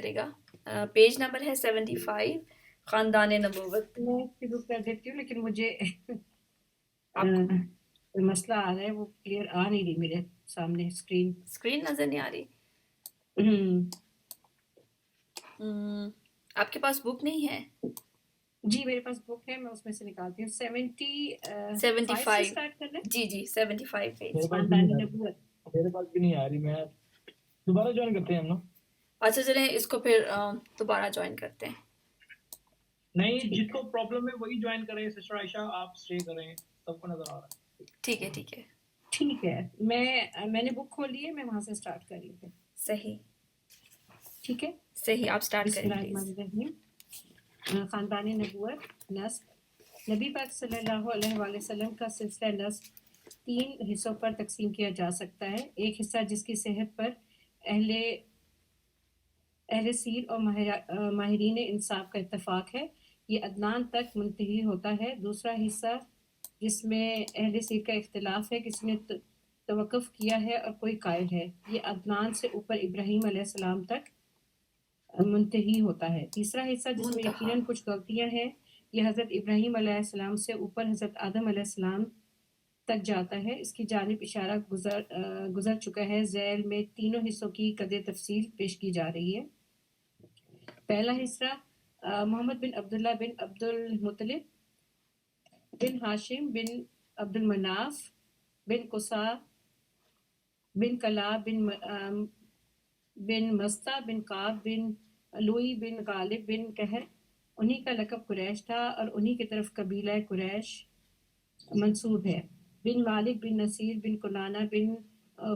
کرے گا. Page number ہے 75 خاندان نبوت. میں شروع کر دیتی ہوں لیکن مجھے آپ کوئی مسئلہ آ رہا ہے، وہ کلیئر آ نہیں رہی میرے سامنے اسکرین نظر نہیں آ رہی. آپ کے پاس بک نہیں ہے؟ جی میرے پاس بک ہے، میں اس میں سے نکالتی ہوں. 75 سے 75. اسٹارٹ کر لیں. جی جی 75 پیج. خاندانی نبوت. میرے پاس بھی نہیں آ رہی، میں دوبارہ جوائن کرتے ہیں ہم نا. اچھا چلیں اس کو پھر دوبارہ جوائن کرتے ہیں. نہیں، جس کو پرابلم ہے وہی جوائن کریں. سسٹر عائشہ آپ اسٹے کریں، سب کو نظر آ رہا ہے. ٹھیک ہے ٹھیک ہے ٹھیک ہے، میں نے بک کھول لی ہے، میں وہاں سے اسٹارٹ کر رہی ہوں. صحیح ٹھیک ہے، صحیح. آپ اسٹارٹ بسم کریں اللہ پلیز. الرحمن الرحیم. خاندان نبوت نسب. نبی پاک صلی اللہ علیہ وآلہ وسلم کا سلسلہ نسب 3 حصوں پر تقسیم کیا جا سکتا ہے. ایک حصہ جس کی صحت پر اہل سیر اور ماہرین انصاف کا اتفاق ہے، یہ عدنان تک منتہی ہوتا ہے. دوسرا حصہ جس میں اہل سیر کا اختلاف ہے، کسی نے توقف کیا ہے اور کوئی قائل ہے، یہ عدنان سے اوپر ابراہیم علیہ السلام تک منتہی ہوتا ہے. تیسرا حصہ جس میں منتہا. یقیناً کچھ غلطیاں ہیں، یہ حضرت ابراہیم علیہ السلام سے اوپر حضرت آدم علیہ السلام تک جاتا ہے. اس کی جانب اشارہ گزر چکا ہے. ذیل میں تینوں حصوں کی قدر تفصیل پیش کی جا رہی ہے. پہلا حصہ محمد بن عبداللہ بن عبد المطلب بن ہاشم بن عبد المناف بن قصا بن کلاب بن مستا بن قاب بن لوئی بن غالب بن قہر. انہی کا لقب قریش تھا اور انہی کی طرف قبیلہ قریش منسوب ہے. بن مالک بن نصیر بن کنانہ بن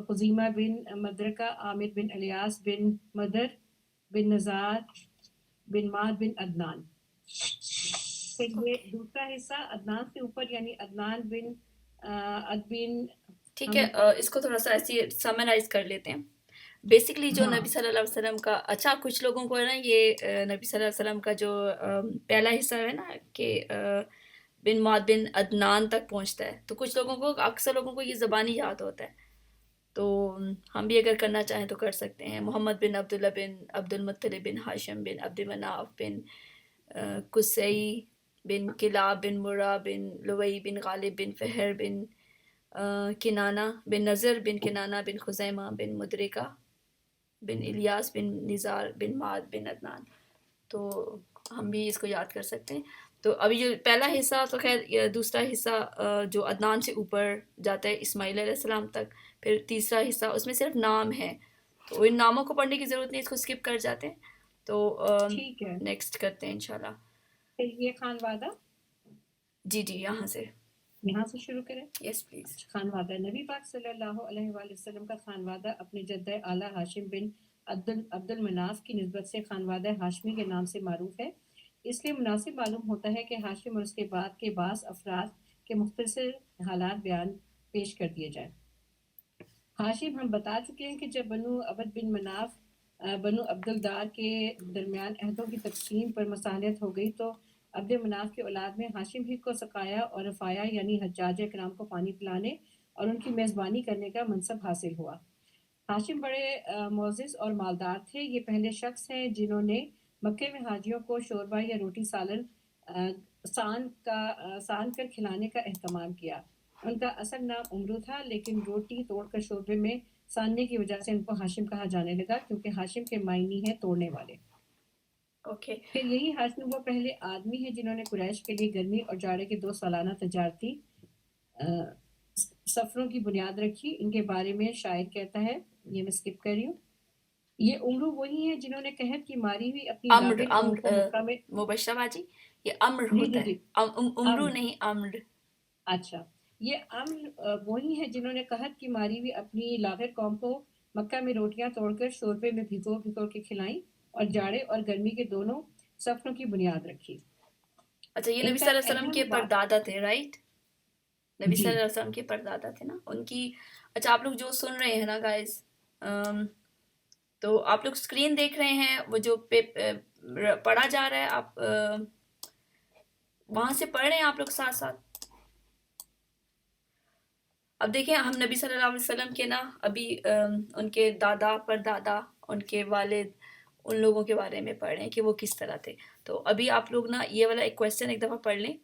خزیمہ بن مدرکہ عامر بن الیاس بن مدر بن نزار بن ماد بن عدنان. پھر یہ دوسرا حصہ عدنان سے اوپر یعنی عدنان بن عدبن. ٹھیک ہے اس کو تھوڑا سا ایسی سمرائز کر لیتے ہیں. بیسکلی جو نبی صلی اللہ علیہ وسلم کا اچھا کچھ لوگوں کو ہے نا یہ نبی صلی اللہ علیہ وسلم کا جو پہلا حصہ ہے نا کہ بن ماد بن عدنان تک پہنچتا ہے، تو کچھ لوگوں کو اکثر لوگوں کو یہ زبانی یاد ہوتا ہے، تو ہم بھی اگر کرنا چاہیں تو کر سکتے ہیں. محمد بن عبداللہ بن عبد المطلب بن ہاشم بن عبد مناف بن قصی بن کلاب بن مرہ بن لوئی بن غالب بن فہر بن کنانہ بن نظر بن کنانہ بن خزیمہ بن مدرکہ بن الیاس بن نزار بن ماد بن عدنان. تو ہم بھی اس کو یاد کر سکتے ہیں. تو ابھی جو پہلا حصہ تو خیر، دوسرا حصہ جو عدنان سے اوپر جاتا ہے اسماعیل علیہ السلام تک. پھر تیسرا حصہ اس میں صرف نام ہے، تو ان ناموں کو پڑھنے کی ضرورت نہیں، اس کو اسکپ کر جاتے ہیں. تو ٹھیک ہے، نیکسٹ کرتے ہیں انشاءاللہ. پھر یہ خان وعدہ. جی جی یہاں سے شروع کریں. یس پلیز. خان وعدہ. نبی پاک صلی اللہ علیہ وآلہ وسلم کا خان وعدہ اپنے جد اعلیٰ ہاشم بن عبد المناف کی نسبت سے خان وعدہ ہاشمی کے نام سے معروف ہے. اس لیے مناسب معلوم ہوتا ہے کہ ہاشم اور اس کے بعد کے بعض افراد کے مختصر حالات بیان پیش کر دیے جائیں. ہاشم ہم بتا چکے ہیں کہ جب بنو عبد بن مناف بنو عبدالدار کے درمیان عہدوں کی تقسیم پر مصالحت ہو گئی تو عبد مناف کی اولاد میں ہاشم ہی کو سقایا اور رفایا یعنی حجاج اکرام کو پانی پلانے اور ان کی میزبانی کرنے کا منصب حاصل ہوا. ہاشم بڑے معزز اور مالدار تھے. یہ پہلے شخص ہیں جنہوں نے مکے میں حاجیوں کو شوربہ یا روٹی سالن سان کر کھلانے کا اہتمام کیا. ان کا اصل نام عمرو تھا، لیکن روٹی توڑ کر شوربے میں ساننے کی وجہ سے ان کو ہاشم کہا جانے لگا، کیونکہ ہاشم کے معنی ہیں توڑنے والے. اوکے. پھر یہی ہاشم وہ پہلے آدمی ہیں جنہوں نے قریش کے لیے گرمی اور جاڑے کے 2 سالانہ تجارتی سفروں کی بنیاد رکھی. ان کے بارے میں شاعر کہتا ہے، یہ میں اسکپ کر رہی ہوں، یہ عمرو وہی ہیں جنہوں نے قحط کی ماری ہوئی اپنی لاغر قوم کو مکہ میں. مبشرہ باجی یہ امر جی ہوتا جی جی ہے، عمرو نہیں امر. اچھا، یہ امر وہی ہیں جنہوں نے قحط کی ماری ہوئی اپنی لاغر قوم کو مکہ میں روٹیاں توڑ کر شوربے میں بھگو کے کھلائیں اور جاڑے اور گرمی کے دونوں سفروں کی بنیاد رکھی. اچھا یہ ان نبی کا صلی اللہ علیہ وسلم کے اہم پردادا تھے، رائٹ؟ نبی جی صلی اللہ علیہ وسلم کے پردادا تھے نا ان کی. اچھا آپ لوگ جو سن رہے ہیں نا گائز، تو آپ لوگ اسکرین دیکھ رہے ہیں، وہ جو پڑھا جا رہا ہے آپ وہاں سے پڑھ رہے ہیں آپ لوگ ساتھ ساتھ. اب دیکھیں ہم نبی صلی اللہ علیہ وسلم کے نا ابھی ان کے دادا پردادا، ان کے والد، ان لوگوں کے بارے میں پڑھ رہے ہیں کہ وہ کس طرح تھے. تو ابھی آپ لوگ نا یہ والا ایک کویسچن ایک دفعہ پڑھ لیں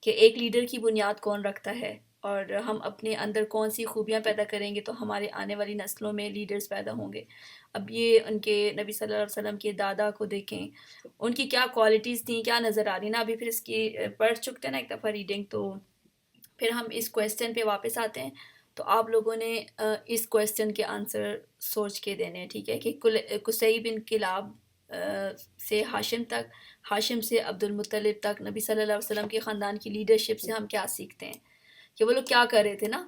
کہ ایک لیڈر کی بنیاد کون رکھتا ہے، اور ہم اپنے اندر کون سی خوبیاں پیدا کریں گے تو ہمارے آنے والی نسلوں میں لیڈرز پیدا ہوں گے. اب یہ ان کے نبی صلی اللہ علیہ وسلم کے دادا کو دیکھیں، ان کی کیا کوالٹیز تھیں، کیا نظر آ رہی نا. ابھی پھر اس کی پڑھ چکتے ہیں نا ایک دفعہ ریڈنگ، تو پھر ہم اس کویسچن پہ واپس آتے ہیں. تو آپ لوگوں نے اس کویسچن کے آنسر سوچ کے دینے ہیں، ٹھیک ہے، کہ قصی بن کلاب سے ہاشم تک، ہاشم سے عبد المطلب تک نبی صلی اللہ علیہ وسلم کے خاندان کی لیڈرشپ سے ہم کیا سیکھتے ہیں، کہ وہ لوگ کیا کر رہے تھے نا.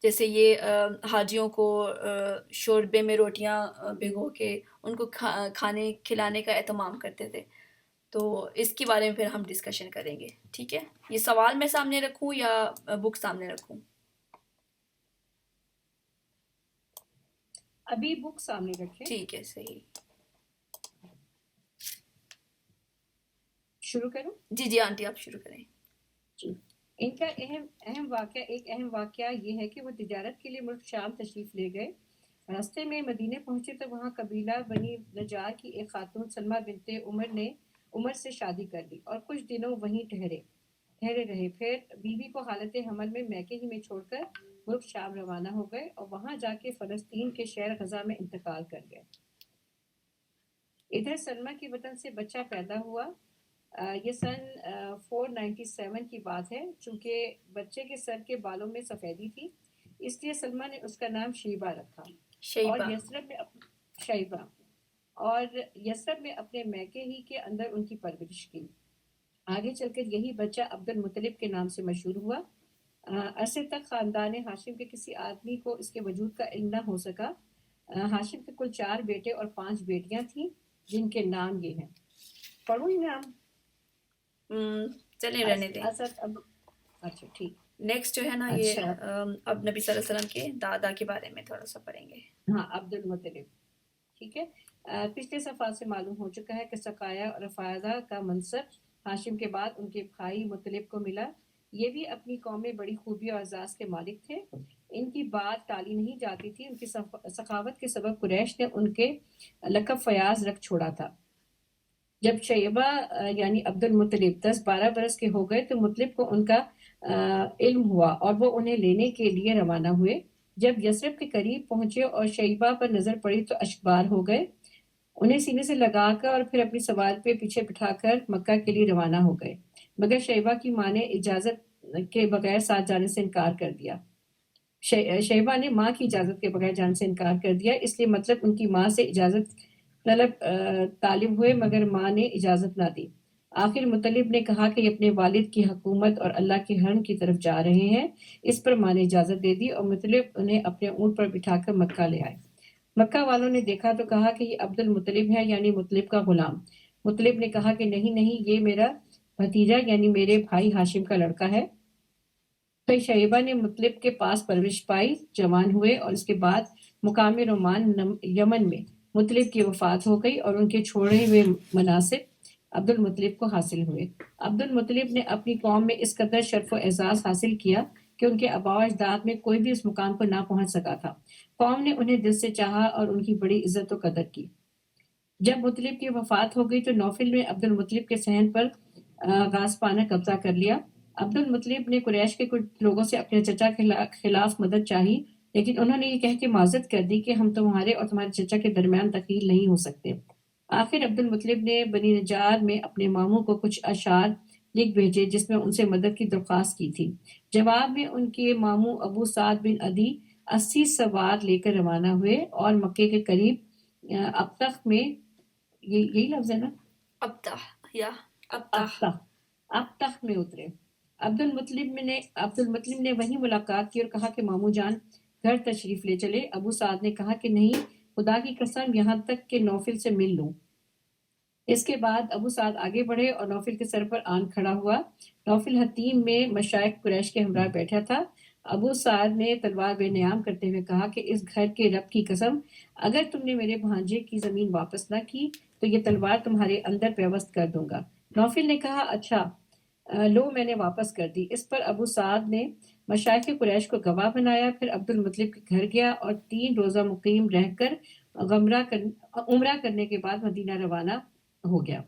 جیسے یہ حاجیوں کو شوربے میں روٹیاں بھگو کے ان کو کھانے کھلانے کا اہتمام کرتے تھے. تو اس کے بارے میں پھر ہم ڈسکشن کریں گے، ٹھیک ہے. یہ سوال میں سامنے رکھوں یا بک سامنے رکھوں؟ ابھی بک سامنے رکھیں. ٹھیک ہے، صحیح. شروع کروں؟ جی آنٹی آپ شروع کریں. جی. ان کا اہم واقعہ یہ ہے کہ وہ تجارت کے لیے ملک شام تشریف لے گئے. راستے میں مدینے پہنچے تو وہاں قبیلہ بنی نجار کی ایک خاتون سلمہ بنت عمر سے شادی کر لی اور کچھ دنوں وہیں ٹھہرے رہے. پھر بیوی کو حالت حمل میں میکے ہی میں چھوڑ کر ملک شام روانہ ہو گئے اور وہاں جا کے فلسطین کے شہر غزہ میں انتقال کر گئے. ادھر سلمہ کے وطن سے بچہ پیدا ہوا. یہ سن 497 کی بات ہے. چونکہ بچے کے سر کے بالوں میں سفیدی تھی اس لیے سلمہ نے اس کا نام شیبہ رکھا اور یثرب میں اپنے میکے ہی کے اندر ان کی پرورش کی. آگے چل کر یہی بچہ عبد المطلب کے نام سے مشہور ہوا. عرصے تک خاندان ہاشم کے کسی آدمی کو اس کے وجود کا علم نہ ہو سکا. ہاشم کے کل 4 بیٹے اور 5 بیٹیاں تھیں جن کے نام یہ ہیں. پڑھوں ہی نام؟ چلیں رہنے دیں. اچھا ٹھیک. نیکسٹ جو ہے نا یہ اب نبی صلی اللہ علیہ وسلم کے دادا کے بارے میں تھوڑا سا پڑھیں گے. ہاں، عبد المطلب. ٹھیک ہے. پچھلے صفحات سے معلوم ہو چکا ہے کہ سقایا اور رفاضہ کا منصب ہاشم کے بعد ان کے بھائی مطلب کو ملا. یہ بھی اپنی قوم میں بڑی خوبی اور اعزاز کے مالک تھے. ان کی بات ٹالی نہیں جاتی تھی. ان کی سخاوت کے سبب قریش نے ان کے لقب فیاض رکھ چھوڑا تھا. جب شیبہ یعنی عبد المطلب 10-12 برس کے ہو گئے تو مطلب کو ان کا علم ہوا اور وہ انہیں لینے کے لیے روانہ ہوئے. جب یثرب کے قریب پہنچے اور شیبہ پر نظر پڑی تو اشکبار ہو گئے. انہیں سینے سے لگا کر اور پھر اپنی سوار پہ پیچھے بٹھا کر مکہ کے لیے روانہ ہو گئے، مگر شیبہ کی ماں نے اجازت کے بغیر ساتھ جانے سے انکار کر دیا. شیبہ نے ماں کی اجازت کے بغیر جانے سے انکار کر دیا، اس لیے مطلب ان کی ماں سے اجازت طالب ہوئے مگر ماں نے اجازت نہ دی. آخر مطلب نے کہا کہ یہ اپنے والد کی حکومت اور اللہ کے حرم کی طرف جا رہے ہیں. اس پر ماں نے اجازت دے دی اور مطلب انہیں اپنے اونٹ پر بٹھا کر مکہ لے آئے. مکہ والوں نے دیکھا تو کہا کہ یہ عبد المطلب ہے یعنی مطلب کا غلام. مطلب نے کہا کہ نہیں یہ میرا بھتیجا یعنی میرے بھائی ہاشم کا لڑکا ہے. پھر شیبہ نے مطلب کے پاس پرورش پائی، جوان ہوئے اور اس کے بعد مقام رومان یمن میں مطلب کی وفات ہو گئی اور ان کے چھوڑے ہوئے مناصب عبد المطلب کو حاصل ہوئے. عبد المطلب نے اپنی قوم میں اس قدر شرف و اعزاز حاصل کیا کہ ان کے آباء و اجداد میں کوئی بھی اس مقام پر نہ پہنچ سکا تھا. قوم نے انہیں دل سے چاہا اور ان کی بڑی عزت و قدر کی. جب مطلب کی وفات ہو گئی تو نوفل نے عبد المطلب کے صحن پر غاصبانہ قبضہ کر لیا. عبد المطلب نے قریش کے کچھ لوگوں سے اپنے چچا کے خلاف مدد چاہی لیکن انہوں نے یہ کہہ کے معذرت کر دی کہ ہم تمہارے اور تمہارے چچا کے درمیان دخیل نہیں ہو سکتے. آخر عبد المطلب نے بنی نجار میں اپنے ماموں کو کچھ اشعار لکھ بھیجے جس میں ان سے مدد کی درخواست کی تھی. جواب میں ان کے ماموں ابو سعد بن عدی 80 سوار لے کر روانہ ہوئے اور مکے کے قریب ابتخ میں یہی لفظ ہے نا ابتخ میں اترے. عبد المطلب نے وہیں ملاقات کی اور کہا کہ ماموں جان گھر تشریف لے چلے. ابو سعد نے کہا کہ نہیں، خدا کی قسم یہاں تک کہ نوفل سے مل لوں. اس کے بعد ابو سعد آگے بڑھے اور نوفل کے سر پر آن کھڑا ہوا. نوفل حتیم میں مشائخ قریش کے ہمراہ بیٹھا تھا. ابو سعد نے تلوار بے نیام کرتے ہوئے کہا کہ اس گھر کے رب کی قسم اگر تم نے میرے بھانجے کی زمین واپس نہ کی تو یہ تلوار تمہارے اندر پیوست کر دوں گا. نوفل نے کہا اچھا لو میں نے واپس کر دی. اس پر ابو سعد نے مشائخ قریش کو گواہ بنایا. پھر عبد المطلب کے گھر گیا اور 3 روزہ مقیم رہ کر عمرہ کرنے کے بعد مدینہ روانہ ہو گیا۔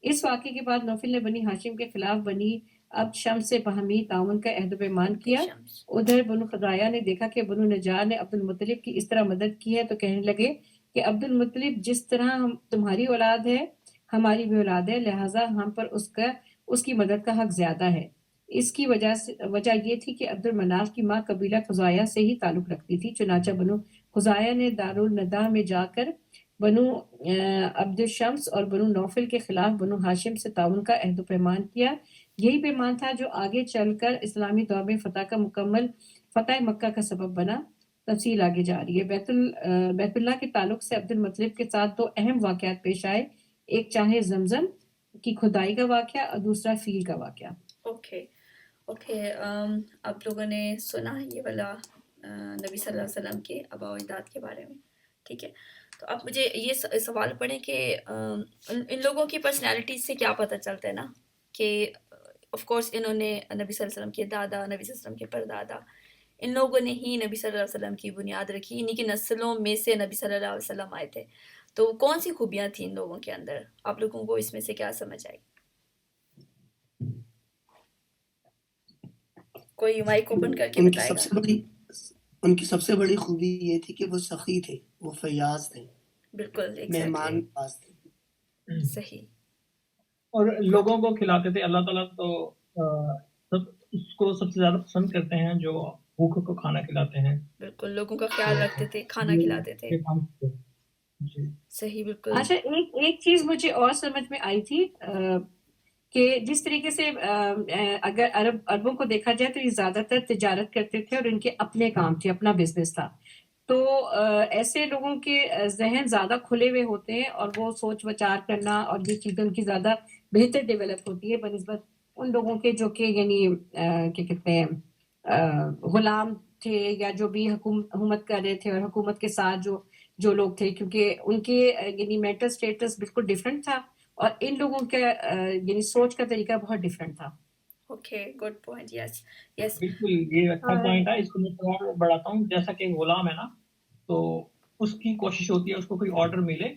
اس واقعے کے بعد نوفل نے بنی ہاشم کے خلاف بنی عبد شمس سے باہمی تعاون کا عہد و پیمان کیا۔ شمس ادھر بنو خزاعہ نے دیکھا کہ بنو نجار نے عبد المطلب کی اس طرح مدد کی ہے تو کہنے لگے کہ عبد المطلب جس طرح تمہاری اولاد ہے ہماری بھی اولاد ہے، لہٰذا ہم پر اس کی مدد کا حق زیادہ ہے۔ اس کی وجہ یہ تھی کہ عبد المناف کی ماں قبیلہ خزاعہ سے ہی تعلق رکھتی تھی، چنانچہ بنو خزاعہ نے دارالندہ میں جا کر بنو عبد الشمس اور بنو نوفل کے خلاف بنو ہاشم سے تعاون کا عہد و پیمان کیا۔ یہی پیمان تھا جو آگے چل کر اسلامی دور میں فتح مکہ کا سبب بنا۔ تفصیل آگے جا رہی ہے۔ بیت اللہ کے تعلق سے عبد المطلب کے ساتھ دو اہم واقعات پیش آئے، ایک چاہے زمزم کی کھدائی کا واقعہ اور دوسرا فیل کا واقعہ۔ اوکے آپ لوگوں نے سنا یہ والا نبی صلی اللہ علیہ وسلم کے آباء و اجداد کے بارے میں، ٹھیک ہے؟ تو اب مجھے یہ سوال پڑھیں کہ ان لوگوں کی پرسنالٹی سے کیا پتہ چلتا ہے نا کہ آف کورس انہوں نے نبی صلی اللہ علیہ وسلم کے دادا، نبی صلی اللہ علیہ وسلم کے پردادا، ان لوگوں نے ہی نبی صلی اللہ علیہ وسلم کی بنیاد رکھی، انہی کی نسلوں میں سے نبی صلی اللہ علیہ وسلم آئے تھے۔ تو کون سی خوبیاں تھیں ان لوگوں کے اندر؟ آپ لوگوں کو اس میں سے کیا سمجھ آئی؟ کوئی مائک اوپن کر کے بتائے گا؟ ان کی سب سے بڑی خوبی یہ تھی کہ وہ سخی تھے، وہ فیاض تھے، بالکل مہمان ایگزیکٹلی نواز تھے۔ صحیح۔ اور لوگوں کو کھلاتے تھے۔ اللہ تعالیٰ تو اس کو سب سے زیادہ پسند کرتے ہیں جو بھوکوں کو کھانا کھلاتے ہیں، بالکل لوگوں کا خیال رکھتے تھے، کھانا کھلاتے تھے۔ جی صحیح بالکل۔ اچھا ایک چیز مجھے اور سمجھ میں آئی تھی کہ جس طریقے سے اگر عربوں کو دیکھا جائے تو یہ زیادہ تر تجارت کرتے تھے اور ان کے اپنے کام تھے، اپنا بزنس تھا، تو ایسے لوگوں کے ذہن زیادہ کھلے ہوئے ہوتے ہیں اور وہ سوچ وچار کرنا اور یہ چیزیں ان کی زیادہ بہتر ڈیولپ ہوتی ہے بنسبت ان لوگوں کے جو کہ یعنی کیا کہتے ہیں غلام تھے یا جو بھی حکومت کر رہے تھے اور حکومت کے ساتھ جو لوگ تھے، کیونکہ ان کے یعنی مینٹل اسٹیٹس بالکل ڈفرینٹ تھا اور ان لوگوں کا یعنی سوچ کا طریقہ بہت ڈفرینٹ تھا۔ اوکے گڈ پوائنٹ، یس یس۔ بالکل یہ اچھا پوائنٹ ہے، اس کو میں تھوڑا بڑھاتا ہوں۔ جیسا کہ غلام ہے نا، تو اس کی کوشش ہوتی ہے اس کو کوئی آرڈر ملے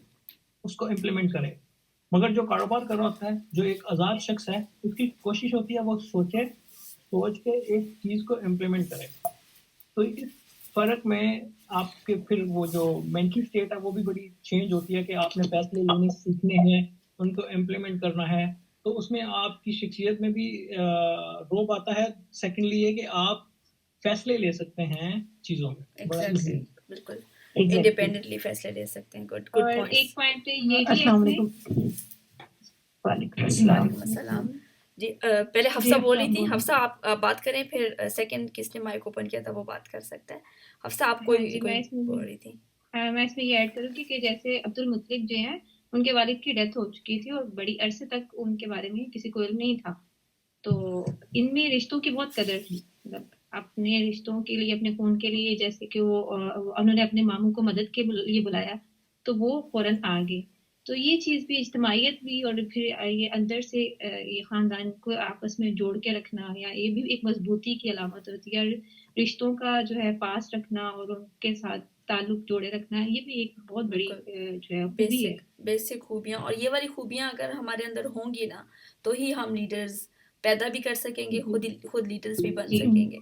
اس کو امپلیمنٹ کرے، مگر جو کاروبار کر رہا ہوتا ہے، جو ایک آزاد شخص ہے، اس کی کوشش ہوتی ہے وہ سوچ کے ایک چیز کو امپلیمنٹ کرے۔ تو اس فرق میں آپ کے پھر وہ جو مینٹل اسٹیٹ ہے وہ بھی بڑی چینج ہوتی ہے کہ آپ نے فیصلے لینے سیکھنے ہیں، ان کو امپلیمنٹ کرنا ہے، تو اس میں آپ کی شخصیت میں بھی روب آتا ہے۔ سیکنڈلی یہ کہ آپ فیصلے لے سکتے ہیں چیزوں میں بڑا ایزی۔ ایگزیکٹلی بالکل انڈیپینڈنٹلی فیصلے لے سکتے ہیں۔ گڈ اور پوائنٹ۔ ایک پوائنٹ یہ بھی ہے السلام اس میں۔ علیکم۔ وعلیکم السلام۔ وعلیکم السلام۔ جی پہلے حفصہ بول رہی تھی، حفصہ آپ بات کریں، پھر سیکنڈ کس نے مائک اوپن کیا تھا وہ بات کر سکتا ہے۔ حفصہ آپ کوئی بول رہی تھی؟ میں اس میں یہ ایڈ کروں گی کہ جیسے عبد المطلب جو ہیں ان کے والد کی ڈیتھ ہو چکی تھی اور بڑی عرصے تک ان کے بارے میں کسی کو علم نہیں تھا، تو ان میں رشتوں کی بہت قدر تھی، مطلب اپنے رشتوں کے لیے، اپنے خون کے لیے، جیسے کہ انہوں نے اپنے ماموں کو مدد کے لیے بلایا تو وہ فوراً آ گئے۔ تو یہ چیز بھی، اجتماعیت بھی، اور پھر یہ اندر سے یہ خاندان کو آپس میں جوڑ کے رکھنا، یا یہ بھی ایک مضبوطی کی علامت ہوتی ہے، رشتوں کا جو ہے پاس رکھنا اور ان کے ساتھ تعلق جوڑے رکھنا، یہ بھی ایک بہت بڑی جو ہے خوبی ہے، بیسک خوبیاں۔ اور یہ والی خوبیاں اگر ہمارے اندر ہوں گی نا تو ہی ہم لیڈرز پیدا بھی کر سکیں گے، خود لیڈرز بھی بن سکیں گے۔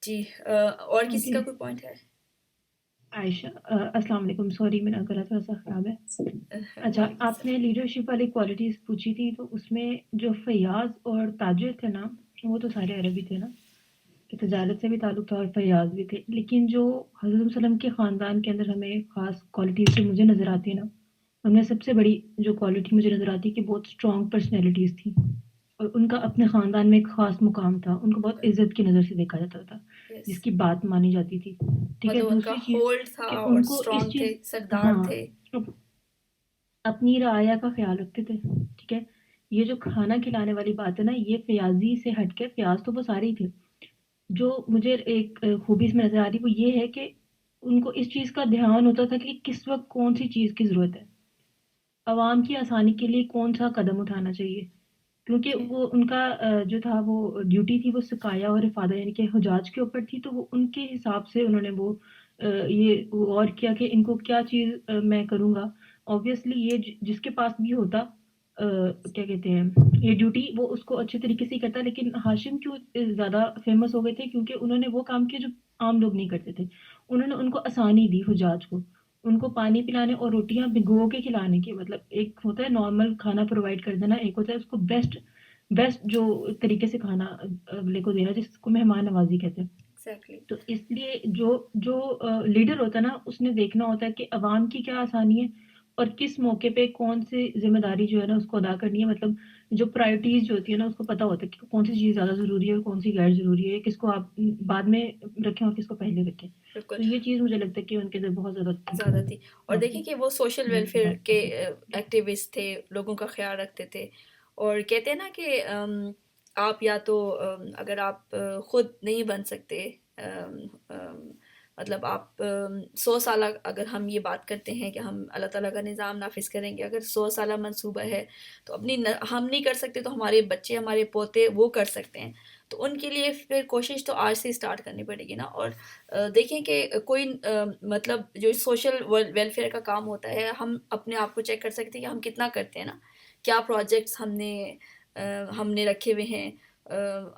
جی اور کسی کا کوئی پوائنٹ ہے؟ عائشہ السلام علیکم، سوری میرا گلا تھوڑا سا خراب ہے۔ اچھا آپ نے لیڈرشپ والی کوالٹیز پوچھی تھی، تو اس میں جو فیاض اور تاجر تھے نا، وہ تو سارے عربی تھے نا، کہ تجارت سے بھی تعلق تھا اور فیاض بھی تھے، لیکن جو حضرت صلی اللہ علیہ وسلم کے خاندان کے اندر ہمیں خاص کوالٹیز جو مجھے نظر آتی ہے نا، ان میں سب سے بڑی جو کوالٹی مجھے نظر آتی ہے کہ بہت اسٹرانگ پرسنالٹیز تھیں اور ان کا اپنے خاندان میں ایک خاص مقام تھا، ان کو بہت عزت کی نظر سے دیکھا جاتا تھا، جس کی بات مانی جاتی تھی، ٹھیک ہے۔ ان کا دوسری ہولڈ چیز تھا کہ اور ان کو اسٹرانگ اس تھے، چیز، سردار تھے، اپنی رعایا کا خیال رکھتے تھے، ٹھیک ہے۔ یہ جو کھانا کھلانے والی بات ہے نا، یہ فیاضی سے ہٹ کے، فیاض تو وہ سارے ہی تھے، جو مجھے ایک خوبی اس میں نظر آ رہی وہ یہ ہے کہ ان کو اس چیز کا دھیان ہوتا تھا کہ کس وقت کون سی چیز کی ضرورت ہے، عوام کی آسانی کے لیے کون سا قدم اٹھانا چاہیے، کیونکہ وہ ان کا جو تھا وہ ڈیوٹی تھی وہ سقایا اور حفاظت یعنی کہ حجاج کے اوپر تھی، تو وہ ان کے حساب سے انہوں نے وہ یہ غور کیا کہ ان کو کیا چیز میں کروں گا. آبویسلی یہ جس کے پاس بھی ہوتا کیا کہتے ہیں یہ ڈیوٹی وہ اس کو اچھے طریقے سے ہی کرتا. لیکن ہاشم کیوں زیادہ فیمس ہو گئے تھے؟ کیونکہ انہوں نے وہ کام کیا جو عام لوگ نہیں کرتے تھے. انہوں نے ان کو آسانی دی حجاج کو، ان کو پانی پلانے اور روٹیاں بھگو کے کھلانے کی. مطلب ایک ہوتا ہے نارمل کھانا پرووائڈ کر دینا، ایک ہوتا ہے اس کو بیسٹ جو طریقے سے کھانا اگلے کو دینا، جس کو مہمان نوازی کہتے ہیں. ایگزیکٹلی. تو اس لیے جو لیڈر ہوتا ہے نا اس نے دیکھنا ہوتا ہے کہ عوام کی کیا آسانی ہے اور کس موقع پہ کون سی ذمہ داری جو ہے نا اس کو ادا کرنی ہے. مطلب جو پرائرٹیز جو ہوتی ہے نا اس کو پتا ہوتا ہے کہ کون سی چیز زیادہ ضروری ہے اور کون سی غیر ضروری ہے، کس کو آپ بعد میں رکھیں اور کس کو پہلے رکھیں. بالکل تو یہ چیز مجھے لگتا ہے کہ ان کے اندر بہت زیادہ تھی. اور دیکھیں کہ وہ سوشل ویلفیئر کے ایکٹیوسٹ تھے، لوگوں کا خیال رکھتے تھے. اور کہتے ہیں نا کہ آپ یا تو اگر آپ خود نہیں بن سکتے، مطلب آپ 100 سالہ اگر ہم یہ بات کرتے ہیں کہ ہم اللہ تعالیٰ کا نظام نافذ کریں گے، اگر 100 سالہ منصوبہ ہے تو ہم نہیں کر سکتے تو ہمارے بچے ہمارے پوتے وہ کر سکتے ہیں. تو ان کے لیے پھر کوشش تو آج سے اسٹارٹ کرنی پڑے گی نا. اور دیکھیں کہ کوئی مطلب جو سوشل ویلفیئر کا کام ہوتا ہے، ہم اپنے آپ کو چیک کر سکتے ہیں کہ ہم کتنا کرتے ہیں نا. کیا پروجیکٹس ہم نے رکھے ہوئے ہیں.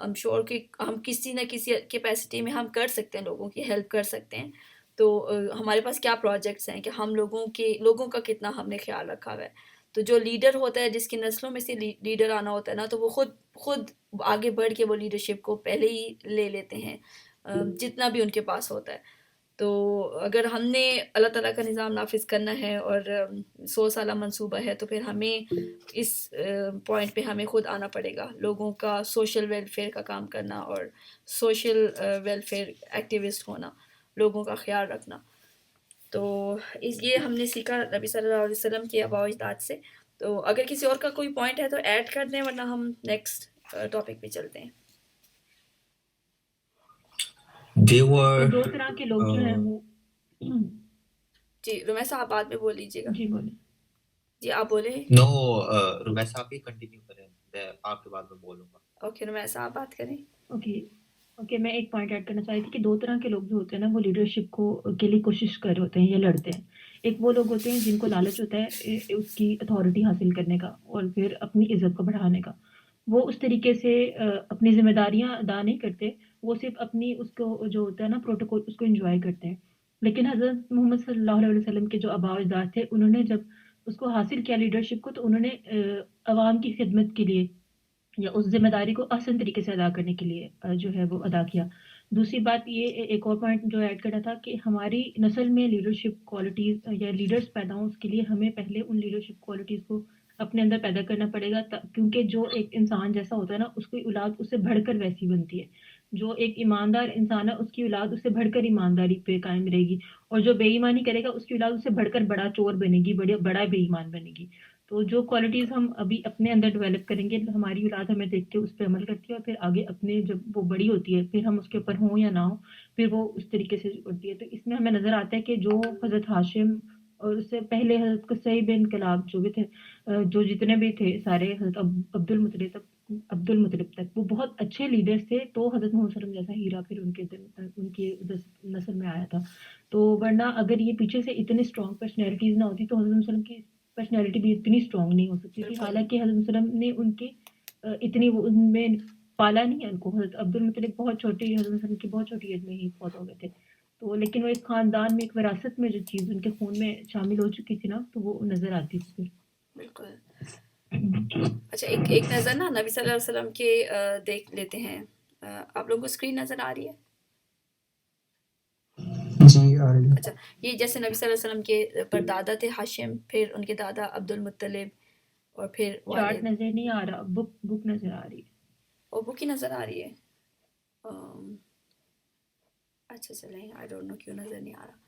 I'm sure کہ ہم کسی نہ کسی کیپیسٹی میں ہم کر سکتے ہیں، لوگوں کی ہیلپ کر سکتے ہیں. تو ہمارے پاس کیا پروجیکٹس ہیں کہ ہم لوگوں کا کتنا ہم نے خیال رکھا ہوا ہے. تو جو لیڈر ہوتا ہے، جس کی نسلوں میں سے لیڈر آنا ہوتا ہے نا، تو وہ خود آگے بڑھ کے وہ لیڈرشپ کو پہلے ہی لے لیتے ہیں جتنا بھی ان کے پاس ہوتا ہے. تو اگر ہم نے اللہ تعالیٰ کا نظام نافذ کرنا ہے اور 100 سالہ منصوبہ ہے، تو پھر ہمیں اس پوائنٹ پہ ہمیں خود آنا پڑے گا، لوگوں کا سوشل ویلفیئر کا کام کرنا اور سوشل ویلفیئر ایکٹیوسٹ ہونا، لوگوں کا خیال رکھنا. تو یہ ہم نے سیکھا نبی صلی اللہ علیہ وسلم کے آباء و اجداد سے. تو اگر کسی اور کا کوئی پوائنٹ ہے تو ایڈ کر دیں، ورنہ ہم نیکسٹ ٹاپک پہ چلتے ہیں. دو طرح کے لوگ جو ہیں وہ جی رمیش صاحب بعد میں بول لیجیے گا. جی بولیں. جی آپ بولیں. نو رمیش صاحب ہی کنٹینیو کریں، میں آپ کے بعد میں بولوں گا. اوکے رمیش صاحب بات کریں. اوکے میں ایک پوائنٹ ایڈ کرنا چاہ رہی تھی کہ دو طرح کے لوگ جو ہوتے ہیں نا وہ لیڈرشپ کے لیے کوشش کر رہے ہوتے ہیں یا لڑتے ہیں. ایک وہ لوگ ہوتے ہیں جن کو لالچ ہوتا ہے اس کی اتھارٹی حاصل کرنے کا اور پھر اپنی عزت کو بڑھانے کا. وہ اس طریقے سے اپنی ذمہ داریاں ادا نہیں کرتے، وہ صرف اپنی اس کو جو ہوتا ہے نا پروٹوکول اس کو انجوائے کرتے ہیں. لیکن حضرت محمد صلی اللہ علیہ وسلم کے جو آباء و اجداد تھے، انہوں نے جب اس کو حاصل کیا لیڈرشپ کو، تو انہوں نے عوام کی خدمت کے لیے یا اس ذمہ داری کو احسن طریقے سے ادا کرنے کے لیے جو ہے وہ ادا کیا. دوسری بات یہ ایک اور پوائنٹ جو ایڈ کرنا تھا کہ ہماری نسل میں لیڈرشپ کوالٹیز یا لیڈرز پیدا ہوں، اس کے لیے ہمیں پہلے ان لیڈرشپ کوالٹیز کو اپنے اندر پیدا کرنا پڑے گا. کیونکہ جو ایک انسان جیسا ہوتا ہے نا اس کی اولاد اس سے بڑھ کر ویسی بنتی ہے. جو ایک ایماندار انسان ہے اس کی اولاد اس سے بڑھ کر ایمانداری پہ قائم رہے گی، اور جو بے ایمانی کرے گا اس کی اولاد اس سے بڑھ کر بڑا چور بنے گی، بڑا بے ایمان بنے گی. تو جو کوالٹیز ہم ابھی اپنے اندر ڈیولپ کریں گے، ہماری اولاد ہمیں دیکھ کے اس پہ عمل کرتی ہے، اور پھر آگے اپنے جب وہ بڑی ہوتی ہے پھر ہم اس کے اوپر ہوں یا نہ ہوں پھر وہ اس طریقے سے کرتی ہے. تو اس میں ہمیں نظر آتا ہے کہ جو حضرت ہاشم اور اس سے پہلے حضرت قصی بن کلاب جو بھی تھے، جو جتنے بھی تھے سارے، حضرت عبد المطلب تک وہ بہت اچھے لیڈرز تھے. تو حضرت محمد صلی اللہ علیہ وسلم جیسا ہیرا پھر ان کی نسل میں آیا تھا. تو ورنہ اگر یہ پیچھے سے اتنے اسٹرانگ پرسنالٹیز نہ ہوتی تو حضرت محمد صلی اللہ علیہ وسلم کی پرسنالٹی بھی اتنی اسٹرانگ نہیں ہو سکتی تھی. حالانکہ حضرت وسلم نے ان کے اتنی ان میں پالا نہیں ہے ان کو. حضرت عبد المطلب بہت چھوٹی، حضرت وسلم کی بہت چھوٹی ایج میں ہی فوت ہو گئے تھے. تو لیکن وہ ایک خاندان میں ایک وراثت میں جو چیز ان کے خون میں شامل ہو چکی تھی نا، تو وہ نظر آتی تھی پھر. بالکل. اچھا ایک نظر نا نبی صلی اللہ علیہ وسلم کے دیکھ لیتے ہیں. آپ لوگوں کو اسکرین نظر آ رہی ہے؟ جی آ رہی ہے. اچھا یہ جیسے نبی صلی اللہ علیہ وسلم کے پردادا تھے ہاشم، پھر ان کے دادا عبد المطلب، اور پھر چارٹ نظر نہیں آ رہا، بک نظر آ رہی ہے. اور بک ہی نظر آ رہی ہے. اچھا چلیں، آئی ڈونٹ نو کیوں نظر نہیں آ رہا.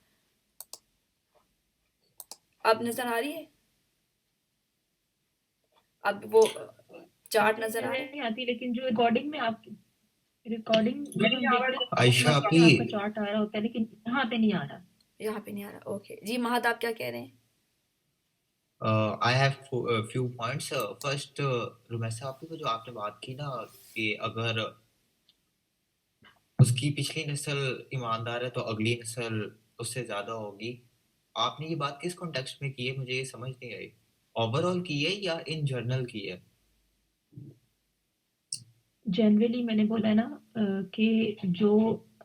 اب نظر آ رہی ہے؟ اب وہ چارٹ نظر آ رہا ہے؟ نہیں آتی، لیکن جو ریکارڈنگ میں آپ ریکارڈنگ عائشہ آپ کا چارٹ آ رہا ہوتا ہے، لیکن یہاں پہ نہیں آ رہا. یہاں پہ نہیں آ رہا. اوکے جی مہد آپ کیا کہہ رہے ہیں؟ I have few points. First, Ramesh صاحب کو جو آپ نے بات کی نا کہ اگر اس کی پچھلی نسل ایماندار ہے تو اگلی نسل اس سے زیادہ ہوگی. آپ نے یہ بات کس کانٹیکسٹ میں کی ہے؟ مجھے یہ سمجھ نہیں آئی. اوور آل کی ہے یا ان جرنل کی ہے؟ جنرلی میں نے بولا نا کہ جو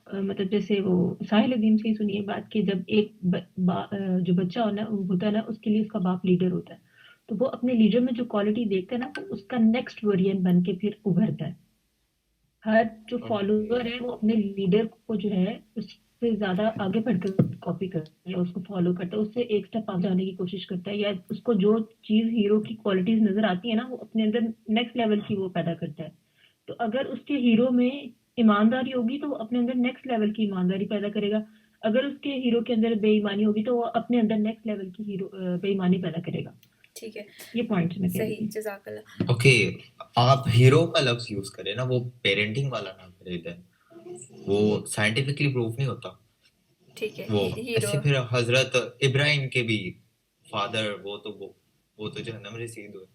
مطلب جیسے وہ ساحل الدین سے ہی سنیے بات کہ جب ایک جو بچہ ہوتا ہے نا اس کے لیے اس کا باپ لیڈر ہوتا ہے، تو وہ اپنے لیڈر میں جو کوالٹی دیکھتا ہے نا وہ اس کا نیکسٹ ویرینٹ بن کے پھر ابھرتا ہے. ہر جو فالوور ہے وہ اپنے لیڈر کو جو ہے اس سے زیادہ آگے بڑھ کر کاپی کرتا ہے، اس کو فالو کرتا ہے، اس سے ایک سٹیپ آگے جانے کی کوشش کرتا ہے، یا اس کو جو چیز ہیرو کی کوالٹیز نظر آتی ہے نا وہ اپنے اندر نیکسٹ لیول کی وہ پیدا کرتا ہے. تو اگر اس کے ہیرو میں ایمانداری ہوگی تو وہ اپنے اندر نیکسٹ لیول کی ایمانداری پیدا کرے گا. اگر اس کے ہیرو کے اندر بے ایمانی ہوگی تو وہ اپنے اندر نیکسٹ لیول کی بے ایمانی پیدا کرے گا. ٹھیک ہے، یہ پوائنٹس میں کہہ رہی صحیح، تھی. جزاک اللہ. اوکے، آپ ہیرو کا لفظ یوز کریں نا، وہ پیرنٹنگ والا نہ کرے دیں، وہ سائنٹیفکلی پروف نہیں ہوتا. ٹھیک ہے، وہ ہیرو ایسے پھر حضرت ابراہیم کے بھی فادر وہ تو جہنم رسید ہوئے.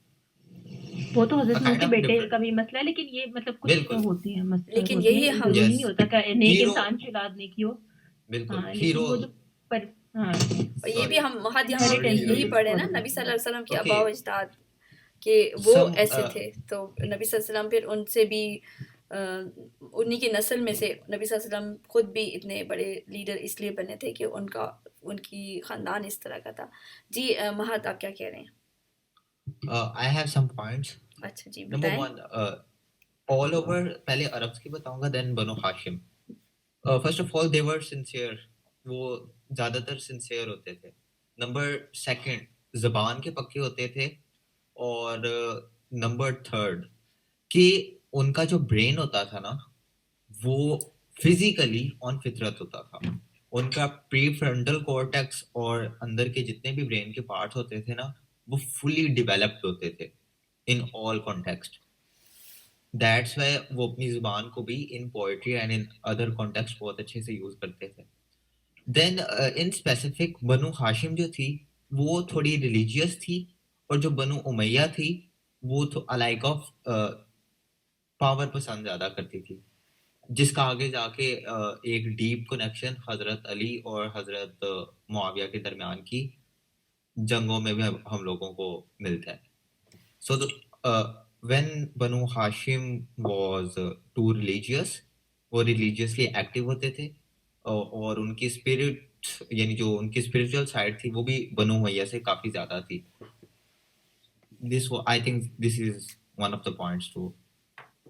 وہ تو حضرت نوح کائنڈ کے آف بیٹے ڈفرنٹ. کا بھی مسئلہ ہے، لیکن یہ مطلب کچھ بالکل ہوتی ہیں لیکن ہوتی یہی ہیں، ہم ضروری نہیں یس، ہوتا کہ نیک ہیرو انسان کی اولاد نیک ہی ہو. بالکل ہاں ہیرو. لیکن وہ جو ہاں اور یہ بھی سوری ہم وہاں یہاں سوری نے یہی ہیروئن. پڑھے نا فالو نبی صلی اللہ علیہ وسلم کے اوکے آباء و اجداد کہ وہ سم ایسے تھے، تو نبی صلی اللہ علیہ وسلم پھر ان سے بھی انہی کی نسل میں سے نبی صلی اللہ علیہ وسلم خود بھی اتنے بڑے لیڈر اس لیے بنے تھے کہ ان کی خاندان اس طرح کا تھا. جی مہد آپ کیا کہہ رہے ہیں؟ I have some points. اچھا جی نمبر بتائیں. 1 all over پہلے عرب کی بتاؤں گا دین بنو ہاشم. First of all they were sincere, وہ زیادہ تر سنسیئر ہوتے تھے. نمبر 2 زبان کے پکے ہوتے تھے. اور نمبر 3 کہ ان کا جو برین ہوتا تھا نا وہ فزیکلی آن فطرت ہوتا تھا. ان کا پری فرنٹل کورٹیکس اور اندر کے جتنے بھی برین کے پارٹس ہوتے تھے نا وہ فلی ڈیولپڈ ہوتے تھے in all context. That's why وہ اپنی زبان کو بھی in poetry and in other context بہت اچھے سے یوز کرتے تھے. دین ان اسپیسیفک بنو ہاشم جو تھی وہ تھوڑی ریلیجیس تھی، اور جو بنو امیہ تھی وہ تو الائک آف پاور پسند زیادہ کرتی تھی، جس کا آگے جا کے ایک ڈیپ کنیکشن حضرت علی اور حضرت معاویہ کے درمیان کی جنگوں میں بھی ہم لوگوں کو ملتا ہے. سو when بنو ہاشم واز ٹو ریلیجیس، وہ ریلیجیسلی ایکٹیو ہوتے تھے، اور ان کی اسپرٹ یعنی جو ان کی اسپرچل سائڈ تھی وہ بھی بنو امیہ سے کافی زیادہ تھی. I think this is one of the points too.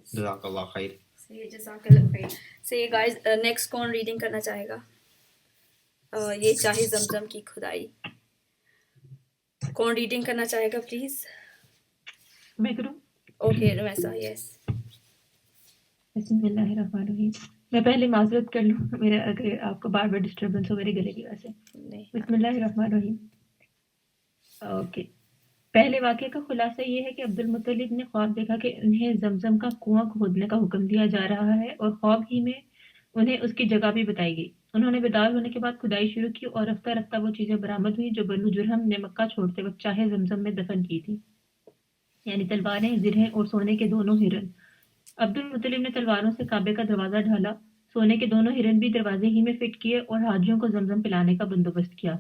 جزاک اللہ خیر. صحیح، جزاک اللہ خیر. صحیح گائز، نیکسٹ کون ریڈنگ کرنا چاہے گا؟ یہ چاہے زمزم کی کھدائی، کون ریڈنگ کرنا چاہے گا پلیز؟ میں کروں؟ اوکے رمیسا، یس. بسم اللہ الرحمن الرحیم. میں پہلے معذرت کر لوں میرا اگر آپ کو بار بار ڈسٹربنس ہو میرے گلے کی وجہ سے. نہیں، بسم اللہ الرحمن الرحیم. اوکے، پہلے واقعے کا خلاصہ یہ ہے کہ عبد المطلب نے خواب دیکھا کہ انہیں زمزم کا کنواں کھودنے کا حکم دیا جا رہا ہے، اور خواب ہی میں انہیں اس کی جگہ بھی بتائی گئی. انہوں نے بیدار ہونے کے بعد کھدائی شروع کی، اور رفتہ رفتہ وہ چیزیں برآمد ہوئی جو بنو جرہم نے مکہ چھوڑتے وقت چاہے زمزم میں دفن کی تھی، یعنی تلواریں، زرہیں اور سونے کے دونوں ہرن. عبد المطلب نے تلواروں سے کعبے کا دروازہ ڈھالا، سونے کے دونوں ہرن بھی دروازے ہی میں فٹ کیے، اور حاجیوں کو زمزم پلانے کا بندوبست کیا.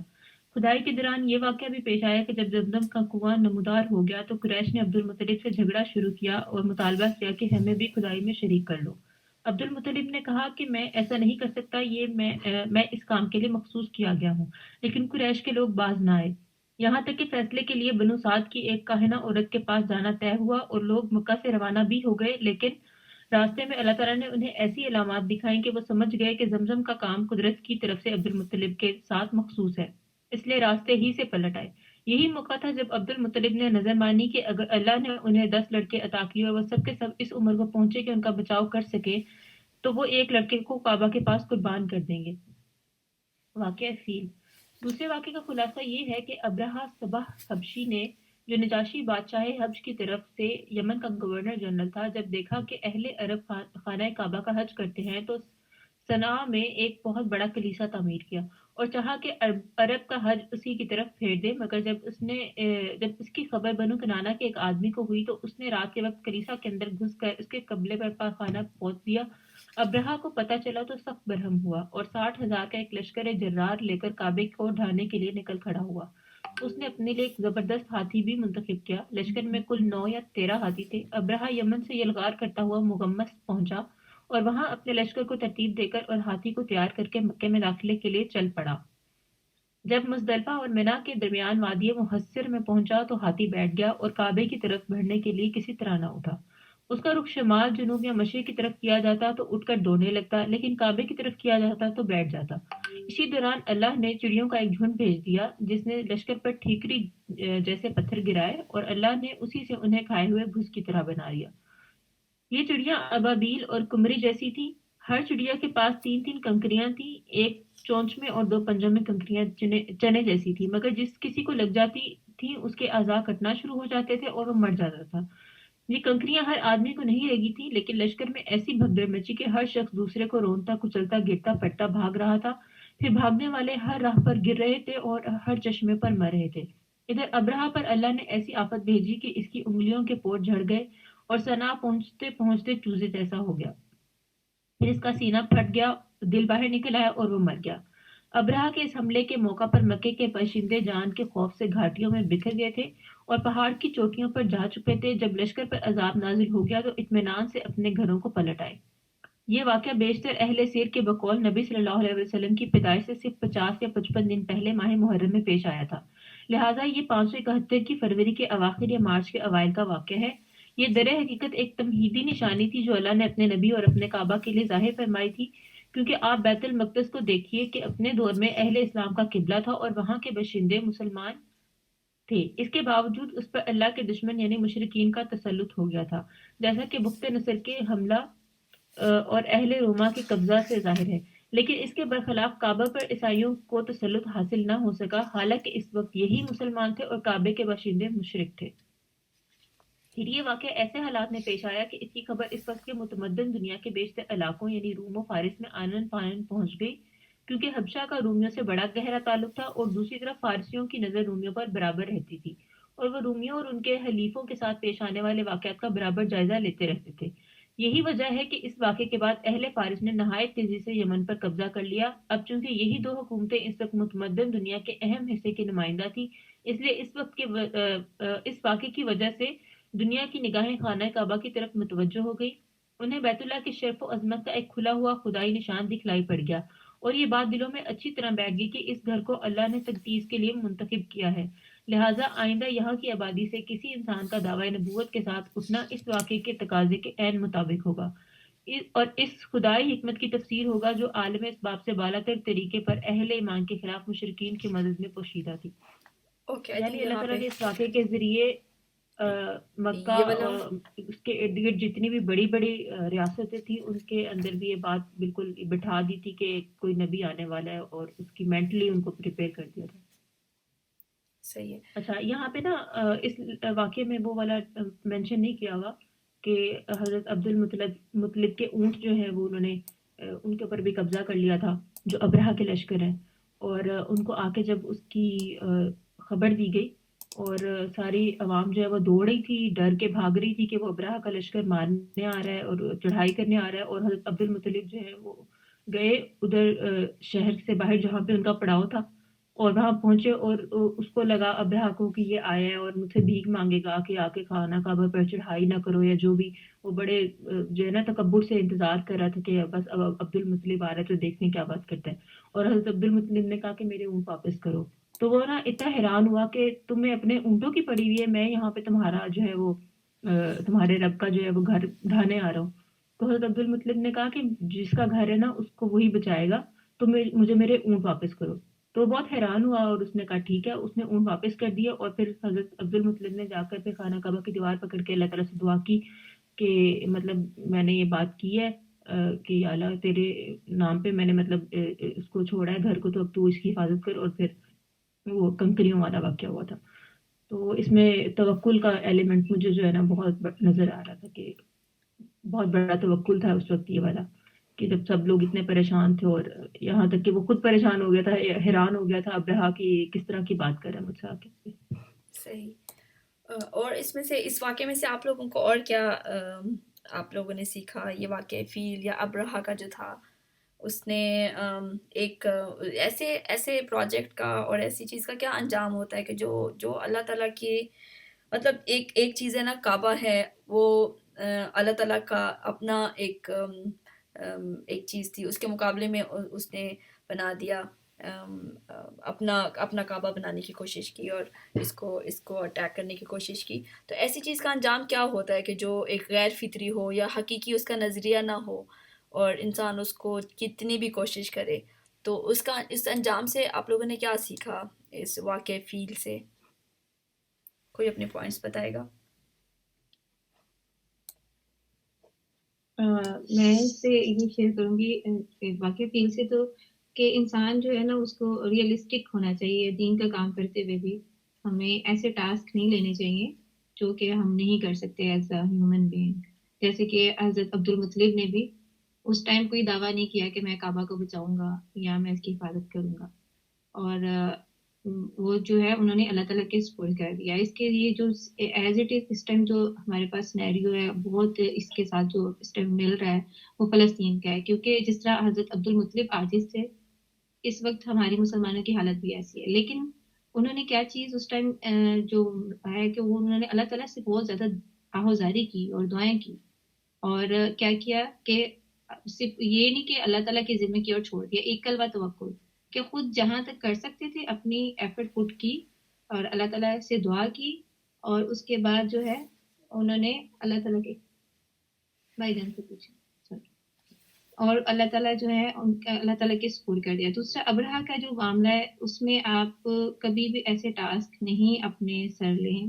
کھدائی کے دوران یہ واقعہ بھی پیش آیا کہ جب زمزم کا کنواں نمودار ہو گیا تو قریش نے عبد المطلب سے جھگڑا شروع کیا اور مطالبہ کیا کہ ہمیں بھی کھدائی میں شریک کر لو. عبد المطلب نے کہا کہ میں ایسا نہیں کر سکتا، یہ میں اس کام کے لیے مخصوص کیا گیا ہوں. لیکن قریش کے لوگ باز نہ آئے، یہاں تک کہ فیصلے کے لیے بنو سعد کی ایک کاہنہ عورت کے پاس جانا طے ہوا، اور لوگ مکہ سے روانہ بھی ہو گئے. لیکن راستے میں اللہ تعالیٰ نے انہیں ایسی علامات دکھائیں کہ وہ سمجھ گئے کہ زمزم کا کام قدرت کی طرف سے عبد المطلب کے ساتھ مخصوص ہے، اس لیے راستے ہی سے پلٹ آئے. یہی موقع تھا جب عبد المطلب نے نظر مانی کہ اگر اللہ نے انہیں 10 لڑکے عطا کیے اور وہ سب کے سب اس عمر کو پہنچے کہ ان کا بچاؤ کر سکے تو وہ ایک لڑکے کو کعبہ کے پاس قربان کر دیں گے. واقعہ فیل. دوسرے واقعے کا خلاصہ یہ ہے کہ ابرہہ صبح حبشی نے، جو نجاشی بادشاہ حبش کی طرف سے یمن کا گورنر جنرل تھا، جب دیکھا کہ اہل عرب خانہ کعبہ کا حج کرتے ہیں تو صنعاء میں ایک بہت بڑا کلیسا تعمیر کیا اور چاہا کہ عرب کا حج اسی کی طرف پھیر دے. مگر جب اس کی خبر بنو کنانہ کے ایک آدمی کو ہوئی تو اس نے رات کے وقت کلیسا کے اندر گھس کر اس کے قبلے پر پاخانہ پوت دیا ابرہا کو پتہ چلا تو سخت برہم ہوا اور 60,000 کا ایک لشکر جرار لے کر کعبے کو ڈھانے کے لیے نکل کھڑا ہوا۔ اس نے اپنے لیے ایک زبردست ہاتھی بھی منتخب کیا۔ لشکر میں کل 9 یا 13 ہاتھی تھے۔ ابرہا یمن سے یلغار کرتا ہوا مغمس پہنچا اور وہاں اپنے لشکر کو ترتیب دے کر اور ہاتھی کو تیار کر کے مکے میں داخلے کے لیے چل پڑا۔ جب مزدلفہ اور منا کے درمیان وادی محصر میں پہنچا تو ہاتھی بیٹھ گیا اور کعبے کی طرف بڑھنے کے لیے کسی طرح نہ اٹھا۔ اس کا رخ شمال، جنوب یا مشرق کی طرف کیا جاتا تو اٹھ کر دوڑنے لگتا، لیکن کعبے کی طرف کیا جاتا تو بیٹھ جاتا۔ اسی دوران اللہ نے چڑیوں کا ایک جھنڈ بھیج دیا جس نے لشکر پر ٹھیکری جیسے پتھر گرائے اور اللہ نے اسی سے انہیں کھائے ہوئے بھس کی طرح بنا لیا۔ یہ چڑیاں ابابیل اور کمری جیسی تھی۔ ہر چڑیا کے پاس 3 کنکریاں تھیں، ایک چونچ میں اور 2 پنجوں میں کنکریاں چنے جیسی تھی، مگر جس کسی کو لگ جاتی تھی اس کے اعضاء کٹنا شروع ہو جاتے تھے اور وہ مر جاتا تھا۔ یہ کنکریاں ہر آدمی کو نہیں لگی تھی، لیکن لشکر میں ایسی بھگدڑ مچی کہ ہر شخص دوسرے کو رونتا کچلتا گرتا پٹتا بھاگ رہا تھا۔ پھر بھاگنے والے ہر راہ پر گر رہے تھے اور ہر چشمے پر مر رہے تھے۔ ادھر ابرہا پر اللہ نے ایسی آفت بھیجی کہ اس کی انگلیوں کے پور جھڑ گئے اور سنا پہنچتے پہنچتے چوزے جیسا ہو گیا۔ پھر اس کا سینہ پھٹ گیا، دل باہر نکل آیا اور وہ مر گیا۔ ابرہا کے اس حملے کے موقع پر مکے کے باشندے جان کے خوف سے گھاٹیوں میں بکھر گئے تھے اور پہاڑ کی چوٹیوں پر جا چکے تھے۔ جب لشکر پر عذاب نازل ہو گیا تو اطمینان سے اپنے گھروں کو پلٹ آئے۔ یہ واقعہ بیشتر اہل سیر کے بقول نبی صلی اللہ علیہ وسلم کی پیدائش سے صرف 50 یا 55 دن پہلے ماہ محرم میں پیش آیا تھا، لہٰذا یہ 571 کی فروری کے اواخر یا مارچ کے اوائل کا واقعہ ہے۔ یہ در حقیقت ایک تمہیدی نشانی تھی جو اللہ نے اپنے نبی اور اپنے کعبہ کے لیے ظاہر فرمائی تھی، کیونکہ آپ بیت المقدس کو دیکھیے کہ اپنے دور میں اہل اسلام کا قبلہ تھا اور وہاں کے باشندے مسلمان تھے، اس کے باوجود اس پر اللہ کے دشمن یعنی مشرکین کا تسلط ہو گیا تھا، جیسا کہ بخت نصر کے حملہ اور اہل روما کے قبضہ سے ظاہر ہے۔ لیکن اس کے برخلاف کعبہ پر عیسائیوں کو تسلط حاصل نہ ہو سکا، حالانکہ اس وقت یہی مسلمان تھے اور کعبے کے باشندے مشرک تھے۔ پھر یہ واقعہ ایسے حالات میں پیش آیا کہ اس کی خبر اس وقت کے متمدن دنیا کے بیشتر علاقوں یعنی روم و فارس میں آنن فانن پہنچ گئی، کیونکہ حبشہ کا رومیوں سے بڑا گہرا تعلق تھا اور دوسری طرف فارسیوں کی نظر رومیوں پر برابر رہتی تھی اور وہ رومیوں اور ان کے حلیفوں کے ساتھ پیش آنے والے واقعات کا برابر جائزہ لیتے رہتے تھے۔ یہی وجہ ہے کہ اس واقعے کے بعد اہل فارس نے نہایت تیزی سے یمن پر قبضہ کر لیا۔ اب چونکہ یہی 2 حکومتیں اس وقت متمدن دنیا کے اہم حصے کی نمائندہ تھیں، اس لیے اس واقعے کی وجہ سے دنیا کی نگاہیں خانہ کعبہ کی طرف متوجہ ہو گئی۔ انہیں بیت اللہ کی شرف و عظمت کا ایک کھلا ہوا خدائی نشان دکھلائی پڑ گیا اور یہ بات دلوں میں اچھی طرح بیٹھ گئی کہ اس گھر کو اللہ نے تقدیس کے لیے منتخب کیا ہے، لہٰذا آئندہ یہاں کی آبادی سے کسی انسان کا دعویٰ نبوت کے ساتھ اٹھنا اس واقعے کے تقاضے کے عین مطابق ہوگا اور اس خدائی حکمت کی تفسیر ہوگا جو عالم اسباب سے بالا تر طریقے پر اہل ایمان کے خلاف مشرکین کی مدد میں پوشیدہ تھی۔ یعنی اللہ تعالیٰ کے اس واقعے کے ذریعے مکہ اور اس کے ارد گرد جتنی بھی بڑی بڑی ریاستیں تھیں ان کے اندر بھی یہ بات بالکل بٹھا دی تھی کہ کوئی نبی آنے والا ہے اور اس کی مینٹلی ان کو پریپیئر کر دیا تھا۔ صحیح ہے۔ اچھا، یہاں پہ نا اس واقعے میں وہ والا مینشن نہیں کیا ہوا کہ حضرت عبد المطلب کے اونٹ جو ہے وہ انہوں نے ان کے اوپر بھی قبضہ کر لیا تھا جو ابرہا کے لشکر ہیں، اور ان کو آ کے جب اس کی خبر دی گئی اور ساری عوام جو ہے وہ دوڑ رہی تھی، ڈر کے بھاگ رہی تھی کہ وہ ابرہا کا لشکر مارنے آ رہا ہے اور چڑھائی کرنے آ رہا ہے، اور حضرت عبد المطلب جو ہے وہ گئے ادھر شہر سے باہر جہاں پہ ان کا پڑاؤ تھا اور وہاں پہنچے اور اس کو لگا ابرہا کو کہ یہ آیا ہے اور مجھ سے بھیک مانگے گا کہ آ کے خانہ کعبہ پر چڑھائی نہ کرو یا جو بھی، وہ بڑے جو ہے نا تکبر سے انتظار کر رہا تھا کہ بس اب عبد المطلب آ رہا ہے تو دیکھنے کیا بات کرتا ہے، اور حضرت عبد المطلب نے کہا کہ میرے اونٹ واپس کرو، تو وہ نا اتنا حیران ہوا کہ تمہیں اپنے اونٹوں کی پڑی ہوئی ہے، میں یہاں پہ تمہارا جو ہے وہ تمہارے رب کا جو ہے وہ گھر ڈھانے آ رہا ہوں۔ تو حضرت عبد المطلب نے کہا کہ جس کا گھر ہے نا اس کو وہی بچائے گا، تو مجھے میرے اونٹ واپس کرو۔ تو وہ بہت حیران ہوا اور اس نے کہا ٹھیک ہے، اس نے اونٹ واپس کر دیا اور پھر حضرت عبد المطلب نے جا کر پھر خانہ کعبہ کی دیوار پکڑ کے اللہ تعالیٰ سے دعا کی کہ مطلب میں نے یہ بات کی ہے کہ یا اللہ تیرے نام پہ میں نے مطلب اس کو چھوڑا ہے گھر کو، تو اب تو اس کی حفاظت کر، اور پھر وہ کنکریوں والا واقعہ ہوا تھا۔ تو اس میں توکل کا ایلیمنٹ مجھے جو ہے نا بہت نظر آ رہا تھا کہ بہت بڑا توکل تھا اس وقت یہ والا، کہ جب سب لوگ اتنے پریشان تھے اور یہاں تک کہ وہ خود پریشان ہو گیا تھا، حیران ہو گیا تھا ابرہا کی کس طرح کی بات کر رہا ہے مجھ سے آ کے۔ صحیح۔ اور اس میں سے اس واقعے میں سے آپ لوگوں کو اور کیا آپ لوگوں نے سیکھا یہ واقعہ فیل یا ابرہا کا جو تھا اس نے ایک ایسے پروجیکٹ کا اور ایسی چیز کا کیا انجام ہوتا ہے کہ جو اللہ تعالیٰ کی مطلب ایک چیز ہے نا کعبہ ہے وہ اللہ تعالیٰ کا اپنا ایک چیز تھی، اس کے مقابلے میں اس نے بنا دیا اپنا کعبہ بنانے کی کوشش کی اور اس کو اٹیک کرنے کی کوشش کی. تو ایسی چیز کا انجام کیا ہوتا ہے کہ جو ایک غیر فطری ہو یا حقیقی اس کا نظریہ نہ ہو اور انسان اس کو کتنی بھی کوشش کرے. تو اس انجام سے آپ لوگوں نے کیا سیکھا اس واقع فیل سے؟ کوئی اپنے پوائنٹس بتائے گا؟ میں اس سے یہ شیئر کروں گی واقعی فیل سے، تو کہ انسان جو ہے نا اس کو ریئلسٹک ہونا چاہیے. دین کا کام کرتے ہوئے بھی ہمیں ایسے ٹاسک نہیں لینے چاہیے جو کہ ہم نہیں کر سکتے ایز اے ہیومن بینگ. جیسے کہ حضرت عبد المطلب نے بھی اس ٹائم کوئی دعویٰ نہیں کیا کہ میں کعبہ کو بچاؤں گا یا میں اس کی حفاظت کروں گا، اور وہ جو ہے انہوں نے اللہ تعالیٰ کے سپورٹ کر دیا. اس کے لیے جو ایز اٹ از اس ٹائم جو ہمارے پاس سینیریو ہے بہت اس کے ساتھ جو اس ٹائم مل رہا ہے وہ فلسطین کا ہے، کیونکہ جس طرح حضرت عبد المطلب عاجز تھے اس وقت ہماری مسلمانوں کی حالت بھی ایسی ہے. لیکن انہوں نے کیا چیز اس ٹائم جو ہے کہ وہ انہوں نے اللہ تعالیٰ سے بہت زیادہ آہوزاری کی اور دعائیں کی، اور کیا کیا کہ صرف یہ نہیں کہ اللہ تعالیٰ کے ذمہ کی اور چھوڑ دیا، ایک کلمہ توکل کہ خود جہاں تک کر سکتے تھے اپنی ایفرٹ پٹ کی اور اللہ تعالیٰ سے دعا کی، اور اس کے بعد جو ہے انہوں نے اللہ تعالیٰ کے بھائی جان سے پوچھا اور اللہ تعالیٰ جو ہے اللہ تعالیٰ کے سپورٹ کر دیا. دوسرا ابرہا کا جو معاملہ ہے اس میں آپ کبھی بھی ایسے ٹاسک نہیں اپنے سر لیں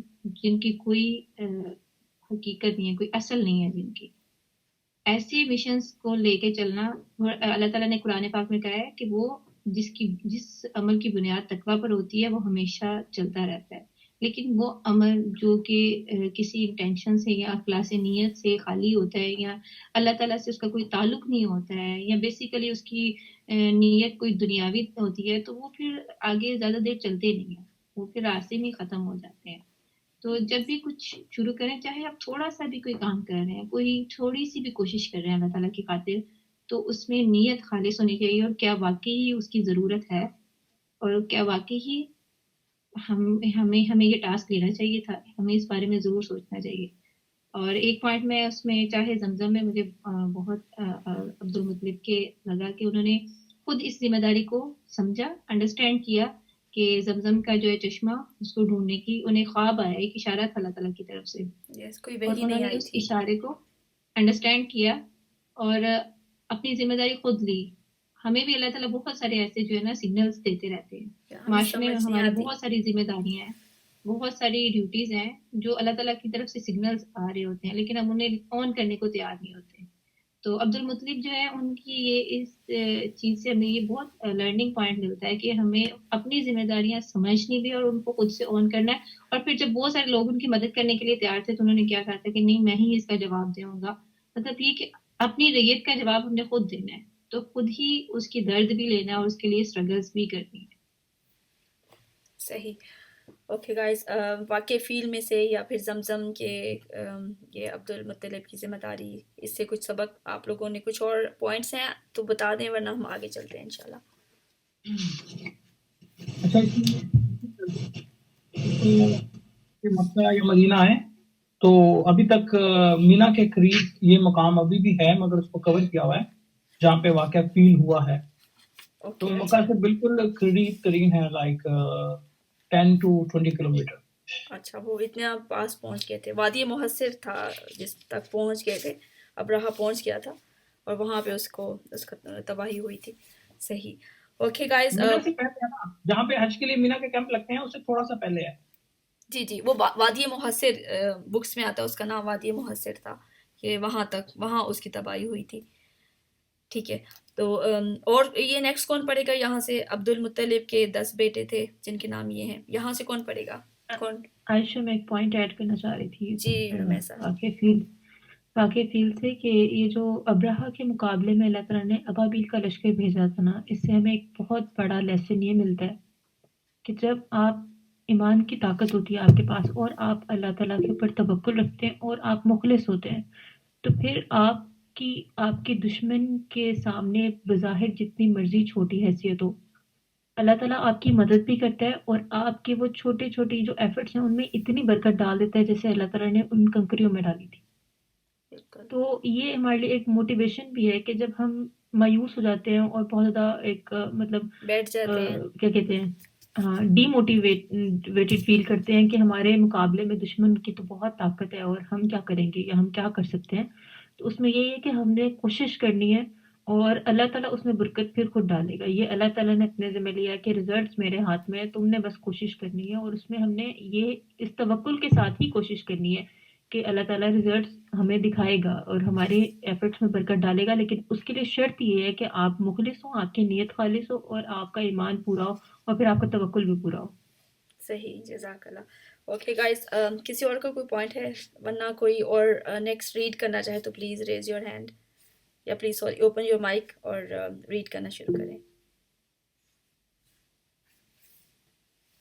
جن کی کوئی حقیقت نہیں ہے، کوئی اصل نہیں ہے جن کی. ایسی مشنز کو لے کے چلنا، اللہ تعالیٰ نے قرآن پاک میں کہا ہے کہ وہ جس عمل کی بنیاد تقویٰ پر ہوتی ہے وہ ہمیشہ چلتا رہتا ہے، لیکن وہ عمل جو کہ کسی انٹینشن سے یا اخلاص نیت سے خالی ہوتا ہے یا اللہ تعالیٰ سے اس کا کوئی تعلق نہیں ہوتا ہے یا بیسیکلی اس کی نیت کوئی دنیاوی ہوتی ہے، تو وہ پھر آگے زیادہ دیر چلتے نہیں ہیں، وہ پھر راستے میں ختم ہو جاتے ہیں. تو جب بھی کچھ شروع کریں، چاہے آپ تھوڑا سا بھی کوئی کام کر رہے ہیں، کوئی تھوڑی سی بھی کوشش کر رہے ہیں اللہ تعالیٰ کی خاطر، تو اس میں نیت خالص ہونی چاہیے اور کیا واقعی اس کی ضرورت ہے اور کیا واقعی ہمیں یہ ٹاسک لینا چاہیے تھا. ہمیں اس بارے میں ضرور سوچنا چاہیے. اور ایک پوائنٹ میں اس میں چاہے زمزم میں مجھے بہت عبد المطلب کے لگا کہ انہوں نے خود اس ذمہ داری کو سمجھا، انڈرسٹینڈ کیا کہ زمزم کا جو ہے چشمہ اس کو ڈھونڈنے کی انہیں خواب آیا، ایک اشارہ تھا اللہ تعالیٰ کی طرف سے، کوئی اور وحی انہوں نہیں نے آئی اس تھی. اشارے کو انڈرسٹینڈ کیا اور اپنی ذمہ داری خود لی. ہمیں بھی اللہ تعالیٰ بہت سارے ایسے جو ہے نا سگنلز دیتے رہتے ہیں. ہمیں معاشرے میں سمجھ نہیں ہمارے آتی. بہت ساری ذمہ داریاں ہیں، بہت ساری ڈیوٹیز ہیں جو اللہ تعالیٰ کی طرف سے سگنلز آ رہے ہوتے ہیں، لیکن ہم انہیں آن کرنے کو تیار نہیں ہوتے. تو عبد المطلب جو ہے ان کی یہ اس چیز سے ہمیں یہ بہت لرننگ پوائنٹ ملتا ہے کہ ہمیں اپنی ذمہ داریاں سمجھنی بھی اور ان کو خود سے آن کرنا ہے. اور پھر جب بہت سارے لوگ ان کی مدد کرنے کے لیے تیار تھے تو انہوں نے کیا کہا تھا کہ نہیں میں ہی اس کا جواب دوں گا. مطلب یہ کہ اپنی ریت کا جواب ہم نے خود دینا ہے، تو خود ہی اس کی درد بھی لینا ہے اور اس کے لیے اسٹرگلز بھی کرنی ہے. صحیح. اوکے گائز، واقع فیل میں سے یا پھر زمزم کے یہ عبد المطلب کی ذمہ داری، اس سے کچھ سبق آپ لوگوں نے کچھ اور پوائنٹس ہیں تو بتا دیں ورنہ ہم آگے چلتے ہیں انشاءاللہ. اچھا، مکہ یا مدینہ ہے تو ابھی تک مینا کے قریب یہ مقام ابھی بھی ہے مگر اس کو کور کیا ہوا ہے جہاں پہ واقعہ فیل ہوا ہے. تو مکہ سے بالکل قریب ترین ہے، لائک 10 to 20 کلومیٹر. اچھا، وہ اتنا پاس پہنچ گئے تھے. وادی محسر تھا جس تک پہنچ گئے تھے، ابرہا پہنچ گیا تھا اور وہاں پہ اس کا تباہی ہوئی تھی. صحیح. اوکے گائز، جہاں پہ حج کے لیے مینا کے کیمپ لگتے ہیں اس سے تھوڑا سا پہلے ہے. جی وہ وادی محسر بکس میں آتا ہے، اس کا نام وادی محسر تھا کہ وہاں اس کی تباہی ہوئی تھی. ٹھیک ہے. تو اور یہ نیکسٹ کون پڑھے گا یہاں سے؟ عبد المطلب کے 10 بیٹے تھے جن کے نام یہ ہیں، یہاں سے کون پڑھے گا؟ کون؟ عائشہ میں ایک پوائنٹ ایڈ کرنا چاہ رہی تھی جی واقع فیل سے کہ یہ جو ابرہا کے مقابلے میں اللہ تعالیٰ نے ابابیل کا لشکر بھیجا تھا نا، اس سے ہمیں ایک بہت بڑا لیسن یہ ملتا ہے کہ جب آپ ایمان کی طاقت ہوتی ہے آپ کے پاس اور آپ اللہ تعالیٰ کے اوپر توکل رکھتے ہیں اور آپ مخلص ہوتے ہیں تو پھر آپ کے دشمن کے سامنے بظاہر جتنی مرضی چھوٹی حیثیت ہو، اللہ تعالیٰ آپ کی مدد بھی کرتا ہے، اور آپ کے وہ چھوٹے چھوٹی جو ایفرٹس ہیں ان میں اتنی برکت ڈال دیتا ہے جیسے اللہ تعالیٰ نے ان کنکریوں میں ڈالی تھی. بالکل تو یہ ہمارے لیے ایک موٹیویشن بھی ہے کہ جب ہم مایوس ہو جاتے ہیں اور بہت زیادہ ایک مطلب بیٹھ جاتے ہیں. کیا کہتے ہیں، ہاں، ڈی موٹیویٹڈ فیل کرتے ہیں کہ ہمارے مقابلے میں دشمن کی تو بہت طاقت ہے اور ہم کیا کریں گے یا ہم کیا کر سکتے ہیں. تو اس میں یہی ہے کہ ہم نے کوشش کرنی ہے اور اللہ تعالیٰ اس میں برکت پھر خود ڈالے گا. یہ اللہ تعالیٰ نے اپنے ذمہ لیا کہ ریزلٹس میرے ہاتھ میں ہے، تم نے بس کوشش کرنی ہے. اور اس میں ہم نے یہ اس توکل کے ساتھ ہی کوشش کرنی ہے کہ اللہ تعالیٰ ریزلٹس ہمیں دکھائے گا اور ہمارے ایفرٹس میں برکت ڈالے گا. لیکن اس کے لیے شرط یہ ہے کہ آپ مخلص ہوں، آپ کی نیت خالص ہو اور آپ کا ایمان پورا ہو اور پھر آپ کا توکل بھی پورا ہو. صحیح، جزاک اللہ. اوکے گائز، کسی اور کا کوئی پوائنٹ ہے؟ ورنہ کوئی اور نیکسٹ ریڈ کرنا چاہے تو پلیز ریز یور ہینڈ، یا please sorry open your mic اور ریڈ کرنا شروع کریں.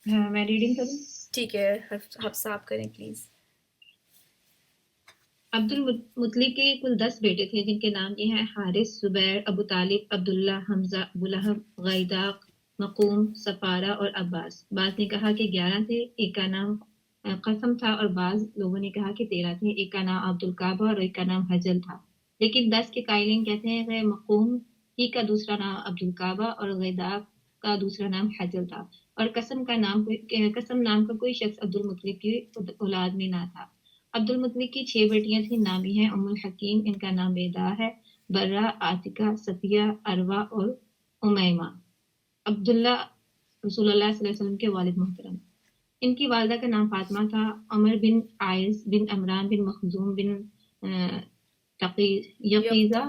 ہاں میں ریڈنگ کروں. ٹھیک ہے، حفصہ آپ کریں پلیز. عبد المطلب کے کل 10 بیٹے تھے جن کے نام یہ ہیں: حارث، زبیر، ابو طالب، عبداللہ، حمزہ، ابو لہب، غیداق، مقوم، سفارہ اور عباس. بعض نے کہا کہ 11 تھے، ایک کا نام قسم تھا، اور بعض لوگوں نے کہا کہ 13 تھے، ایک کا نام عبد الکعبہ اور ایک کا نام حجل تھا. لیکن 10 کے قائلین کہتے ہیں کہ مقوم ہی کا دوسرا نام عبد الکعبہ اور غیداق کا دوسرا نام حجل تھا، اور قسم نام کا کوئی شخص عبد المطلب کی اولاد میں نہ تھا. عبد المطلب کی 6 بیٹیاں تھیں، نامی ہیں ام الحکیم، ان کا نام بیدا ہے، برہ، عاتکہ، صفیہ، عروہ اور امیمہ. عبداللہ رسول اللہ صلی اللہ علیہ وسلم کے والد محترم. ان کی والدہ کا نام فاطمہ تھا. عمر بن عائض بن عمران بن مخزوم بن یقیزہ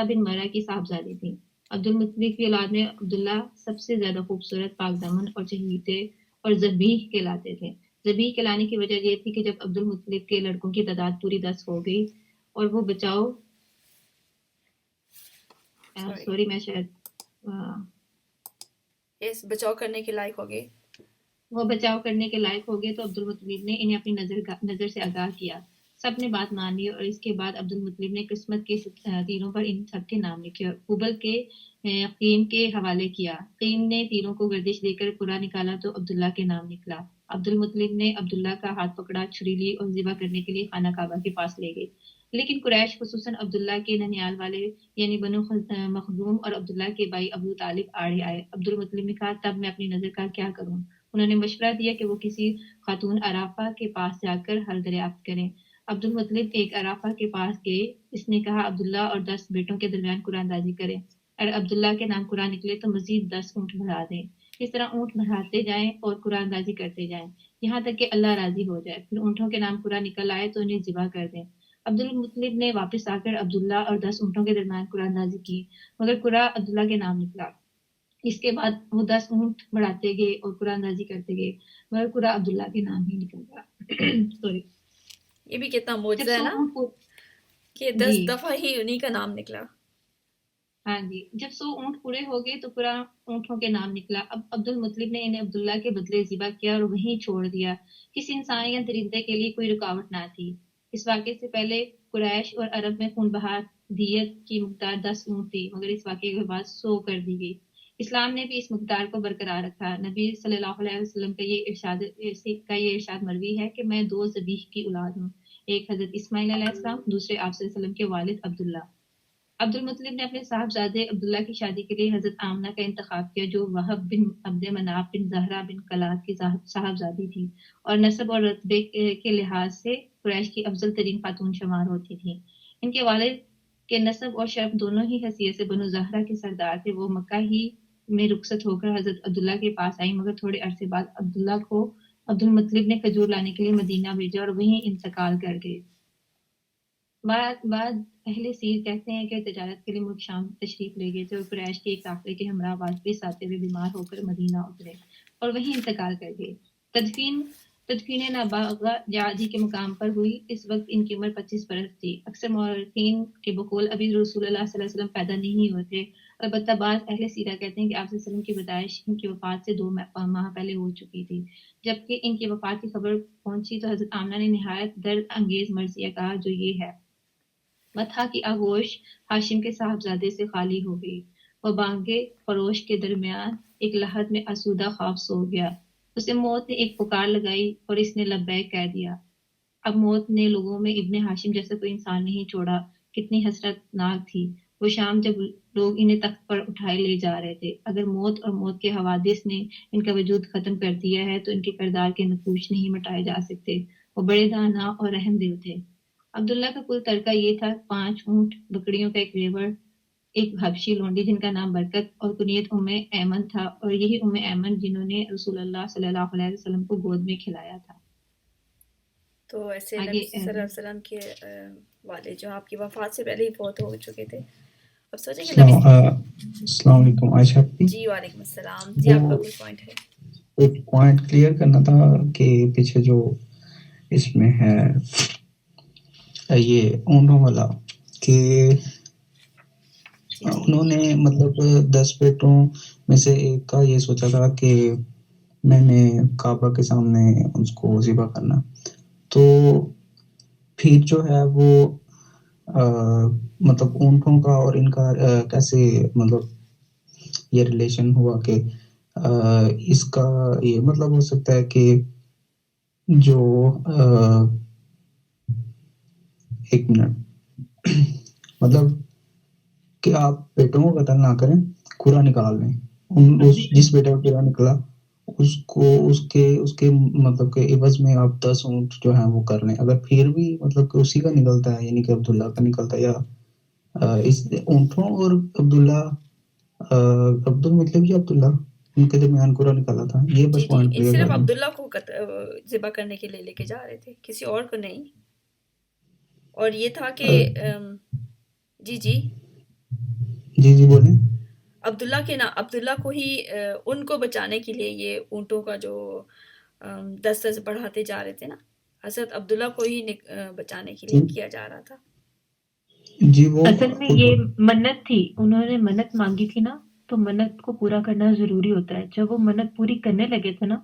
بن مرہ کی صاحبزادی تھیں. عبد المطلب کی اولاد میں عبداللہ سب سے زیادہ خوبصورت، پاک دامن اور چہیتے اور ذبیح کہلاتے تھے. ذبیح کہلانے کی وجہ یہ تھی کہ جب عبد المطلب کے لڑکوں کی تعداد پوری 10 ہو گئی اور وہ بچاؤ کرنے کے لائق ہو گئے، تو عبد المطلب نے انہیں اپنی نظر سے آگاہ کیا. سب نے بات مان لی، اور اس کے بعد عبد المطلب نے قسمت کے تیروں پر ان سب کے نام لکھے اور حبل کے قیم کے حوالے کیا. قیم نے تیروں کو گردش دے کر قرآن نکالا تو عبداللہ کے نام نکلا. عبد المطلب نے عبداللہ کا ہاتھ پکڑا، چھری لی اور ذبح کرنے کے لیے خانہ کعبہ کے پاس لے گئے. لیکن قریش خصوصاً عبداللہ کے ننیال والے یعنی بنو مخزوم اور عبداللہ کے بھائی ابو طالب آڑے آئے. عبد المطلب نے کہا تب میں اپنی نظر کا کیا کروں. انہوں نے مشورہ دیا کہ وہ کسی خاتون عرافہ کے پاس جا کر حل دریافت کریں. عبد المطلب ایک عرافہ کے پاس گئے. اس نے کہا عبداللہ اور 10 بیٹوں کے درمیان قرآن اندازی کریں، اور عبداللہ کے نام قرآن نکلے تو مزید 10 اونٹ بڑھا دیں. اس طرح اونٹ بڑھاتے جائیں اور قرآن اندازی کرتے جائیں یہاں تک کہ اللہ راضی ہو جائے. پھر اونٹوں کے نام قرآن نکل آئے تو انہیں ذبح کر دیں. عبد المطلب نے واپس آ کر عبداللہ اور 10 اونٹوں کے درمیان قرآن اندازی کی، مگر قرآن عبداللہ کے نام نکلا. اس کے بعد وہ 10 اونٹ بڑھاتے گئے اور قرآن اندازی کرتے گئے، مگر قرآن عبداللہ کے نام ہی نکل گیا. سوری، یہ بھی کتنا معجزہ ہے نا کہ 10 دفعہ ہی انہی کا نام نکلا. ہاں جی، جب 100 اونٹ پورے ہو گئے تو پورا اونٹوں کے نام نکلا. اب عبد المطلب نے انہیں عبداللہ کے بدلے ذبح کیا اور وہیں چھوڑ دیا. کسی انسان یا درندے کے لیے کوئی رکاوٹ نہ تھی. اس واقعے سے پہلے قریش اور عرب میں خون بہا دیت کی مقدار 10 اونٹ تھی، مگر اس واقعے کے بعد 100 کر دی گئی. اسلام نے بھی اس مقدار کو برقرار رکھا. نبی صلی اللہ علیہ وسلم کا یہ ارشاد مروی ہے کہ میں 2 ذبیح کی اولاد ہوں، ایک حضرت اسماعیل علیہ السلام، دوسرے آپ صلی اللہ علیہ وسلم کے والد عبداللہ. عبد المطلب نے اپنے صاحبزادے عبداللہ کی شادی کے لیے حضرت آمنہ کا انتخاب کیا جو وہب بن عبد مناف بن زہرہ بن کلاد کی صاحبزادی تھی اور نسب اور رتبے کے لحاظ سے قریش کی افضل ترین خاتون شمار ہوتی تھیں. ان کے والد کے نسب اور شرف دونوں ہی حیثیت سے بنو زہرہ کے سردار تھے. وہ مکہ ہی میں رخصت ہو کر حضرت عبداللہ کے پاس آئی، مگر تھوڑے عرصے بعد عبداللہ کو عبد المطلب نے کھجور لانے کے لیے مدینہ بھیجا اور وہیں انتقال کر گئے. بعد اہل سیر کہتے ہیں کہ تجارت کے لیے ملک شام تشریف لے گئے تھے اور قریش کے ایک قافلے کے ہمراہ واپس آتے ہوئے بیمار ہو کر مدینہ اترے اور وہیں انتقال کر گئے. تدفین نابغہ جعدی کے مقام پر ہوئی. اس وقت ان کی عمر 25 برس تھی. اکثر مورخین کے بقول ابھی رسول اللہ صلی اللہ علیہ وسلم پیدا نہیں ہوئے تھے. البتہ بعض اہل سیرہ کہتے ہیں کہ آپ صلی اللہ علیہ وسلم کی پیدائش ان کی وفات سے 2 ماہ پہلے ہو چکی تھی. جبکہ ان کی وفات کی خبر پہنچی تو حضرت آمنہ نے نہایت درد انگیز مرثیہ کہا جو یہ ہے: متھا کی آغوش ہاشم کے صاحبزادے سے خالی ہو گئی. وہ بانگے خروش کے درمیان ایک لحد میں آسودہ خواب سو گیا. اسے موت نے ایک پکار لگائی اور اس نے لبیک کہہ دیا. اب موت نے لوگوں میں ابن ہاشم جیسا کوئی انسان نہیں چھوڑا. کتنی حسرت ناک تھی وہ شام جب لوگ انہیں تخت پر اٹھائے لے جا رہے تھے. اگر موت اور موت کے حوادث نے ان کا وجود ختم کر دیا ہے تو ان کے کردار کے نقوش نہیں مٹائے جا سکتے. وہ بڑے دانا اور رحم دل تھے. عبداللہ کا کل ترکہ یہ تھا: 5 اونٹ، بکریوں کا ایک ریوڑ، ایک حبشی لونڈی جن کا نام برکت اور کنیت ام ایمن تھا، اور یہی ام ایمن جنہوں نے رسول اللہ صلی اللہ علیہ وسلم کو گود میں کھلایا تھا. تو ایسے آگے نبی صلی اللہ علیہ وسلم کے والد جو آپ کی وفات سے پہلے ہی فوت ہو چکے تھے. اب سوچیں کہ نبی السلام علیکم عائشہ آپ جی وعلیکم السلام. جی آپ کا کوئی پوائنٹ ہے؟ ایک پوائنٹ کلیئر کرنا تھا کہ پیچھے جو اس میں ہے یہ اونٹوں والا کہ انہوں نے مطلب 10 بیٹوں میں سے ایک کا یہ سوچا تھا کہ میں نے کعبہ کے سامنے اس کو ذبح کرنا. تو پھر جو ہے وہ مطلب اونٹوں کا اور ان کا کیسے مطلب یہ ریلیشن ہوا کہ اس کا یہ مطلب ہو سکتا ہے کہ جو ایک منٹ مطلب کہ آپ بیٹوں کو قتل نہ کریں، کھرا نکال لیں. جس بیٹے کا کھرا نکلا اس کو اس کے مطلب کہ عوض میں آپ 10 اونٹ جو ہیں وہ کر لیں. اگر پھر بھی مطلب کہ اسی کا نکلتا ہے یعنی کہ عبداللہ کا نکلتا ہے یا اس اونٹوں اور عبداللہ عبد المطلب یا عبداللہ ان کے درمیان کھرا نکالا تھا. یہ بس پوائنٹ کلیئر صرف کر دیں. عبداللہ کو ذبح کرنے کے لیے لے کے جا رہے تھے، کسی اور کو نہیں. اور یہ تھا کہ جی جی بولیں. عبداللہ کو ہی ان کو بچانے کے لیے یہ اونٹوں کا جو 10 بڑھاتے جا رہے تھے نا، حضرت عبداللہ کو ہی بچانے کے لیے کیا جا رہا تھا. جی وہ اصل میں یہ منت تھی، انہوں نے منت مانگی تھی نا، تو منت کو پورا کرنا ضروری ہوتا ہے. جب وہ منت پوری کرنے لگے تھے نا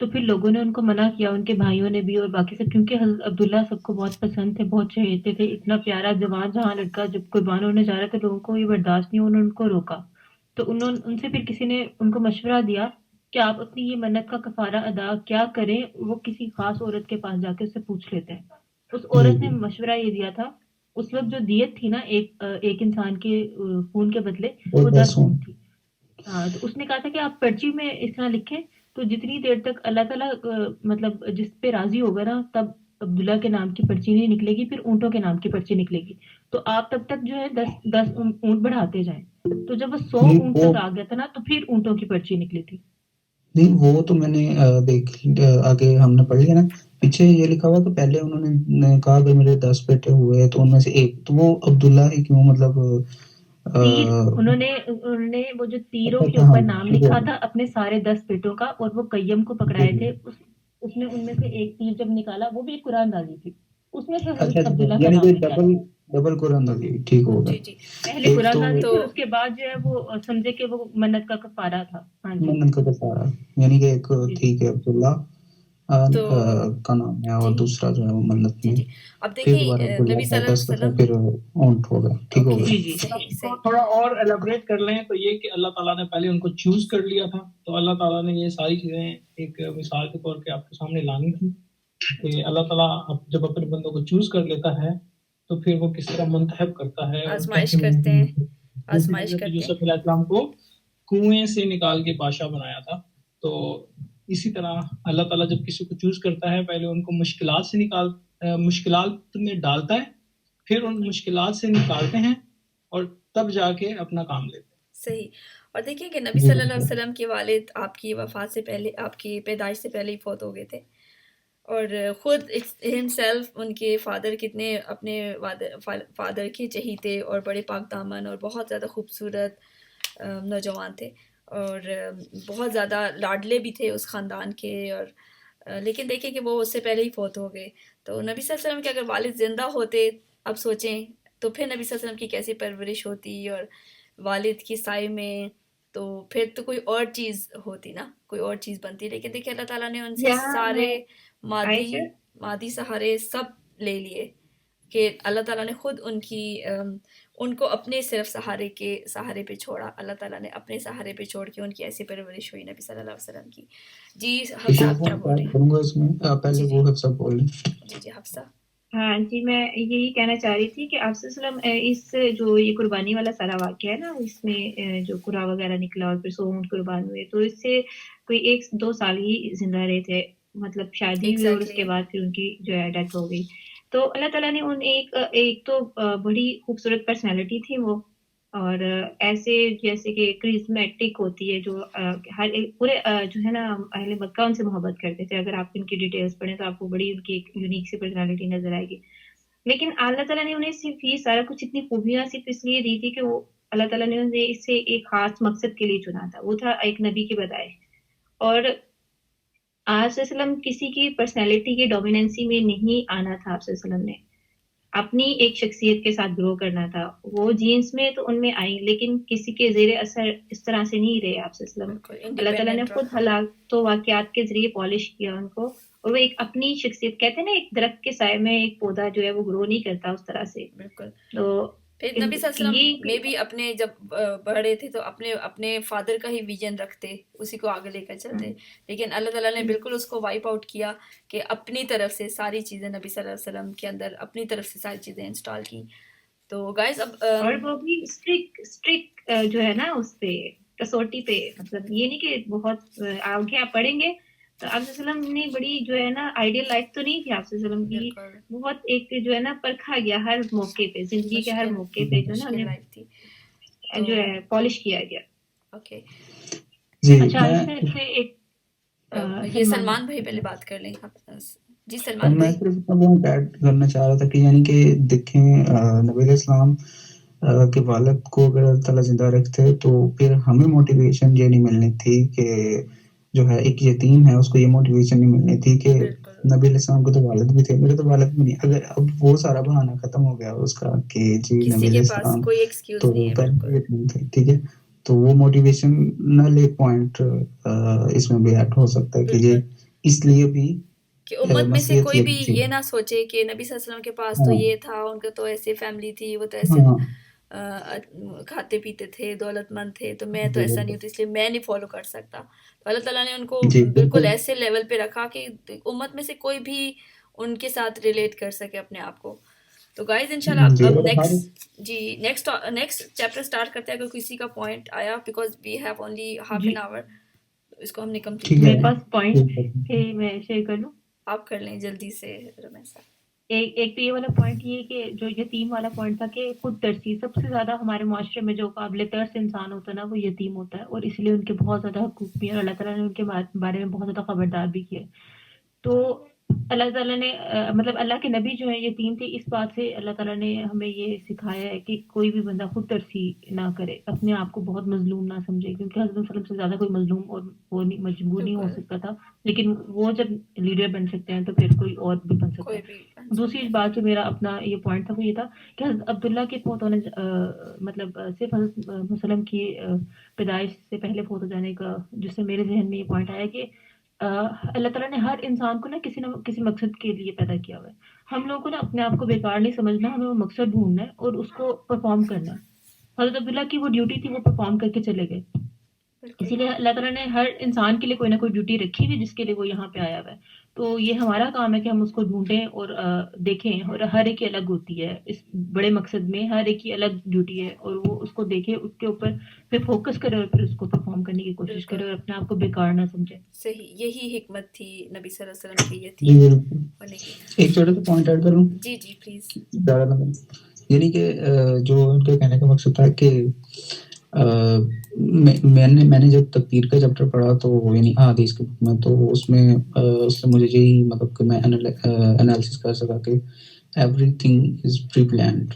تو پھر لوگوں نے ان کو منع کیا، ان کے بھائیوں نے بھی اور باقی سب، کیونکہ حضرت عبداللہ سب کو بہت پسند تھے، بہت چہیتے تھے. اتنا پیارا جوان جہاں لڑکا جب قربان ہونے جا رہا تھا، لوگوں کو یہ برداشت نہیں، انہوں نے ان کو روکا. تو ان سے پھر کسی نے ان کو مشورہ دیا کہ آپ اپنی یہ منت کا کفارہ ادا کیا کریں. وہ کسی خاص عورت کے پاس جا کے اس سے پوچھ لیتے ہیں. اس عورت نے مشورہ یہ دیا تھا، اس وقت جو دیت تھی نا ایک انسان کے خون کے بدلے وہ 10 اونٹ تھی. ہاں، تو اس نے کہا تھا کہ آپ پرچی میں اس طرح لکھیں تو جتنی دیر تک اللہ تعالیٰ مطلب جس پہ راضی ہوگا نا تب عبداللہ کے نام کی پرچی نہیں نکلے گی، پھر اونٹوں کے نام کی پرچی نکلے گی. تو آپ تب تک جو ہے 10 اونٹ بڑھاتے جائیں. تو جب وہ 100 اونٹ تک آ گیا تھا نا تو پھر اونٹوں کی پرچی نکلی تھی. نہیں وہ تو میں نے آگے ہم نے پڑھ لیا نا، پیچھے یہ لکھا ہوا کہ پہلے انہوں نے کہا کہ میرے 10 بیٹے ہوئے تو ان میں سے ایک، تو وہ عبداللہ ہی کیوں مطلب انہوں نے وہ جو تیروں کے اوپر نام لکھا تھا اپنے سارے 10 بیٹوں کا، اور وہ قیم کو پکڑائے تھے. اس نے ان میں سے ایک تیر جب نکالا وہ بھی ایک قرآن اندازی تھی، اس میں سے حضرت عبداللہ کا نام لکھا. ڈبل قرآن اندازی ٹھیک ہوگا. جی پہلے قرآن اندازی پھر اس کے بعد جو ہے وہ سمجھے کہ وہ منت کا کفارہ تھا. ہاں جی، منت کا کفارہ یعنی کہ ایک ٹھیک ہے عبداللہ کا نام ہے اور دوسرا جو ہے وہ منت میں. اب دیکھیں نبی صلی اللہ علیہ وسلم پھر اونٹ ہوگا ٹھیک ہوگا. تھوڑا اور ایلیبریٹ کر لیں تو یہ کہ اللہ تعالیٰ نے پہلے ان کو چوز کر لیا تھا، تو اللہ تعالیٰ نے یہ ساری چیزیں ایک مثال کے طور پہ آپ کے سامنے لانی تھی کہ اللہ تعالیٰ جب اپنے بندوں کو چوز کر لیتا ہے تو پھر وہ کس طرح منتخب کرتا ہے. آزمائش کرتے ہیں. یوسف علیہ السلام کو کنویں سے نکال کے بادشاہ بنایا تھا. تو اسی طرح اللہ تعالیٰ جب کسی کو چوز کرتا ہے پہلے ان کو مشکلات میں ڈالتا ہے، پھر ان مشکلات سے نکالتے ہیں اور تب جا کے اپنا کام لیتے ہیں. صحیح. اور دیکھیں کہ نبی صلی اللہ علیہ وسلم کے والد آپ کی وفات سے پہلے، آپ کی پیدائش سے پہلے ہی فوت ہو گئے تھے، اور خود ہمسیلف ان کے فادر کتنے اپنے فادر کے چہیتے اور بڑے پاک دامن اور بہت زیادہ خوبصورت نوجوان تھے، اور بہت زیادہ لاڈلے بھی تھے اس خاندان کے. اور لیکن دیکھیں کہ وہ اس سے پہلے ہی فوت ہو گئے. تو نبی صلی اللہ علیہ وسلم کے اگر والد زندہ ہوتے اب سوچیں تو پھر نبی صلی اللہ علیہ وسلم کی کیسی پرورش ہوتی، اور والد کی سائے میں، تو پھر تو کوئی اور چیز ہوتی نا، کوئی اور چیز بنتی. لیکن دیکھیں اللہ تعالیٰ نے ان سے یہاں سارے میں عائشہ مادی سہارے سب لے لیے، کہ اللہ تعالیٰ نے خود ان کو اپنے صرف سہارے پہ چھوڑا. اللہ تعالیٰ نے اپنے سہارے پہ چھوڑ کے ان کی ایسی پرورش ہوئی نبی صلی اللہ علیہ وسلم کی. جی حفصہ آپ کیا بول رہے ہیں؟ کروں گا اس میں پہلے جی وہ حفصہ بول لیں. جی حفصہ. ہاں جی، میں یہی کہنا چاہ رہی تھی کہ آپ صلی اللہ علیہ وسلم اس جو یہ قربانی والا سارا واقعہ ہے نا، اس میں جو قرا وغیرہ نکلا اور پھر 100 اونٹ قربان ہوئے، تو اس سے کوئی 1-2 سال ہی زندہ رہے تھے، مطلب شادی ہوئی اور اس کے بعد پھر ان کی جو ہے ڈیتھ ہو گئی. تو اللہ تعالیٰ نے ان ایک تو بڑی خوبصورت پرسنالٹی تھی وہ، اور ایسے جیسے کہ کرزمیٹک ہوتی ہے جو ہر پورے جو ہے نا اہل مکہ ان سے محبت کرتے تھے. اگر آپ ان کی ڈیٹیلز پڑھیں تو آپ کو بڑی ان کی ایک یونیک سی پرسنالٹی نظر آئے گی. لیکن اللہ تعالیٰ نے انہیں صرف یہ سارا کچھ اتنی خوبیاں صرف اس لیے دی تھی کہ وہ اللہ تعالیٰ نے انہیں اس سے ایک خاص مقصد کے لیے چنا تھا، وہ تھا ایک نبی کے بدائے. اور آپ صلی اللہ علیہ وسلم کسی کی پرسنالٹی کی ڈومیننسی میں نہیں آنا تھا. آپ صلی اللہ علیہ وسلم نے اپنی ایک شخصیت کے ساتھ گرو کرنا تھا. وہ جینس میں تو ان میں آئی، لیکن کسی کے زیر اثر اس طرح سے نہیں رہے آپ صلی اللہ علیہ وسلم. اللہ تعالیٰ نے خود حالات و واقعات کے ذریعے پالش کیا ان کو، اور وہ ایک اپنی شخصیت، کہتے ہیں نا ایک درخت کے سائے میں ایک پودا جو ہے وہ گرو نہیں کرتا اس طرح سے. بالکل. تو پھر نبی صلی اللہ علیہ وسلم میں بھی اپنے جب بڑے تھے تو اپنے فادر کا ہی ویژن رکھتے، اسی کو آگے لے کر چلتے. لیکن اللہ تعالیٰ نے بالکل اس کو وائپ آؤٹ کیا کہ اپنی طرف سے ساری چیزیں نبی صلی اللہ علیہ وسلم کے اندر اپنی طرف سے ساری چیزیں انسٹال کی. تو گائز اب اور وہ بھی اسٹرک جو ہے نا اس پہ کسوٹی پہ، مطلب یہ نہیں کہ بہت آگے آپ پڑھیں گے تو آپ صلی اللہ علیہ وسلم نے بڑی جو ہے نا آئیڈیل لائف تو نہیں تھی آپ صلی اللہ علیہ وسلم کی، بہت ایک جو ہے نا پرکھا گیا ہر موقع پہ، زندگی کے ہر موقع پہ جو ہے نا لائف تھی جو ہے پالش کیا گیا. اوکے. جی اچھا سے ایک یہ سلمان بھائی پہلے بات کر لیں. جی سلمان میں بھائی. صرف پوائنٹ ایڈ کرنا چاہ رہا تھا کہ یعنی کہ دیکھیں نبی علیہ السلام کے والد کو اگر اللہ تعالیٰ زندہ رکھتے تو پھر ہمیں موٹیویشن یہ نہیں ملنی تھی کہ جو ہے ایک یتیم ہے اس کو یہ موٹیویشن نہیں ملنی تھی کہ نبی علیہ السلام کے تو والد بھی تھے، میرے تو والد بھی نہیں. اگر اب وہ سارا بہانہ ختم ہو گیا اس کا کہ جی نبی علیہ السلام تو پہلے یتیم تھے، ٹھیک ہے، تو وہ موٹیویشنل ایک پوائنٹ اس میں بھی ایڈ ہو سکتا ہے کہ یہ اس لیے بھی کہ امت میں سے کوئی بھی یہ نہ سوچے کہ نبی صلی اللہ علیہ وسلم کے پاس تو یہ تھا، ان کا تو ایسے فیملی تھی، وہ تو ایسے کھاتے پیتے تھے، دولت مند تھے، تو میں تو ایسا نہیں ہوتا اس لیے میں نہیں فالو کر سکتا. تو اللہ تعالیٰ نے ان کو بالکل ایسے لیول پہ رکھا کہ امت میں سے کوئی بھی ان کے ساتھ ریلیٹ کر سکے اپنے آپ کو. تو گائز انشاءاللہ اب نیکسٹ چیپٹر سٹارٹ کرتے ہیں. اگر کسی کا پوائنٹ آیا، because we have only half an hour, اس کو ہم نے کمپلیٹ. میرے پاس پوائنٹ ہے، میں شیئر کر لوں. آپ کر لیں جلدی سے رمیسا. ایک تو یہ والا پوائنٹ یہ کہ جو یتیم والا پوائنٹ تھا کہ خود ترسی، سب سے زیادہ ہمارے معاشرے میں جو قابل ترس انسان ہوتا ہے نا وہ یتیم ہوتا ہے، اور اس لیے ان کے بہت زیادہ حقوق بھی ہیں اور اللہ تعالیٰ نے ان کے بارے میں بہت زیادہ خبردار بھی کیا. تو اللہ تعالیٰ نے مطلب اللہ کے نبی جو ہیں یتیم تھے، اس بات سے اللہ تعالیٰ نے ہمیں یہ سکھایا ہے کہ کوئی بھی بندہ خود ترسی نہ کرے، اپنے آپ کو بہت مظلوم نہ سمجھے، کیونکہ حضرت صلی اللہ علیہ وسلم سے زیادہ کوئی مظلوم اور وہ مجبور نہیں ہو سکتا تھا، لیکن وہ جب لیڈر بن سکتے ہیں تو پھر کوئی اور بھی بن سکتا ہے. دوسری بات جو میرا اپنا یہ پوائنٹ تھا وہ یہ تھا کہ حضرت عبداللہ کے فوت ہونے مطلب صرف حضرت وسلم کی پیدائش سے پہلے فوت ہو جانے کا، جس سے میرے ذہن میں یہ پوائنٹ آیا کہ اللہ تعالیٰ نے ہر انسان کو نا کسی مقصد کے لیے پیدا کیا ہوا ہے. ہم لوگوں کو نا اپنے آپ کو بیکار نہیں سمجھنا، ہمیں وہ مقصد ڈھونڈنا ہے اور اس کو پرفارم کرنا ہے. حضرت عبداللہ کی وہ ڈیوٹی تھی، وہ پرفارم کر کے چلے گئے. اسی لیے اللہ تعالیٰ نے ہر انسان کے لیے کوئی نہ کوئی ڈیوٹی رکھی ہوئی جس کے لیے وہ یہاں پہ آیا ہوا ہے. تو یہ ہمارا کام ہے کہ ہم اس کو ڈھونڈیں اور دیکھیں، اور ہر ایک کی الگ ہوتی ہے اس بڑے مقصد میں، ہر ایک کی الگ ڈیوٹی ہے، اور وہ اس کو دیکھے، اس کے اوپر پھر فوکس کرے اور پھر اس کو پرفارم کرنے کی کوشش کرے اور اپنے آپ کو بیکار نہ سمجھے. صحیح، یہی حکمت تھی نبی صلی اللہ علیہ وسلم کی، یہ تھی. ایک چھوٹا سا پوائنٹ ایڈ کروں. جی جی پلیز. یعنی کہ جو ان کے کہنے کا مقصد تھا کہ میں نے جب تقدیر کا چیپٹر پڑھا تو یعنی حدیث کے بک میں، تو اس سے مجھے یہی مطلب کہ میں انالیسس کر سکا کہ everything is preplanned,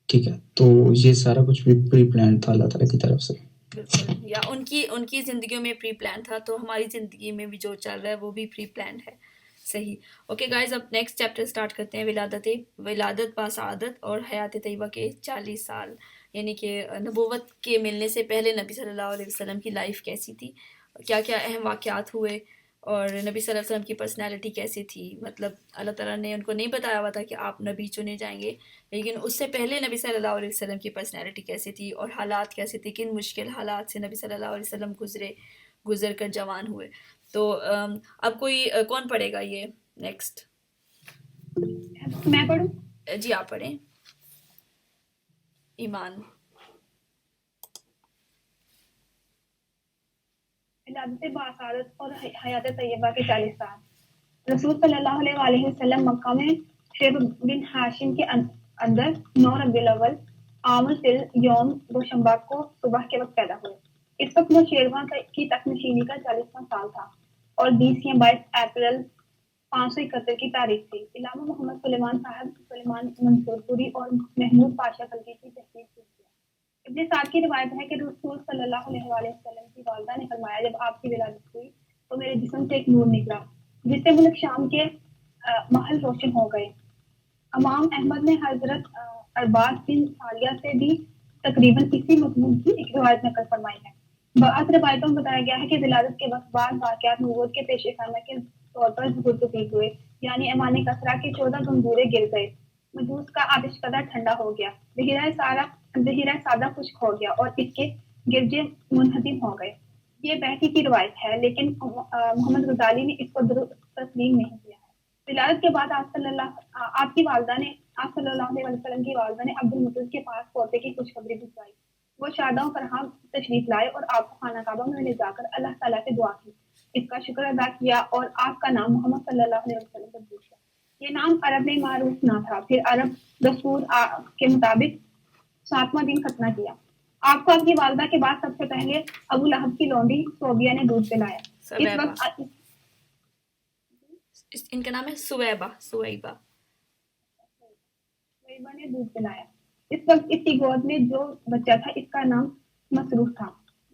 ٹھیک ہے. تو یہ سارا کچھ بھی پری پلانڈ تھا اللہ تعالیٰ کی طرف سے. بالکل، یا ان کی زندگیوں میں پری پلان تھا، تو ہماری زندگی میں بھی جو چل رہا ہے وہ بھی پری پلانڈ ہے. صحیح. اوکے گائز، اب نیکسٹ چیپٹر سٹارٹ کرتے ہیں. ولادت با سعادت اور حیات طیبہ کے 40 سال. یعنی کہ نبوت کے ملنے سے پہلے نبی صلی اللہ علیہ وسلم کی لائف کیسی تھی، کیا کیا اہم واقعات ہوئے، اور نبی صلی اللہ علیہ وسلم کی پرسنالٹی کیسی تھی. مطلب اللہ تعالیٰ نے ان کو نہیں بتایا ہوا تھا کہ آپ نبی چنے جائیں گے، لیکن اس سے پہلے نبی صلی اللہ علیہ وسلم کی پرسنالٹی کیسی تھی اور حالات کیسے تھے، کن مشکل حالات سے نبی صلی اللہ علیہ وسلم گزر کر جوان ہوئے. تو اب کوئی کون پڑھے گا یہ نیکسٹ؟ میں پڑھوں؟ جی آپ پڑھیں. ایمان. ولادت باسعادت اور حیات طیبہ کے 40 سال. رسول صلی اللہ علیہ وآلہ وسلم مکہ میں شیب بن ہاشم کے اندر 9 ربیع الاول عام الفیل یوم دوشنبہ کو صبح کے وقت پیدا ہوئے. اس وقت وہ شیرواں کی تخنشینی کا 40واں سال تھا اور 20 یا 22 اپریل 571 کی تاریخ تھی. علامہ محمد سلیمان صاحب سلیمان منصور پوری اور محمود پاشا خلقی کی تحقیق کی. ابن سعد کی روایت ہے کہ رسول صلی اللہ علیہ وآلہ وسلم کی والدہ نے فرمایا جب آپ کی ولادت ہوئی تو میرے جسم سے ایک نور نکلا جس سے ملک شام کے محل روشن ہو گئے. امام احمد نے حضرت ارباز بن سالیہ سے بھی تقریباً اسی مضمون کی ایک روایت نقل فرمائی ہے. بعض روایتوں میں بتایا گیا ہے کہ ولادت کے وقت بعض واقعات نبوت کے پیش خانہ کے طور پر ظہور پذیر ہوئے، یعنی ایمان کسریٰ کے 14 گنگورے گر گئے، مجوس کا آتش قدر ٹھنڈا ہو گیا، ظہیرہ سادہ خشک ہو گیا اور اس کے گرجے منہدم ہو گئے. یہ بحقی کی روایت ہے لیکن محمد غزالی نے اس کو درست تسلیم نہیں کیا ہے. ولادت کے بعد آپ صلی اللہ علیہ وسلم کی والدہ نے عبد المطلب کے پاس پوتے کی خوشخبری بھجوائی. وہ شادوں فرحاں تشریف لائے اور آپ کو خانہ کعبہ میں لے جا کر اللہ تعالیٰ سے دعا کی، اس کا شکر ادا کیا اور آپ کا نام محمد صلی اللہ علیہ وسلم پر پوچھا. یہ نام عرب میں معروف نہ تھا. پھر عرب دستور کے مطابق 7واں دن ختنہ کیا. آپ کو آپ کی والدہ کے بعد سب سے پہلے ابو لہب کی لونڈی صوبیہ نے دودھ پلایا. اس وقت ان کا نام ہے سویبہ نے دودھ پلایا. اس وقت اس کی گود میں جو بچہ تھا اس کا نام مسروف تھا.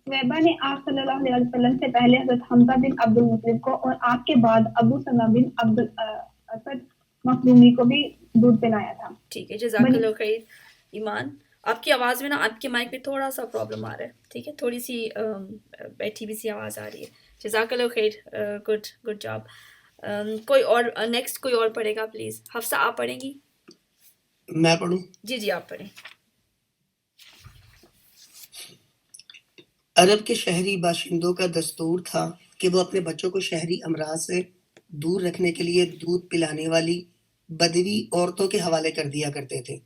سویبہ نے آپ صلی اللہ علیہ وسلم سے پہلے حضرت حمزہ بن عبد المطلب کو اور آپ کے بعد ابو سلمہ بن عبد الاسد مخزومی کو بھی دودھ پلایا تھا. ٹھیک ہے، جزاک اللہ خیر. ایمان، آپ کی آواز میں نا آپ کے مائک پہ تھوڑا سا پرابلم آ رہا ہے. ٹھیک ہے، تھوڑی سی بیٹھی بھی سی آواز آ رہی ہے. جزاک اللہ خیر. Good job. کوئی اور نیکسٹ کوئی اور پڑھے گا پلیز؟ حفصہ آپ پڑھیں گی؟ میں پڑھوں؟ جی آپ پڑھیں. عرب کے شہری باشندوں کا دستور تھا کہ وہ اپنے بچوں کو شہری امراض سے دور رکھنے کے لیے دودھ پلانے والی بدوی عورتوں کے حوالے کر دیا کرتے تھے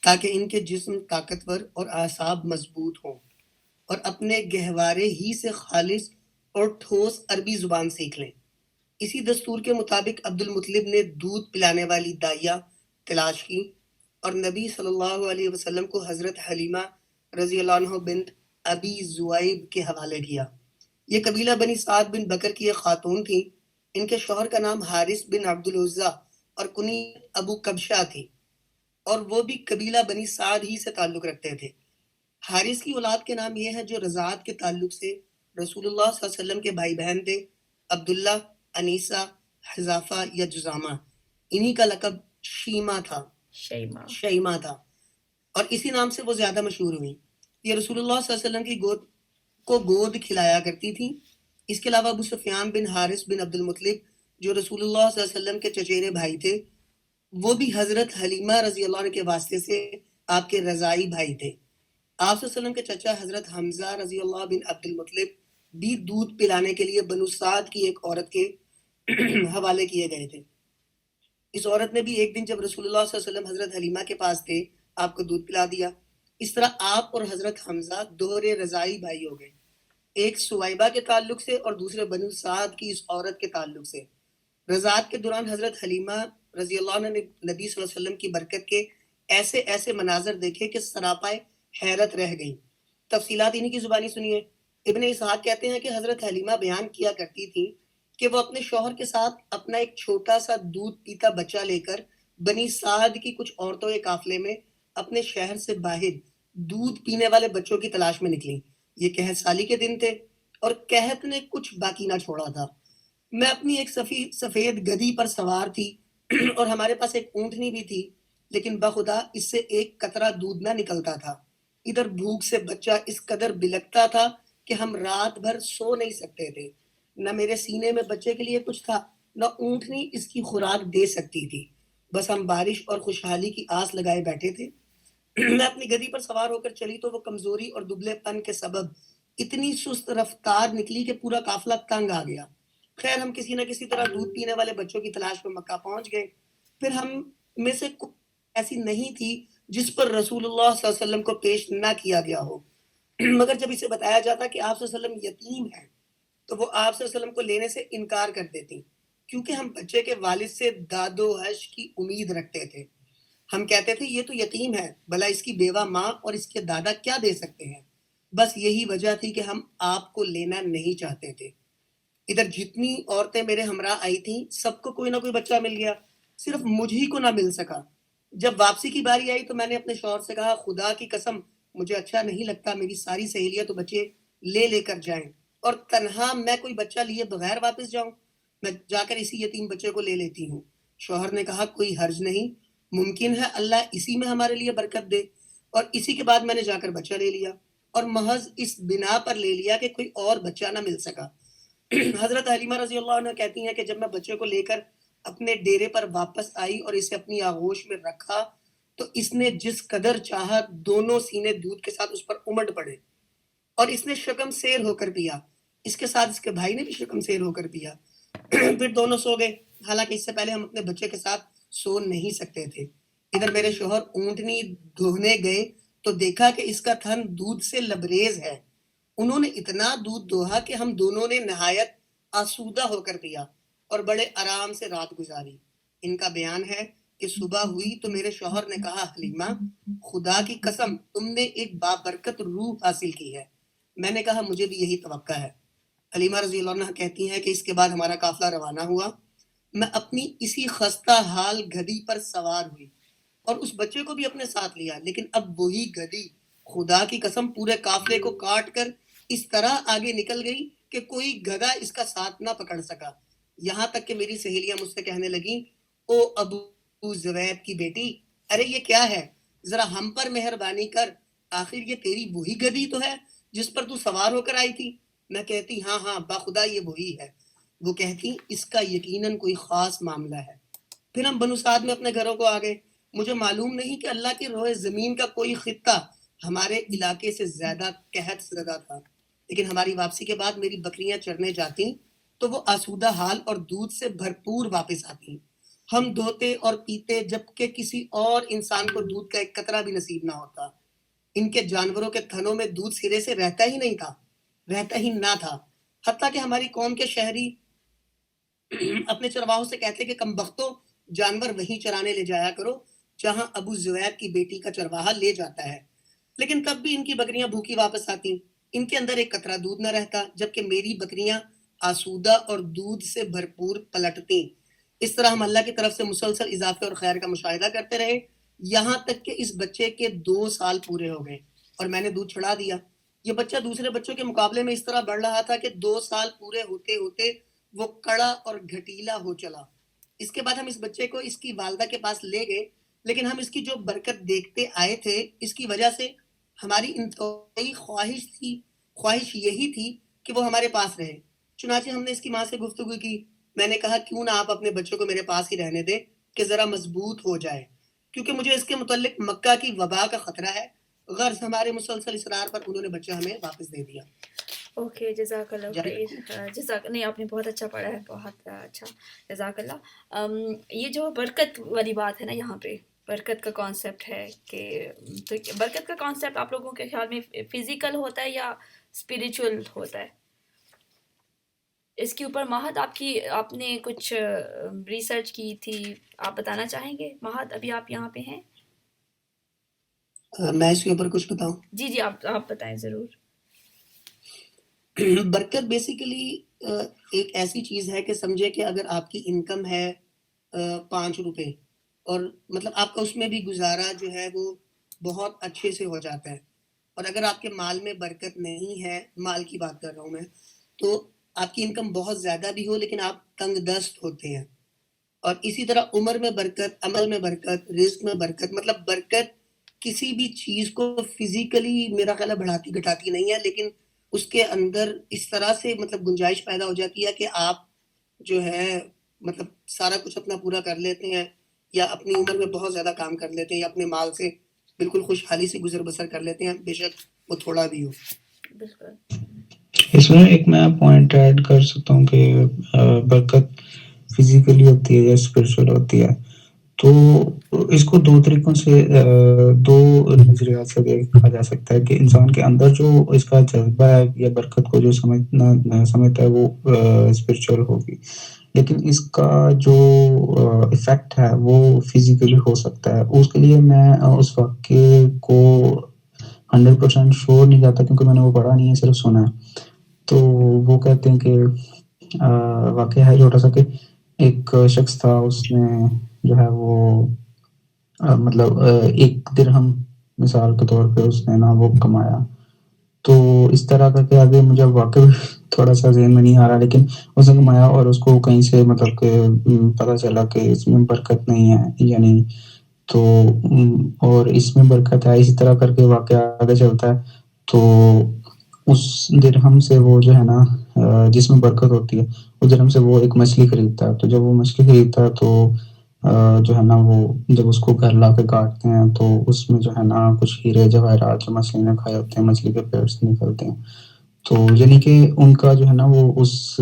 تاکہ ان کے جسم طاقتور اور اعصاب مضبوط ہوں اور اپنے گہوارے ہی سے خالص اور ٹھوس عربی زبان سیکھ لیں. اسی دستور کے مطابق عبد المطلب نے دودھ پلانے والی دائیا تلاش کی اور نبی صلی اللہ علیہ وسلم کو حضرت حلیمہ رضی اللہ عنہ بنت ابی زوائب کے حوالے کیا. یہ قبیلہ بنی سعد بن بکر کی ایک خاتون تھی. ان کے شوہر کا نام حارث بن عبد العزیٰ اور کنیت ابو کبشہ تھی اور وہ بھی قبیلہ بنی سعد ہی سے تعلق رکھتے تھے. حارث کی اولاد کے نام یہ ہیں جو رضاعت کے تعلق سے رسول اللہ صلی اللہ علیہ وسلم کے بھائی بہن تھے: عبداللہ، انیسہ، حذافہ یا جزامہ. انہی کا لقب شیمہ تھا اور اسی نام سے وہ زیادہ مشہور ہوئی. یہ رسول اللہ صلی اللہ علیہ وسلم کی گود کھلایا کرتی تھی. اس کے علاوہ ابو سفیان بن حارث بن عبد المطلب جو رسول اللہ صلی اللہ علیہ وسلم کے چچیرے بھائی تھے، وہ بھی حضرت حلیمہ رضی اللہ عنہ کے واسطے سے آپ کے رضائی بھائی تھے. آپ صلی اللہ علیہ وسلم کے چچا حضرت حمزہ رضی اللہ بن عبد المطلب بھی دودھ پلانے کے لیے بنو سعد کی ایک عورت کے حوالے کیے گئے تھے. اس عورت نے بھی ایک دن جب رسول اللہ صلی اللہ علیہ وسلم حضرت حلیمہ کے پاس تھے آپ کو دودھ پلا دیا. اس طرح آپ اور حضرت حمزہ دوہرے رضائی بھائی ہو گئے، ایک سویبہ کے تعلق سے اور دوسرے بنو سعد کی اس عورت کے تعلق سے. رضاعت کے دوران حضرت حلیمہ رضی اللہ عنہ نے نبی صلی اللہ علیہ وسلم کی برکت کے ایسے مناظر دیکھے کہ سراپائے حیرت رہ گئیں. تفصیلات انہی کی زبانی سنیے. ابن اسحاق کہتے ہیں کہ حضرت حلیمہ بیان کیا کرتی تھی کہ وہ اپنے شوہر کے ساتھ اپنا ایک چھوٹا سا دودھ پیتا بچہ لے کر بنی سعد کی کچھ عورتوں کے قافلے میں اپنے شہر سے باہر دودھ پینے والے بچوں کی تلاش میں نکلی. یہ قحط سالی کے دن تھے اور قحط نے کچھ باقی نہ چھوڑا تھا. میں اپنی ایک سفید گدھی پر سوار تھی اور ہمارے پاس ایک اونٹنی بھی تھی، لیکن بخدا اس سے ایک قطرہ دودھ نہ نکلتا تھا. ادھر بھوک سے بچہ اس قدر بلکتا تھا کہ ہم رات بھر سو نہیں سکتے تھے. نہ میرے سینے میں بچے کے لیے کچھ تھا، نہ اونٹنی اس کی خوراک دے سکتی تھی. بس ہم بارش اور خوشحالی کی آس لگائے بیٹھے تھے. میں اپنی گدی پر سوار ہو کر چلی تو وہ کمزوری اور دبلے پن کے سبب اتنی سست رفتار نکلی کہ پورا قافلہ تنگ آ گیا. خیر ہم کسی نہ کسی طرح دودھ پینے والے بچوں کی تلاش میں مکہ پہنچ گئے. پھر ہم میں سے ایسی نہیں تھی جس پر رسول اللہ صلی اللہ علیہ وسلم کو پیش نہ کیا گیا ہو. مگر جب اسے بتایا جاتا کہ آپ صلی اللہ علیہ وسلم یتیم ہیں تو وہ آپ صلی اللہ علیہ وسلم کو لینے سے انکار کر دیتی، کیونکہ ہم بچے کے والد سے داد و عش کی امید رکھتے تھے. ہم کہتے تھے یہ تو یتیم ہے، بھلا اس کی بیوہ ماں اور اس کے دادا کیا دے سکتے ہیں. بس یہی وجہ تھی کہ ہم آپ کو لینا نہیں چاہتے تھے. ادھر جتنی عورتیں میرے ہمراہ آئی تھیں سب کو کوئی نہ کوئی بچہ مل گیا، صرف مجھ ہی کو نہ مل سکا. جب واپسی کی باری آئی تو میں نے اپنے شوہر سے کہا خدا کی قسم مجھے اچھا نہیں لگتا میری ساری سہیلیاں تو بچے لے کر جائیں اور تنہا میں کوئی بچہ لیے بغیر واپس جاؤں. میں جا کر اسی یتیم بچے کو لے لیتی ہوں. شوہر نے کہا کوئی حرج نہیں، ممکن ہے اللہ اسی میں ہمارے لیے برکت دے. اور اسی کے بعد میں نے جا کر بچہ لے لیا اور محض اس بنا پر لے لیا کہ کوئی اور بچہ نہ مل سکا. حضرت حلیمہ رضی اللہ عنہ کہتی ہیں کہ جب میں بچے کو لے کر اپنے ڈیرے پر واپس آئی اور اسے اپنی آغوش میں رکھا تو اس نے جس قدر چاہا دونوں سینے دودھ کے ساتھ اس پر امٹ پڑے اور اس نے شکم سیر ہو کر پیا. اس کے ساتھ اس کے بھائی نے بھی شکم سیر ہو کر پیا. پھر دونوں سو گئے، حالانکہ اس سے پہلے ہم اپنے بچے کے ساتھ سو نہیں سکتے تھے. ادھر میرے شوہر اونٹنی دھونے گئے تو دیکھا کہ اس کا تھن دودھ سے لبریز ہے. انہوں نے اتنا دودھ دوہا کہ ہم دونوں نے نہایت آسودہ ہو کر پیا اور بڑے آرام سے رات گزاری. ان کا بیان ہے کہ صبح ہوئی تو میرے شوہر نے کہا حلیمہ خدا کی قسم تم نے ایک بابرکت روح حاصل کی ہے. میں نے کہا مجھے بھی یہی توقع ہے. حلیمہ رضی اللہ عنہ کہتی ہیں کہ اس کے بعد ہمارا قافلہ روانہ ہوا. میں اپنی اسی خستہ حال گدی پر سوار ہوئی اور اس بچے کو بھی اپنے ساتھ لیا، لیکن اب وہی گدی خدا کی قسم پورے قافلے کو کاٹ کر اس طرح آگے نکل گئی کہ کوئی گدھا اس کا ساتھ نہ پکڑ سکا. یہاں تک کہ میری سہیلیاں مجھ سے کہنے لگیں او ابو زوید کی بیٹی، ارے یہ کیا ہے، ذرا ہم پر مہربانی کر، آخر یہ تیری وہی گدی تو ہے جس پر تو سوار ہو کر آئی تھی. میں کہتی ہاں باخدا یہ وہی ہے. وہ کہتی اس کا یقیناً کوئی خاص معاملہ ہے. پھر ہم بنو سعد میں اپنے گھروں کو آ گئے. مجھے معلوم نہیں کہ اللہ کی روئے زمین کا کوئی خطہ ہمارے علاقے سے زیادہ قحط زدہ تھا، لیکن ہماری واپسی کے بعد میری بکریاں چرنے جاتی تو وہ آسودہ حال اور دودھ سے بھرپور واپس آتی. ہم دھوتے اور پیتے جبکہ کسی اور انسان کو دودھ کا ایک قطرہ بھی نصیب نہ ہوتا. ان کے جانوروں کے تھنوں میں دودھ سرے سے رہتا ہی نہ تھا. حتیٰ کہ ہماری قوم کے شہری اپنے چرواہوں سے کہتے کہ کم بختوں جانور وہیں چرانے لے جایا کرو جہاں ابو زوید کی بیٹی کا چرواہا لے جاتا ہے. لیکن تب بھی ان کی بکریاں بھوکی واپس آتی، ان کے اندر ایک قطرہ دودھ نہ رہتا، جبکہ میری بکریاں آسودہ اور دودھ سے بھرپور پلٹتی. اس طرح ہم اللہ کی طرف سے مسلسل اضافے اور خیر کا مشاہدہ کرتے رہے، یہاں تک کہ اس بچے کے 2 سال پورے ہو گئے اور میں نے دودھ چھڑا دیا. یہ بچہ دوسرے بچوں کے مقابلے میں اس طرح بڑھ رہا تھا کہ 2 سال پورے ہوتے ہوتے وہ کڑا اور گھٹیلا ہو چلا. اس کے بعد ہم اس بچے کو اس کی والدہ کے پاس لے گئے، لیکن ہم اس کی جو برکت دیکھتے آئے تھے اس کی وجہ سے ہماری انتہائی خواہش یہی تھی کہ وہ ہمارے پاس رہے. چنانچہ ہم نے اس کی ماں سے گفتگو کی. میں نے کہا کیوں نہ آپ اپنے بچوں کو میرے پاس ہی رہنے دیں کہ ذرا مضبوط ہو جائے، کیونکہ مجھے اس کے متعلق مکہ کی وبا کا خطرہ ہے. غرض ہمارے مسلسل اصرار پر انہوں نے بچہ ہمیں واپس دے دیا. اوکے جزاک اللہ خیر. جزاک نہیں آپ نے بہت اچھا پڑھا ہے، بہت اچھا جزاک اللہ. یہ جو برکت والی بات ہے نا، یہاں پہ برکت کا کانسیپٹ ہے کہ تو برکت کا کانسیپٹ آپ لوگوں کے خیال میں فزیکل ہوتا ہے یا اسپریچول ہوتا ہے؟ اس کے اوپر مہد آپ نے کچھ ریسرچ کی تھی، آپ بتانا چاہیں گے؟ مہد ابھی آپ یہاں پہ ہیں؟ میں اس کے اوپر کچھ بتاؤں؟ جی آپ بتائیں ضرور. برکت بیسیکلی ایک ایسی چیز ہے کہ سمجھے کہ اگر آپ کی انکم ہے 5 روپے اور مطلب آپ کا اس میں بھی گزارا جو ہے وہ بہت اچھے سے ہو جاتا ہے، اور اگر آپ کے مال میں برکت نہیں ہے، مال کی بات کر رہا ہوں میں، تو آپ کی انکم بہت زیادہ بھی ہو لیکن آپ تنگ دست ہوتے ہیں. اور اسی طرح عمر میں برکت، عمل میں برکت، رزق میں برکت، مطلب برکت کسی بھی چیز کو فزیکلی میرا خیال ہے بڑھاتی گھٹاتی نہیں ہے، لیکن اس کے اندر اس طرح سے مطلب گنجائش پیدا ہو جاتی ہے کہ آپ جو ہے مطلب سارا کچھ اپنا پورا کر لیتے ہیں، یا اپنی عمر میں بہت زیادہ کام کر لیتے ہیں، یا اپنے مال سے بالکل خوشحالی سے گزر بسر کر لیتے ہیں، بے شک وہ تھوڑا بھی ہو. بالکل. اس میں ایک میں پوائنٹ ایڈ کر سکتا ہوں کہ برکت فزیکلی ہوتی ہے یا اسپرچل ہوتی ہے. تو اس کو دو طریقوں سے، دو نظریات سے دیکھا جا سکتا ہے کہ انسان کے اندر جو اس کا جذبہ ہے یا برکت کو جو سمجھتا ہے وہ اسپرچل ہوگی، لیکن اس کا جو افیکٹ ہے وہ فزیکلی ہو سکتا ہے. اس کے لیے میں اس واقعے کو 100% شور نہیں جاتا کیونکہ میں نے وہ پڑھا نہیں ہے، صرف سنا ہے. تو وہ کہتے ہیں کہ واقعہ ہے چھوٹا سا کہ ایک شخص تھا، اس نے جو ہے وہ مطلب 1 درہم مثال کے طور پہ اس نے نا وہ کمایا. تو اس طرح کا کہ آگے مجھے واقعی تھوڑا سا ذہن میں نہیں آ رہا، لیکن اس نے کمایا اور اس کو کہیں سے مطلب کہ پتہ چلا کہ اس میں برکت نہیں ہے یا نہیں، تو اور اس میں برکت ہے. اسی طرح کر کے واقعہ آگے چلتا ہے. تو اس درہم سے وہ جو ہے نا جس میں برکت ہوتی ہے، اس درہم سے وہ ایک مچھلی خریدتا ہے. تو جب وہ مچھلی خریدتا ہے تو جو ہے نا وہ جب اس کو گھر لا کے کاٹتے ہیں تو اس میں جو ہے نا کچھ ہیرے جواہرات جو مچھلی نے کھائے ہوتے ہیں مچھلی کے پیٹ سے نکلتے ہیں. تو یعنی کہ ان کا جو ہے نا وہ اس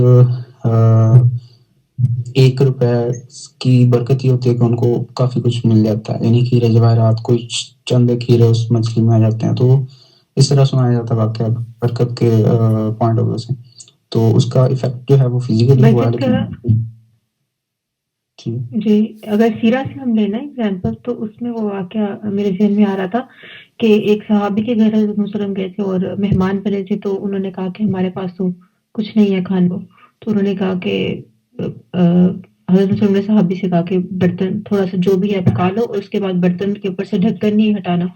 1 روپے کی برکت یہ ہوتی ہے کہ ان کو کافی کچھ مل جاتا ہے، یعنی کہ ہیرے جواہرات کچھ چند ایک ہیرے اس مچھلی میں آ جاتے ہیں. تو اس طرح سنایا جاتا ہے واقعہ برکت کے پوائنٹ آف ویو سے. تو اس کا ایفیکٹ جو ہے وہ فزیکلی ہوا ہے، برکت لیکن کا جی اگر سیرا سے ہم لینا ایگزامپل تو اس میں وہ واقعہ میرے ذہن میں آ رہا تھا کہ ایک صحابی کے گھر حضرت وسلم گئے تھے اور مہمان بنے تھے. تو انہوں نے کہا کہ ہمارے پاس تو کچھ نہیں ہے کھانے کو. تو انہوں نے کہا کہ حضرت وسلم نے صحابی سے کہا کہ برتن تھوڑا سا جو بھی ہے پکا لو اور اس کے بعد برتن کے اوپر سے ڈھکن نہیں ہٹانا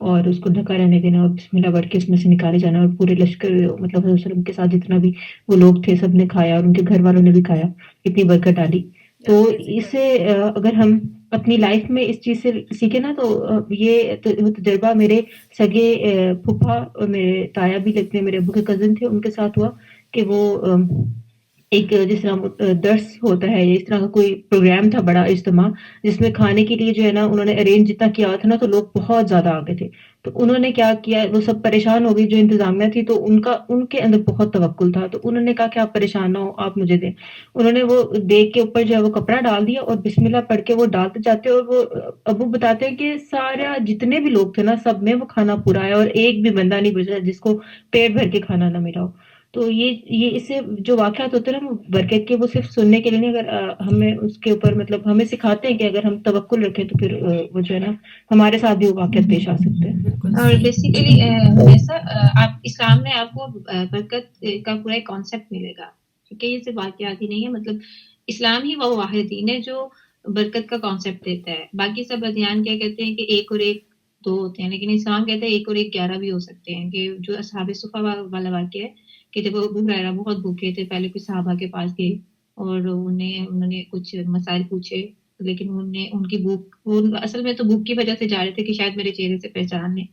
اور اس کو ڈھکا رہنے دینا اور بسم اللہ پڑھ کے اس میں سے نکالے جانا. اور پورے لشکر مطلب حضرت وسلم کے ساتھ جتنا بھی وہ لوگ تھے سب نے کھایا اور ان کے گھر والوں نے بھی کھایا. اتنی برکت ڈالی. تو اس سے اگر ہم اپنی لائف میں اس چیز سے سیکھیں نا تو یہ تجربہ میرے سگے پھوپھا اور میرے تایا بھی لگتے ہیں، میرے ابو کے کزن تھے، ان کے ساتھ ہوا کہ وہ ایک جس طرح درس ہوتا ہے یا اس طرح کا کوئی پروگرام تھا بڑا اجتماع جس میں کھانے کے لیے جو ہے نا انہوں نے ارینج جتنا کیا ہوا تھا نا تو لوگ بہت زیادہ آ گئے تھے. تو انہوں نے کیا کیا، وہ سب پریشان ہو گئی جو انتظامیہ تھی. تو ان کے اندر بہت توکل تھا. تو انہوں نے کہا کہ آپ پریشان نہ ہو، آپ مجھے دیں. انہوں نے وہ دیگ کے اوپر جو ہے وہ کپڑا ڈال دیا اور بسم اللہ پڑھ کے وہ ڈالتے جاتے. اور وہ ابو بتاتے ہیں کہ سارا جتنے بھی لوگ تھے نا سب میں وہ کھانا پورا ہے اور ایک بھی بندہ نہیں بچا جس کو پیٹ بھر کے کھانا نہ ملا ہو. تو یہ اس سے جو واقعات ہوتے ہیں نا وہ برکت کے، وہ صرف سننے کے لیے نہیں، اگر ہمیں اس کے اوپر مطلب ہمیں سکھاتے ہیں کہ اگر ہم توکل رکھیں تو پھر وہ جو ہے نا ہمارے ساتھ بھی وہ واقعات پیش آ سکتے ہیں. اور بیسیکلی ایسا آپ اسلام میں آپ کو برکت کا پورا ایک کانسیپٹ ملے گا، کیونکہ یہ صرف واقعات ہی نہیں ہے. مطلب اسلام ہی وہ واحد دین ہے جو برکت کا کانسیپٹ دیتا ہے. باقی سب ادیان کیا کہتے ہیں کہ 1 اور 1 2 ہوتے ہیں، لیکن اسلام کہتا ہے 1 اور 1 11 بھی ہو سکتے ہیں. کہ جو اصحاب صفا والا واقعہ ہے کہ جب ابو ہریرہ بہت بھوکے تھے، پہلے کچھ صحابہ کے پاس گئے اور انہوں نے کچھ مسائل پوچھے، لیکن ان کی بھوک، وہ اصل میں تو بھوک کی وجہ سے جا رہے تھے کہ شاید میرے چہرے سے پہچان لیں،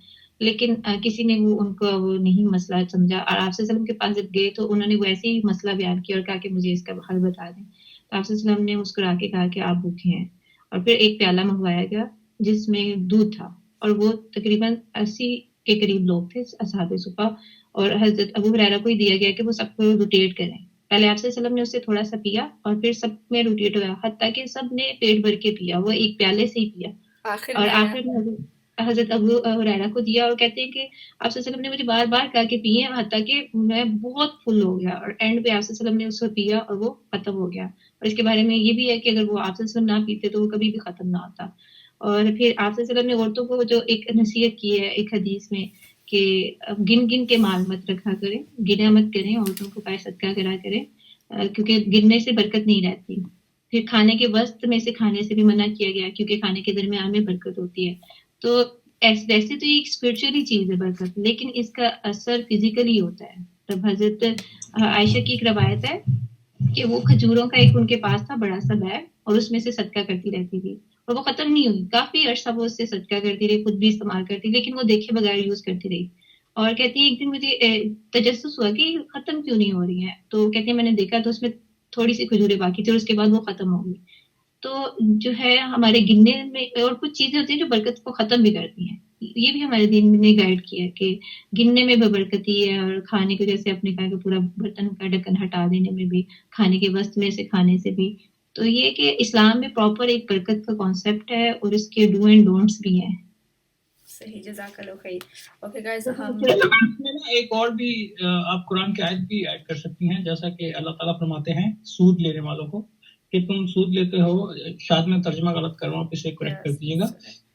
لیکن کسی نے ان کا وہ نہیں مسئلہ سمجھا. اور آپ صلی اللہ علیہ وسلم کے پاس جب گئے تو انہوں نے ویسے ہی مسئلہ بیان کیا اور کہا کہ مجھے اس کا حل بتا دیں. تو آپ صلی اللہ علیہ وسلم نے مسکرا کے کہا کہ آپ بھوکے ہیں. اور پھر ایک پیالہ منگوایا گیا جس میں دودھ تھا، اور وہ تقریباً 80 کے قریب لوگ تھے اصحاب صفا، اور حضرت ابو ہریرہ کو ہی دیا گیا کہ وہ سب کو روٹیٹ کریں. پہلے آپ صلی اللہ علیہ وسلم نے اس سے تھوڑا سا پیا اور پھر سب میں روٹیٹ ہوا، حتیٰ کہ سب نے پیٹ بھر کے پیا، وہ ایک پیالے سے ہی پیا. اور آخر میں حضرت ابو ہریرہ کو دیا اور کہتے ہیں کہ آپ صلی اللہ علیہ وسلم نے مجھے بار بار کہا کہ پیے، حتیٰ کہ میں بہت فل ہو گیا. اور اینڈ پہ آپ صلی اللہ علیہ وسلم نے اس کو پیا اور وہ ختم ہو گیا. اور اس کے بارے میں یہ بھی ہے کہ اگر وہ آپ صلی اللہ علیہ وسلم نہ پیتے تو وہ کبھی بھی ختم نہ ہوتا. اور پھر آپ صلی اللہ علیہ وسلم نے عورتوں کو جو ایک نصیحت کی ہے ایک حدیث میں کہ گن گن کے مال مت رکھا کریں، گنا مت کریں، عورتوں کو پائے صدقہ کرا کریں، کیونکہ گننے سے برکت نہیں رہتی. پھر کھانے کے وسط میں سے کھانے سے بھی منع کیا گیا کیونکہ کھانے کے درمیان میں برکت ہوتی ہے. تو ویسے تو یہ ایک اسپرچولی چیز ہے برکت، لیکن اس کا اثر فزیکلی ہوتا ہے. تب حضرت عائشہ کی ایک روایت ہے کہ وہ کھجوروں کا ایک ان کے پاس تھا بڑا سا بیگ اور اس میں سے صدقہ کرتی رہتی تھی. اور وہ ختم نہیں ہوئی. کافی عرصہ وہ اس سے صدقہ کرتی رہی, خود بھی استعمال کرتی, لیکن وہ دیکھے بغیر یوز کرتی رہی. اور کہتی ہے ایک دن مجھے تجسس ہوا کہ ختم کیوں نہیں ہو رہی ہیں. تو کہتی ہے میں نے دیکھا تو اس میں تھوڑی سی کھجوریں باقی تھی اور اس کے بعد وہ ختم ہو گئی. تو جو ہے ہمارے گننے میں اور کچھ چیزیں ہوتی ہیں جو برکت کو ختم بھی کرتی ہیں. یہ بھی ہمارے دین نے گائیڈ کیا ہے کہ گننے میں برکتی ہے, اور کھانے کو جیسے اپنے کہا کہ پورا برتن کا ڈھکن ہٹا دینے میں بھی, کھانے کے وسط میں سے کھانے سے بھی. تو یہ کہ اسلام میں پراپر ایک برکت کا کانسیپٹ ہے اور اس کے ڈو اینڈ ڈونٹس بھی ہیں. صحیح, جزاک اللہ خیر. اوکے گائز, ہم اس میں نا ایک اور بھی آپ قرآن کی آیت بھی ایڈ کر سکتی ہیں, جیسا کہ اللہ تعالیٰ فرماتے ہیں سود لینے والوں کو کہ تم سود لیتے ہو, شاید میں ترجمہ غلط کر رہا ہوں, اسے کریکٹ کر دیجیے گا,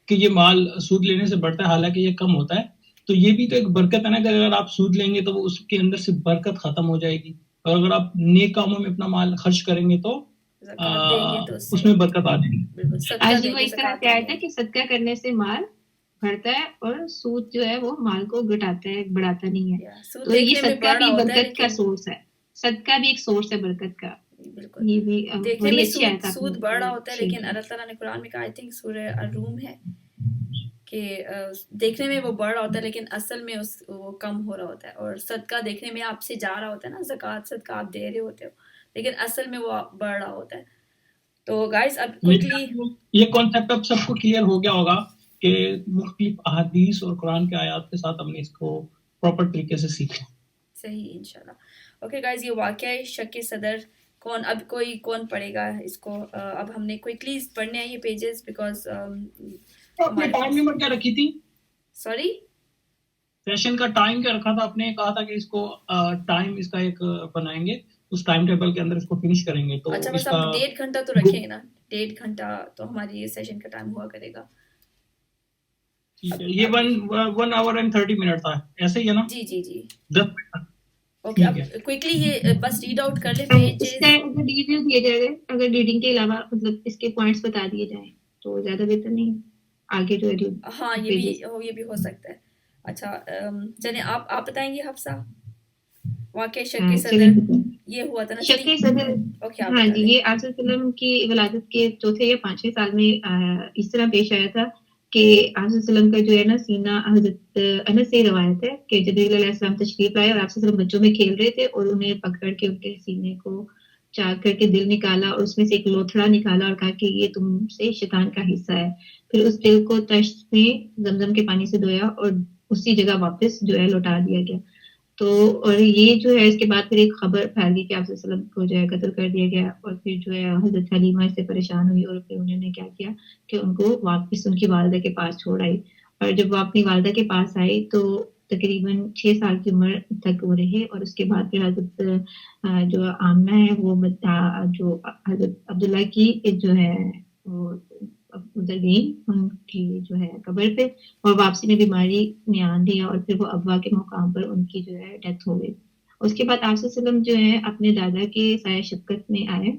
کہ یہ مال سود لینے سے بڑھتا ہے حالانکہ یہ کم ہوتا ہے. تو یہ بھی تو ایک برکت ہے نا, کہ اگر آپ سود لیں گے تو اس کے اندر سے برکت ختم ہو جائے گی, اور اگر آپ نیک کاموں میں اپنا مال خرچ کریں گے تو زکوٰۃ دیں گے تو اس میں برکت آ جائے گی. بالکل صدقہ آج دیں وہ گے, اس طرح زکوٰۃ سے آیا دیں تھا گے. کہ صدقہ کرنے سے مال بڑھتا ہے اور سود جو ہے وہ مال کو گھٹاتا ہے, بڑھاتا نہیں ہے. سود تو یہ دیکھنے میں صدقہ بڑا بھی ہوتا ہے برکت کا لیکن سورس ہے. صدقہ بھی ایک سورس ہے برکت کا. بالکل یہ بھی دیکھنے بڑی میں اچھی آیت آپ نے سود بڑا ہوتا ہے, شیئر لیکن کی. اللہ تعالیٰ نے قرآن میں کہا, آئی تھنک سورہ الروم ہے, کہ دیکھنے میں وہ بڑھ رہا ہوتا ہے لیکن اصل میں وہ کم ہو رہا ہوتا ہے. اور صدقہ دیکھنے میں آپ سے جا رہا ہوتا ہے نا, زکوٰۃ صدقہ آپ دے رہے ہوتے ہو, لیکن اصل میں وہ بڑھ رہا ہوتا ہے. تو گائز اب کوئکلی یہ کانسیپٹ اب سب کو کلیئر ہو گیا ہوگا کہ مختلف احادیث اور قرآن کے آیات کے ساتھ ہم نے اس کو پراپر طریقے سے سیکھا. صحیح, انشاءاللہ. اوکے گائز, یہ واقعہ شک صدر کون پڑھے گا اس کو؟ اب ہم نے کوئکلی پڑھنے ہیں یہ پیجز, بیکاز آپ نے ٹائم نمبر کیا رکھی تھی؟ سوری, سیشن کا ٹائم کیا رکھا تھا آپ نے؟ کہا تھا کہ اس کو ٹائم اس کا ایک بنائیں گے, اس ٹائم ٹیبل کے اندر اس کو فنش کریں گے. تو اچھا, اس بس کا ہم 1.5 گھنٹہ تو رکھیں گے نا, 1.5 گھنٹہ تو ہماری یہ سیشن کا ٹائم ہوا کرے گا. یہ 1 hour and 30 منٹ تھا, ایسے ہی ہے نا؟ جی جی جی, 10 منٹ. اوکے. اب کوئکلی یہ بس ریڈ آؤٹ کر لیں پیجز. اس کا اگر ڈیٹیل دیے جائے گا, اگر ریڈنگ کے علاوہ مطلب اس کے پوائنٹس بتا دیے جائیں تو زیادہ بہتر نہیں آگے جو ہے. ہاں, یہ بھی ہو سکتا ہے. اچھا, چلیں آپ بتائیں گے حفصہ, واقعہ شک صدر یہ ہوا تھا نا. شک صدر, ہاں جی, یہ آپ صلی اللہ علیہ وسلم کی ولادت کے چوتھے یا 5ویں سال میں اس طرح پیش آیا تھا کہ آپ صلی اللہ علیہ وسلم کا جو ہے نا سینہ, حضرت انس سے روایت ہے کہ جبریل علیہ السلام تشریف لائے اور آپ صلی اللہ علیہ وسلم بچوں میں کھیل رہے تھے, اور انہیں پکڑ کے ان کے سینے کو چاک کر کے دل نکالا, اور اس میں سے ایک لوتھڑا نکالا اور کہا کہ یہ تم سے شیطان کا حصہ ہے. پھر اس دل کو تشت میں زمزم کے پانی سے دھویا اور اسی جگہ واپس جو ہے لوٹا دیا گیا. تو اور یہ جو ہے اس کے بعد پھر ایک خبر پھیل گئی کہ آپ صلی اللہ علیہ وسلم کو جو ہے قتل کر دیا گیا, اور پھر جو ہے حضرت حلیمہ اس سے پریشان ہوئی, اور پھر انہوں نے کیا کیا کہ ان کو واپس ان کی والدہ کے پاس چھوڑ آئی. اور جب وہ اپنی والدہ کے پاس آئی تو تقریباً 6 سال کی عمر تک وہ رہے, اور اس کے بعد پھر حضرت جو آمنہ ہے وہ جو حضرت عبداللہ کی جو ہے وہ ادھر گئی ان کی جو ہے قبر پہ, اور واپسی میں بیماری نے آن دیا, اور پھر وہ ابوا کے مقام پر ان کی جو ہے ڈیتھ ہو گئی. اس کے بعد آپ صلی اللہ علیہ وسلم جو ہے اپنے دادا کے سایہ شفقت میں آئے,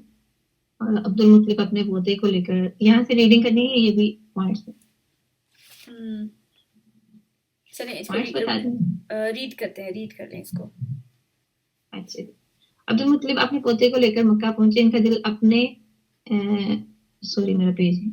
اور عبد المطلب اپنے پوتے کو لے کر, یہاں سے ریڈنگ کرنی ہے, یہ بھی پوائنٹس چلیں اس کو بتا دیں. ریڈ کر لیں اس کو. اچھا, عبد المطلب اپنے پوتے کو لے کر مکہ پہنچے. ان کا دل اپنے میرا پیج ہے,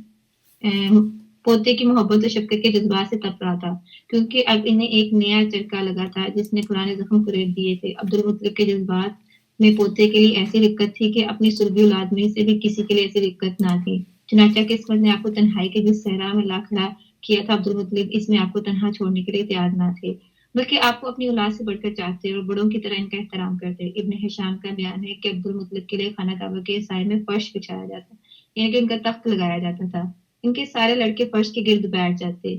پوتے کی محبت و شفقت کے جذبات سے تپ رہا تھا, کیونکہ اب انہیں ایک نیا چرکا لگا تھا جس نے پرانے زخم کریٹ دیے تھے. عبد المطلب کے جذبات میں پوتے کے لیے ایسی رقت تھی کہ اپنی سربی اولاد میں سے بھی کسی کے لیے ایسی رقت نہ تھی. چنانچہ قسمت نے آپ کو تنہائی کے جس صحرا میں لا کھڑا کیا تھا, عبد المطلب اس میں آپ کو تنہا چھوڑنے کے لیے تیار نہ تھے, بلکہ آپ کو اپنی اولاد سے بڑھ کر چاہتے اور بڑوں کی طرح ان کا احترام کرتے. ابن ہشام کا بیان ہے کہ عبد المطلب کے لیے خانہ کعبہ کے سائے میں فرش بچھایا جاتا, یعنی کہ ان کا تخت لگایا جاتا تھا. ان کے سارے لڑکے فرش کے گرد بیٹھ جاتے.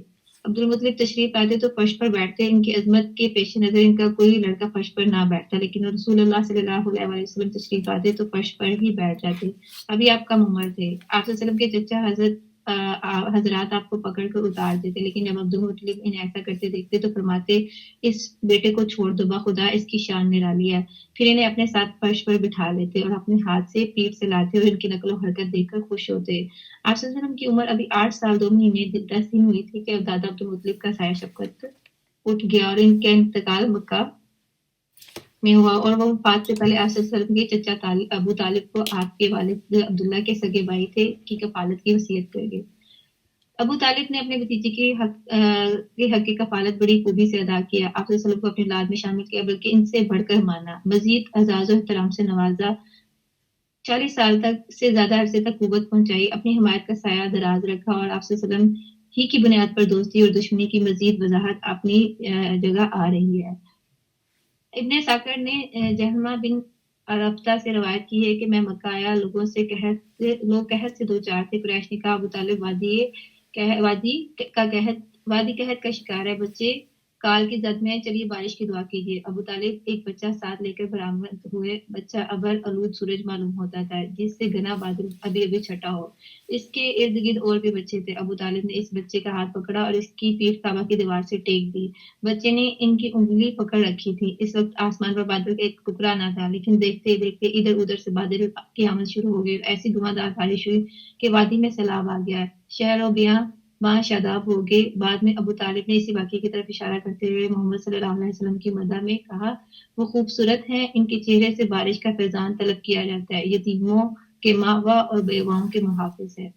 عبد المطلب تشریف آتے تو فرش پر بیٹھتے. ان کی عظمت کے پیش نظر ان کا کوئی لڑکا فرش پر نہ بیٹھتا, لیکن رسول اللہ صلی اللہ علیہ وسلم تشریف آتے تو فرش پر ہی بیٹھ جاتے. ابھی آپ کم عمر تھے. آپ صلی اللہ علیہ وسلم کے چچا حضرات آپ کو پکڑ کر اتار دیتے, لیکن جب عبد المطلب انہیں ایسا کرتے دیکھتے تو فرماتے اس بیٹے کو چھوڑ دو, بخدا اس کی شان نرالی ہے. پھر انہیں اپنے ساتھ فرش پر بٹھا لیتے اور اپنے ہاتھ سے پیٹ سے لاتے اور ان کی نقل و حرکت دیکھ کر خوش ہوتے. آپ صلی اللہ علیہ وسلم کی عمر ابھی 8 سال 2 مہینے 10 دن ہوئی تھی کہ دادا عبد المطلب کا سایہ شفقت اٹھ گیا, اور ان کا انتقال مکہ میں ہوا. اور وہ وفات سے پہلے آپ صلی اللہ علیہ وسلم کے چچا ابو طالب کو آپ کے والد عبداللہ کے سگے بھائی تھے کی کفالت کی وصیت کر گئے. ابو طالب نے اپنے بھتیجے کے حق کی کفالت بڑی خوبی سے ادا کیا. آپ صلی اللہ علیہ وسلم کو اپنی اولاد میں شامل کیا، بلکہ ان سے بڑھ کر مانا، مزید اعزاز و احترام سے نوازا، 40 سال تک سے زیادہ عرصے تک قوت پہنچائی، اپنی حمایت کا سایہ دراز رکھا، اور آپ صلی اللہ علیہ وسلم ہی کی بنیاد پر دوستی اور دشمنی کی مزید وضاحت اپنی جگہ آ رہی ہے. ابن ساکر نے جہمہ بن عرفتہ سے روایت کی ہے کہ میں مکہ آیا، لوگ قحط سے دو چار تھے. قریش نے کہا ابو طالب وادی قحط کا شکار ہے، بچے کال کی زد میں، چلیے بارش کی دعا کیجیے. ابو طالب ایک بچہ ساتھ لے کر برآمد ہوئے. بچہ ابر آلود سورج معلوم ہوتا تھا، جس سے گھنا بادل ابھی چھٹا ہو. اس کے ارد گرد اور بھی بچے تھے. ابو طالب نے اس بچے کا ہاتھ پکڑا اور اس کی پیٹھ کعبہ کی دیوار سے ٹیک دی. بچے نے ان کی انگلی پکڑ رکھی تھی. اس وقت آسمان پر بادل کا ایک ٹکڑا نہ تھا، لیکن دیکھتے دیکھتے ادھر ادھر سے بادل کی آمد شروع ہو گئی. ایسی دھواں بارش ہوئی کہ وادی میں سیلاب آ گیا. شہر و بیاں شاداب ہو گئے. بعد میں ابو طالب نے اسی واقعے کی طرف اشارہ کرتے ہوئے محمد صلی اللہ علیہ وسلم کی مدح میں کہا، وہ خوبصورت ہیں، ان کے چہرے سے بارش کا فیضان طلب کیا جاتا ہے، یتیموں کے ماوا اور بیواؤں کے محافظ ہے.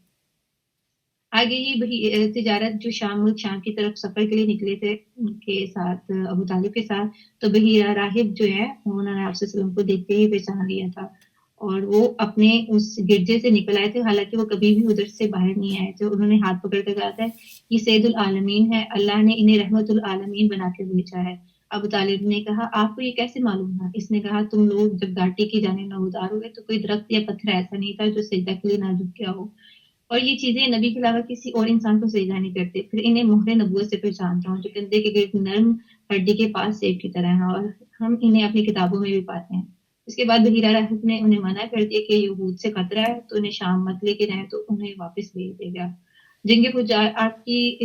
آگے یہ تجارت جو شام کی طرف سفر کے لیے نکلے تھے ان کے ساتھ، ابو طالب کے ساتھ، تو بحیرہ راہب جو ہے انہوں نے آپ صلی اللہ علیہ وسلم کو دیکھتے ہی پہچان لیا تھا، اور وہ اپنے اس گرجے سے نکل آئے تھے، حالانکہ وہ کبھی بھی ادھر سے باہر نہیں آئے تھے. انہوں نے ہاتھ پکڑ کر کہا تھا، یہ سید العالمین ہے، اللہ نے انہیں رحمت العالمین بنا کے بھیجا ہے. ابو طالب نے کہا، آپ کو یہ کیسے معلوم ہے؟ اس نے کہا، تم لوگ جب گھاٹی کی جانب نمودار ہوئے تو کوئی درخت یا پتھر ایسا نہیں تھا جو سجدہ کے لیے نہ جھک گیا ہو، اور یہ چیزیں نبی کے علاوہ کسی اور انسان کو سجدہ نہیں کرتے. پھر انہیں مہر نبوت سے پہچانتا ہوں جو کندھے کے گرد نرم ہڈی کے پاس سیب کی طرح ہے، اور ہم انہیں اپنی کتابوں میں بھی پاتے ہیں. اس کے بعد بحیرہ راہب نے انہیں منع کر دیا کہ یہود سے خطرہ ہے تو انہیں شام مت لے کے جائیں، تو انہیں واپس بھیج دے گا. جنگ فجار آپ کی اب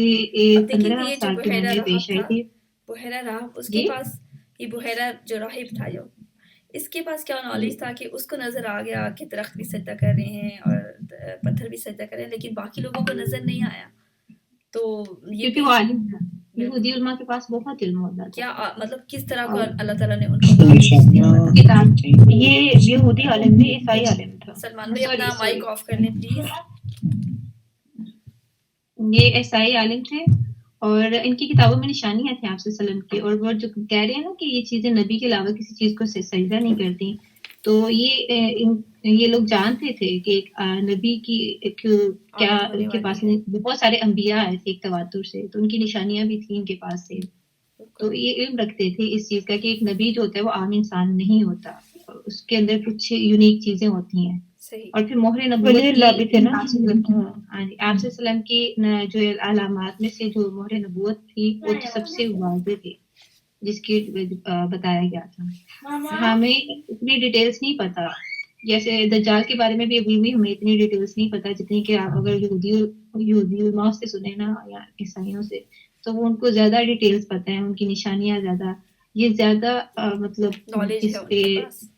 دیکھیں کہ 15 یہ جو سال کی عمر بحیرہ میں راہب پیش آئی تھا، تھی. بحیرہ راہب، اس کے جی پاس یہ بحیرہ جو راہب تھا، جو اس کے پاس کیا نالج تھا کہ اس کو نظر آ گیا کہ درخت بھی سجدہ کر رہے ہیں اور پتھر بھی سجدہ کر رہے ہیں، لیکن باقی لوگوں کو نظر نہیں آیا. تو یہ کیونکہ بھی وہ عالم تھا، یہودی علماء کے پاس بہت علم ہوتا تھا. کیا مطلب کس طرح کو اور اللہ تعالیٰ نے ان کو نالج دیا؟ کتاب یہ یہودی عالم نہیں، عیسائی عالم تھا. سلمان بھائی اپنا مائک آف کر لیں پلیز. یہ عیسائی عالم تھے اور ان کی کتابوں میں نشانیاں تھیں آپ صلی اللہ علیہ وسلم کی، اور وہ جو کہہ رہے ہیں نا کہ یہ چیزیں نبی کے علاوہ کسی چیز کو سجدہ نہیں کرتی، تو یہ لوگ جانتے تھے کہ ایک نبی کی کیا ان کے پاس بہت سارے انبیاء آئے تھے ایک تواتر سے، تو ان کی نشانیاں بھی تھیں ان کے پاس سے. تو یہ علم رکھتے تھے اس چیز کا کہ ایک نبی جو ہوتا ہے وہ عام انسان نہیں ہوتا، اس کے اندر کچھ یونیک چیزیں ہوتی ہیں. اور پھر مہر نبوت بھی تھے نا. آپ صلی اللہ علیہ وسلم کی جو علامات میں سے جو مہر نبوت تھی وہ سب سے واضح تھی، جس کی بتایا گیا تھا. ہمیں اتنی ڈیٹیلز نہیں پتا، جیسے دجال کے بارے میں بھی ابھی بھی ہمیں اتنی ڈیٹیلز نہیں پتا جتنی کہ آپ اگر یہودی علماء سے سنیں نا یا عیسائیوں سے، تو وہ ان کو زیادہ ڈیٹیلز پتہ ہیں، ان کی نشانیاں زیادہ، یہ زیادہ مطلب نالج ہے ان کے پاس.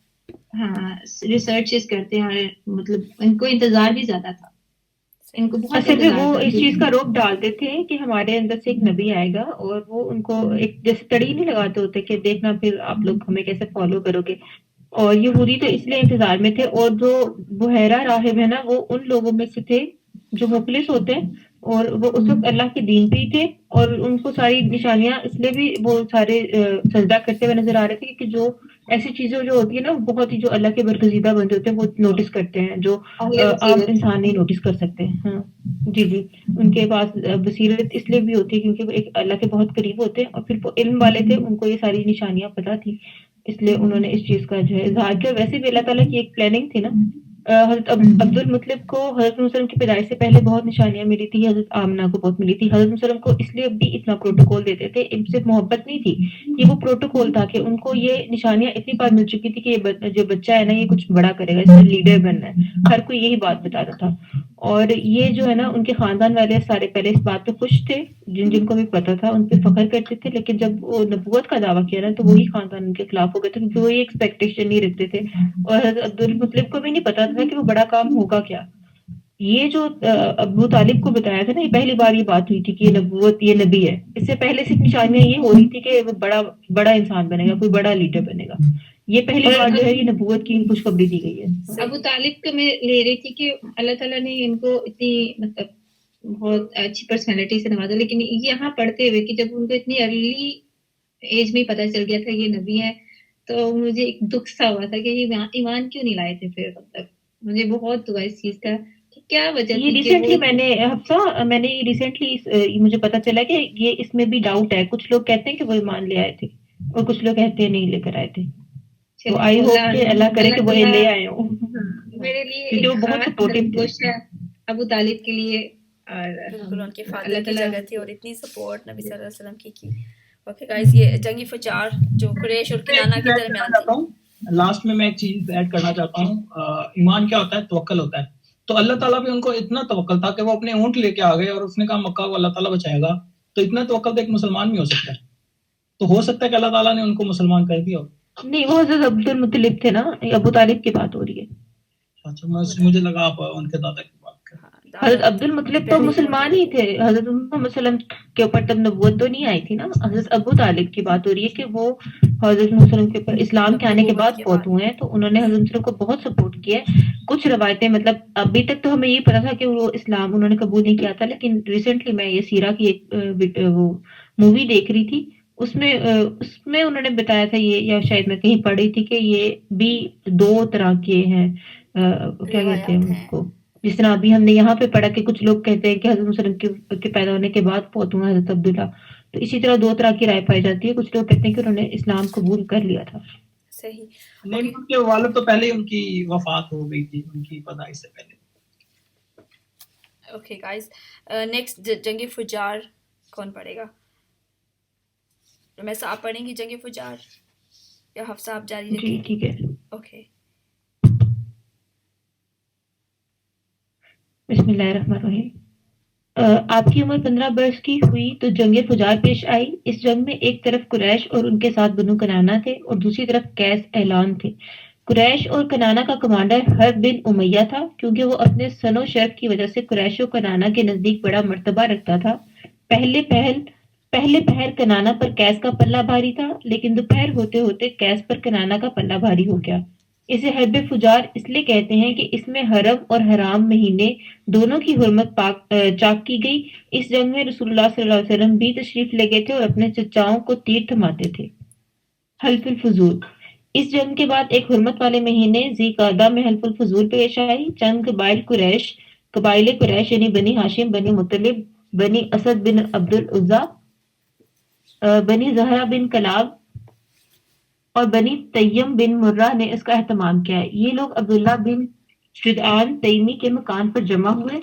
ہاں ریسرچز کرتے ہیں، مطلب ان کو انتظار بھی زیادہ تھا، ان کو بہت اصل میں انتظار وہ تھا اس چیز کا روپ ڈالتے تھے کہ ہمارے اندر سے ایک نبی آئے گا، اور وہ ان کو ایک جیسے تڑی نہیں لگاتے ہوتے کہ دیکھنا پھر آپ لوگ ہمیں کیسے فالو کرو گے. اور یہودی تو اس لیے انتظار میں تھے، اور جو بحیرہ راہب ہے نا وہ ان لوگوں میں سے تھے جو مخلص ہوتے ہیں، اور وہ اس وقت اللہ کے دین پہ ہی تھے، اور ان کو ساری نشانیاں اس لیے بھی وہ سارے سجدہ کرتے ہوئے نظر آ رہے تھے کہ جو ایسی چیزیں جو ہوتی ہیں نا بہت ہی جو اللہ کے برگزیدہ بندے ہوتے ہیں وہ نوٹس کرتے ہیں، جو عام انسان نہیں نوٹس کر سکتے. ہاں جی ان کے پاس بصیرت اس لیے بھی ہوتی ہے کیونکہ وہ ایک اللہ کے بہت قریب ہوتے ہیں، اور پھر وہ علم والے تھے، ان کو یہ ساری نشانیاں پتہ تھی، اس لیے انہوں نے اس چیز کا جو ہے اظہار کیا. ویسے بھی اللہ تعالیٰ کی ایک پلاننگ تھی نا. حضرت عبد المطلب کو حضرت وسلم کی پیدائش سے پہلے بہت نشانیاں ملی تھی، حضرت آمنہ کو بہت ملی تھی. حضرت وسلم کو اس لیے بھی اتنا پروٹوکول دیتے تھے، صرف محبت نہیں تھی، یہ وہ پروٹوکول تھا کہ ان کو یہ نشانیاں اتنی بار مل چکی تھی کہ یہ جو بچہ ہے نا یہ کچھ بڑا کرے گا، اس میں لیڈر بننا ہے، ہر کوئی یہی بات بتاتا تھا. اور یہ جو ہے نا ان کے خاندان والے سارے پہلے اس بات پہ خوش تھے، جن کو بھی پتا تھا ان پہ فخر کرتے تھے، لیکن جب وہ نبوت کا دعویٰ کیا نا تو وہی خاندان ان کے خلاف ہو گئے تھے، کیونکہ وہ یہ ایکسپیکٹیشن نہیں رکھتے تھے، اور حضرت عبد المطلب کو بھی نہیں پتا تھا کہ وہ بڑا کام ہوگا کیا. یہ جو ابو طالب کو بتایا تھا نا، یہ پہلی بار یہ بات ہوئی تھی کہ یہ نبوت، یہ نبی ہے. اس سے پہلے صرف نشانیاں یہ ہو رہی تھی کہ وہ بڑا انسان بنے گا، کوئی بڑا لیڈر بنے گا. یہ پہلی بار جو ہے یہ نبوت کی خوشخبری دی گئی ہے. ابو طالب کو میں لے رہی تھی کہ اللہ تعالیٰ نے ان کو اتنی مطلب بہت اچھی پرسنالٹی سے نوازا، لیکن یہاں پڑھتے ہوئے کہ جب ان کو اتنی ارلی ایج میں پتہ چل گیا تھا یہ نبی ہے، تو مجھے ایک دکھ سا ہوا تھا کہ یہ ایمان کیوں نہیں لائے تھے پھر. مطلب مجھے بہت ہوا اس چیز کا کہ کیا وجہ یہ تھی کہ وہ ریسنٹلی میں نے ریسنٹلی مجھے پتا چلا کہ یہ اس میں بھی ڈاؤٹ ہے. کچھ لوگ کہتے ہیں کہ وہ ایمان لے آئے تھے اور کچھ لوگ کہتے ہیں نہیں لے کر آئے تھے. تو آئی ہوپ کہ اللہ کرے کہ وہ لے آئے ہوں، میرے لیے کیونکہ وہ ایک بہت خاص سپورٹو تھے. گوشت ہے ابو طالب کے لیے، اور بالکل ان کے اللہ فادر کی تعالیٰ جگہ تھی اور اتنی سپورٹ نبی صلی اللہ علیہ وسلم کی. اوکے گائز، یہ جنگی فجار جو قریش اور کنانا کے درمیان تھی. لاسٹ میں ایک چیز ایڈ کرنا چاہتا ہوں. ایمان کیا ہوتا ہے؟ توکل ہوتا ہے. تو اللہ تعالیٰ بھی ان کو اتنا توکل تھا کہ وہ اپنے اونٹ لے کے آ گئے اور اس نے کہا مکہ کو اللہ تعالیٰ بچائے گا. تو اتنا توکل تو ایک مسلمان بھی ہو سکتا ہے. تو ہو سکتا ہے کہ اللہ تعالیٰ نے ان کو مسلمان کر دیا ہو. نہیں، وہ حضرت عبد المطلب تھے نا، ابو طالب کی بات ہو رہی ہے. اچھا، مجھے لگا آپ ان کے دادا کی بات کر. حضرت عبد المطلب تو مسلمان ہی تھے. حضرت محمد صلی اللہ علیہ وسلم کے اوپر تب نبوت تو نہیں آئی تھی نا. حضرت ابو طالب کی بات ہو رہی ہے کہ وہ حضرت محمد صلی اللہ علیہ وسلم کے اوپر اسلام کے آنے کے بعد فوت ہوئے ہیں، تو انہوں نے حضرت وسلم کو بہت سپورٹ کیا ہے. کچھ روایتیں، مطلب ابھی تک تو ہمیں یہ پتا تھا کہ وہ اسلام انہوں نے قبول نہیں کیا تھا، لیکن ریسنٹلی میں یہ سیرہ کی ایک وہ مووی دیکھ رہی تھی. اس میں انہوں نے بتایا تھا یہ، یا شاید میں کہیں پڑھی تھی، کہ یہ بھی 2 طرح کے ہیں، کیا کہتے ہیں اس کو، جس طرح ابھی ہم نے یہاں پہ پڑھا کہ کچھ لوگ کہتے ہیں کہ حضرت مسلم کے پیدا ہونے کے بعد فوت ہوئے حضرت عبداللہ. تو اسی طرح 2 طرح کی رائے پائی جاتی ہے. کچھ لوگ کہتے ہیں کہ انہوں نے اسلام قبول کر لیا تھا. صحیح. نہیں، ان کے والد تو پہلے ہی ان کی وفات ہو گئی تھی، ان کی پیدائش سے پہلے. اوکے گائز، نیکسٹ جنگ فجار کون پڑھے گا؟ میں آپ پڑھیں گی جنگ فجار یا حفصہ آپ جاری رکھیں؟ جی ٹھیک ہے. اوکے. بسم اللہ الرحمن الرحیم. آپ کی عمر 15 برس کی ہوئی تو جنگ فجار پیش آئی. اس جنگ میں ایک طرف قریش اور ان کے ساتھ بنو کنانا تھے اور دوسری طرف قیس اعلان تھے. قریش اور کنانا کا کمانڈر حرب بن امیہ تھا، کیونکہ وہ اپنے سن و شرف کی وجہ سے قریش و کنانا کے نزدیک بڑا مرتبہ رکھتا تھا. پہلے پہر کنانا پر قیس کا پلہ بھاری تھا، لیکن دوپہر ہوتے ہوتے قیس پر کنانا کا پلہ بھاری ہو گیا. اسے حرب فجار اس لیے کہتے ہیں کہ اس میں حرم اور حرام مہینے دونوں کی حرمت چاک کی گئی. اس جنگ میں رسول اللہ صلی اللہ علیہ وسلم بھی تشریف لے گئے تھے اور اپنے چچاؤں کو تیر تھماتے تھے. حلف الفضول. اس جنگ کے بعد ایک حرمت والے مہینے ذی قعدہ میں حلف الفضول پیش آئی. چند قبائل قریش یعنی بنی ہاشم، بنی مطلب، بنی اسد بن عبد العزا، بنی زہرہ بن کلاب اور بنی تیم بن مرہ نے اس کا اہتمام کیا. یہ لوگ عبداللہ بن جدعان تیمی کے مکان پر جمع ہوئے،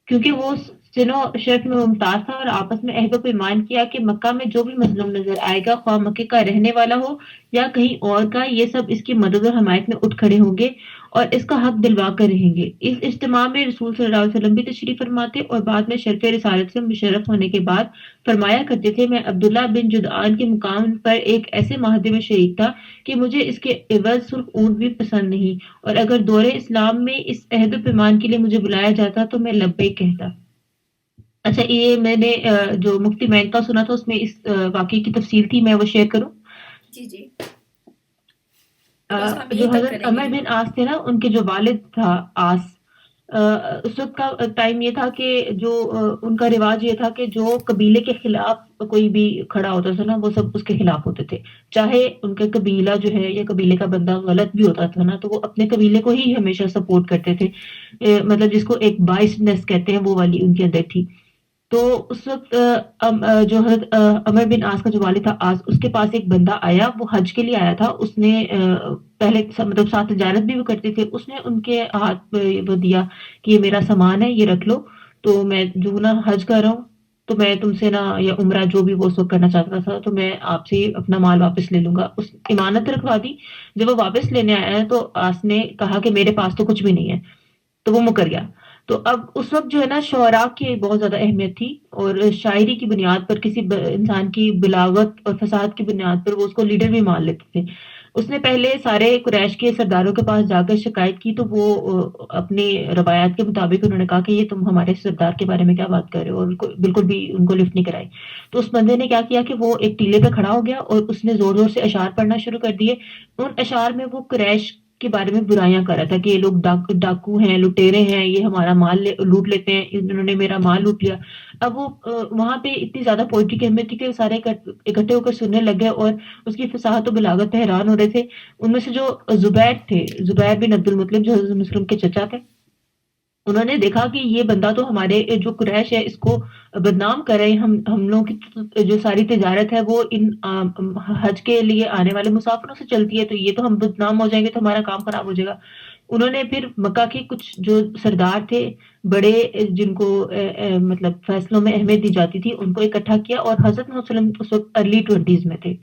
کیونکہ وہ سن و شرف میں ممتاز تھا، اور آپس میں عہد و پیمان کیا کہ مکہ میں جو بھی مظلوم نظر آئے گا، خواہ مکے کا رہنے والا ہو یا کہیں اور کا، یہ سب اس کی مدد اور حمایت میں اٹھ کھڑے ہوں گے اور اس کا حق دلوا کر رہیں گے. اس اجتماع میں رسول صلی اللہ علیہ وسلم بھی تشریف فرماتے اور بعد میں شرف رسالت سے مشرف ہونے کے بعد فرمایا کرتے تھے، میں عبداللہ بن جدعان کے مقام پر ایک ایسے معاہدے میں شریک تھا کہ مجھے اس کے عوض سرخ اونٹ بھی پسند نہیں، اور اگر دور اسلام میں اس عہد و پیمان کے لیے مجھے بلایا جاتا تو میں لبیک کہتا. اچھا، یہ میں نے جو مفتی مین کا سنا تھا، اس میں اس واقعے کی تفصیل تھی، میں وہ شیئر کروں. جی جو حضرت عمر بن عاص تھے نا، ان کے جو والد تھا عاص، اس وقت کا ٹائم یہ تھا کہ جو ان کا رواج یہ تھا کہ جو قبیلے کے خلاف کوئی بھی کھڑا ہوتا تھا نا، وہ سب اس کے خلاف ہوتے تھے. چاہے ان کا قبیلہ جو ہے یا قبیلے کا بندہ غلط بھی ہوتا تھا نا، تو وہ اپنے قبیلے کو ہی ہمیشہ سپورٹ کرتے تھے. مطلب جس کو ایک بائسنس کہتے ہیں، وہ والی ان کے اندر تھی. تو اس وقت جو حضرت عمر بن عاص کا جو والد تھا عاص، اس کے پاس ایک بندہ آیا، وہ حج کے لیے آیا تھا. اس نے پہلے مطلب ساتھ تجارت بھی وہ کرتے تھے. اس نے ان کے ہاتھ پہ وہ دیا کہ یہ میرا سامان ہے، یہ رکھ لو، تو میں جو نا حج کر رہا ہوں، تو میں تم سے نا، یا عمرہ جو بھی وہ اس وقت کرنا چاہتا تھا، تو میں آپ سے اپنا مال واپس لے لوں گا. اس امانت رکھوا دی. جب وہ واپس لینے آیا ہے تو عاص نے کہا کہ میرے پاس تو کچھ بھی نہیں ہے، تو وہ مکر گیا. تو اب اس وقت جو ہے نا، شعراء کی بہت زیادہ اہمیت تھی، اور شاعری کی بنیاد پر کسی انسان کی بلاغت اور فساد کی بنیاد پر وہ اس کو لیڈر بھی مان لیتے تھے. اس نے پہلے سارے قریش کے سرداروں کے پاس جا کر شکایت کی، تو وہ اپنی روایات کے مطابق انہوں نے کہا کہ یہ تم ہمارے سردار کے بارے میں کیا بات کر رہے ہو، اور بالکل بھی ان کو لفٹ نہیں کرائی. تو اس بندے نے کیا کیا کہ وہ ایک ٹیلے پہ کھڑا ہو گیا اور اس نے زور زور سے اشعار پڑھنا شروع کر دیے. ان اشعار میں وہ قریش کے بارے میں برائیاں کر رہا تھا کہ یہ لوگ ڈاکو ہیں, لٹیرے ہیں, یہ ہمارا مال لوٹ لیتے ہیں, انہوں نے میرا مال لوٹ لیا. اب وہ وہاں پہ اتنی زیادہ پوئٹری کی اہمیت تھی کہ سارے اکٹھے ہو کر سننے لگ گئے اور اس کی فصاحت و بلاغت پہ حیران ہو رہے تھے. ان میں سے جو زبیر تھے, زبیر بن عبد المطلب جو حضرت مسلم کے چچا تھے, انہوں نے دیکھا کہ یہ بندہ تو ہمارے جو قریش ہے اس کو بدنام کر رہے ہیں, ہم لوگوں کی جو ساری تجارت ہے وہ ان حج کے لیے آنے والے مسافروں سے چلتی ہے, تو یہ تو ہم بدنام ہو جائیں گے تو ہمارا کام خراب ہو جائے گا. انہوں نے پھر مکہ کے کچھ جو سردار تھے بڑے, جن کو مطلب فیصلوں میں اہمیت دی جاتی تھی, ان کو اکٹھا کیا, اور حضرت وسلم اس وقت ارلی 20s میں تھے,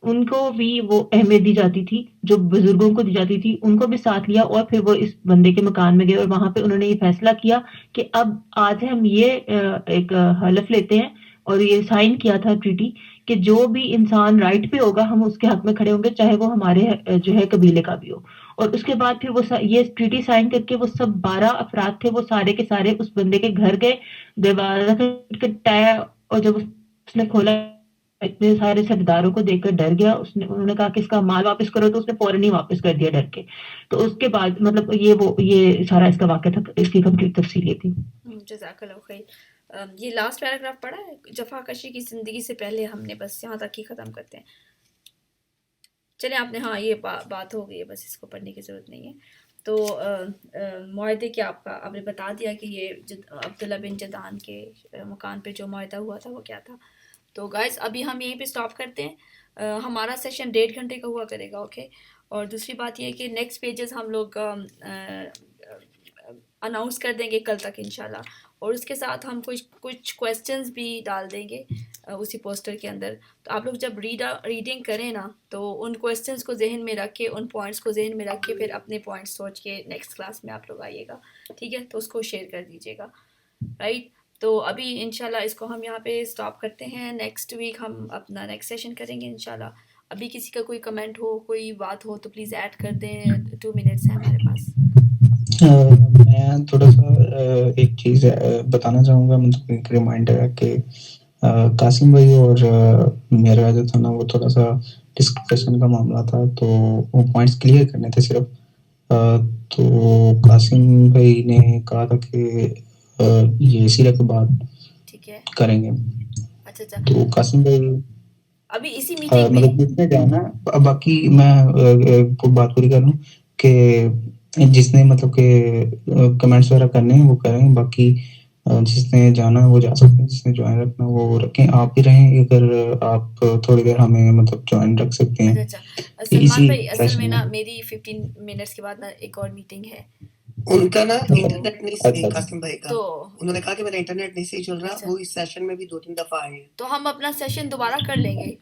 ان کو بھی وہ اہمیت دی جاتی تھی جو بزرگوں کو دی جاتی تھی, ان کو بھی ساتھ لیا, اور پھر وہ اس بندے کے مکان میں گئے اور وہاں پہ انہوں نے یہ فیصلہ کیا کہ اب آج ہم یہ ایک حلف لیتے ہیں اور یہ سائن کیا تھا ٹریٹی کہ جو بھی انسان رائٹ پہ ہوگا ہم اس کے حق میں کھڑے ہوں گے, چاہے وہ ہمارے جو ہے قبیلے کا بھی ہو. اور اس کے بعد پھر وہ یہ ٹریٹی سائن کر کے وہ سب 12 افراد تھے, وہ سارے کے سارے اس بندے کے گھر گئے, دروازہ کھٹکھٹایا, اور جب اس نے کھولا اتنے سارے سرداروں کو دیکھ کر ڈر گیا. انہوں نے کہا کہ اس کا مال واپس کرو, تو اس نے فوراً ہی واپس کر دیا ڈر کے. تو اس کے بعد مطلب یہ سارا اس کا واقعہ تھا, اس کی کمپلیٹ تفصیل یہ تھی. جزاک اللہ خیر. یہ لاسٹ پیراگراف پڑھا ہے, جفا کشی کی زندگی سے پہلے ہم نے بس یہاں تک ہی ختم کرتے ہیں. چلیں آپ نے, ہاں یہ بات ہو گئی ہے, بس اس کو پڑھنے کی ضرورت نہیں ہے. تو معاہدے کے آپ نے بتا دیا کہ یہ عبداللہ بن جدعان کے مکان پہ جو معاہدہ ہوا تھا وہ کیا تھا. تو گائز ابھی ہم یہیں پہ سٹاپ کرتے ہیں. ہمارا سیشن 1.5 گھنٹے کا ہوا کرے گا, اوکے. اور دوسری بات یہ ہے کہ نیکسٹ پیجز ہم لوگ اناؤنس کر دیں گے کل تک انشاءاللہ, اور اس کے ساتھ ہم کچھ کویسچنز بھی ڈال دیں گے اسی پوسٹر کے اندر. تو آپ لوگ جب ریڈنگ کریں نا, تو ان کویسچنز کو ذہن میں رکھ کے, ان پوائنٹس کو ذہن میں رکھ کے پھر اپنے پوائنٹس سوچ کے نیکسٹ کلاس میں آپ لوگ آئیے گا, ٹھیک ہے. تو اس کو شیئر کر دیجیے گا, رائٹ. تو ابھی انشاءاللہ اس کو ہم یہاں پہ سٹاپ کرتے ہیں. نیکسٹ ویک ہم اپنا نیکسٹ سیشن کریں گے انشاءاللہ. ابھی کسی کا کوئی کمنٹ ہو, کوئی بات ہو تو پلیز ایڈ کر دیں, 2 منٹس ہیں ہمارے پاس. میں تھوڑا سا ایک چیز بتانا چاہوں گا, مطلب ایک ریمائنڈر ہے کہ قاسم بھائی اور میرا جو تھا نا وہ تھوڑا سا ڈسکشن کا معاملہ تھا, تو وہ پوائنٹس کلیئر کرنے تھے صرف. تو قاسم بھائی نے کہا تھا کہ یہ سیرت کے بعد ٹھیک ہے, کریں گے. اچھا. تو قاسم بھائی ابھی اسی میٹنگ میں, مطلب جس نے جانا, باقی میں بات پوری کر لوں کہ جس نے مطلب کہ کمنٹس وغیرہ کرنے ہیں وہ کریں, باقی جس نے جانا وہ جا سکتے ہیں, جس نے جوائن رکھنا وہ رکھیں. آپ بھی رہیں اگر آپ تھوڑی دیر ہمیں مطلب جوائن رکھ سکتے ہیں. اچھا. سلمان بھائی اصل میں نا میری 15 منٹس کے بعد نا ایک اور میٹنگ ہے. ان کا نا انٹرنیٹ نہیں صحیح, اچھا قاسم بھائی کا, تو انہوں نے کہا کہ میرا انٹرنیٹ نہیں صحیح چل رہا. اچھا. وہ اس سیشن میں بھی 2-3 دفعہ آئے ہیں. تو ہم اپنا سیشن دوبارہ کر لیں گے,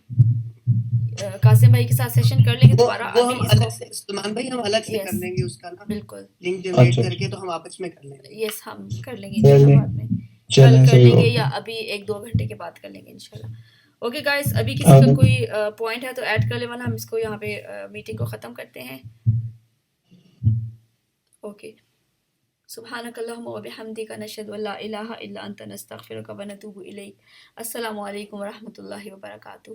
قاسم بھائی کے ساتھ سیشن کر لیں گے دوبارہ. وہ ابھی ہم اس الگ کو سے, سلمان بھائی ہم الگ سے یس کر لیں گے اس کا نا بالکل, لنک جنریٹ اچھا کر کے, تو ہم آپس میں کر لیں گے. یس ہم کر لیں گے انشاءاللہ بعد میں, کل چلیں کر صحیح لیں گے ہوگا. یا ابھی 1-2 گھنٹے کے بعد کر لیں گے انشاءاللہ. اوکے گائز, ابھی کسی کا کوئی پوائنٹ ہے تو ایڈ کر لے, ورنہ ہم اس کو یہاں پہ میٹنگ کو ختم کرتے ہیں. اوکے. سبحانک اللہم و بحمدک, نشہد ان لا الہ الا انت, نستغفرک و نتوب الیک. السلام علیکم ورحمۃ اللہ وبرکاتہ.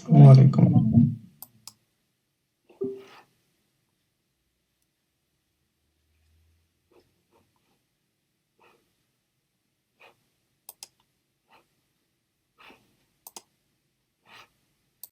وعلیکم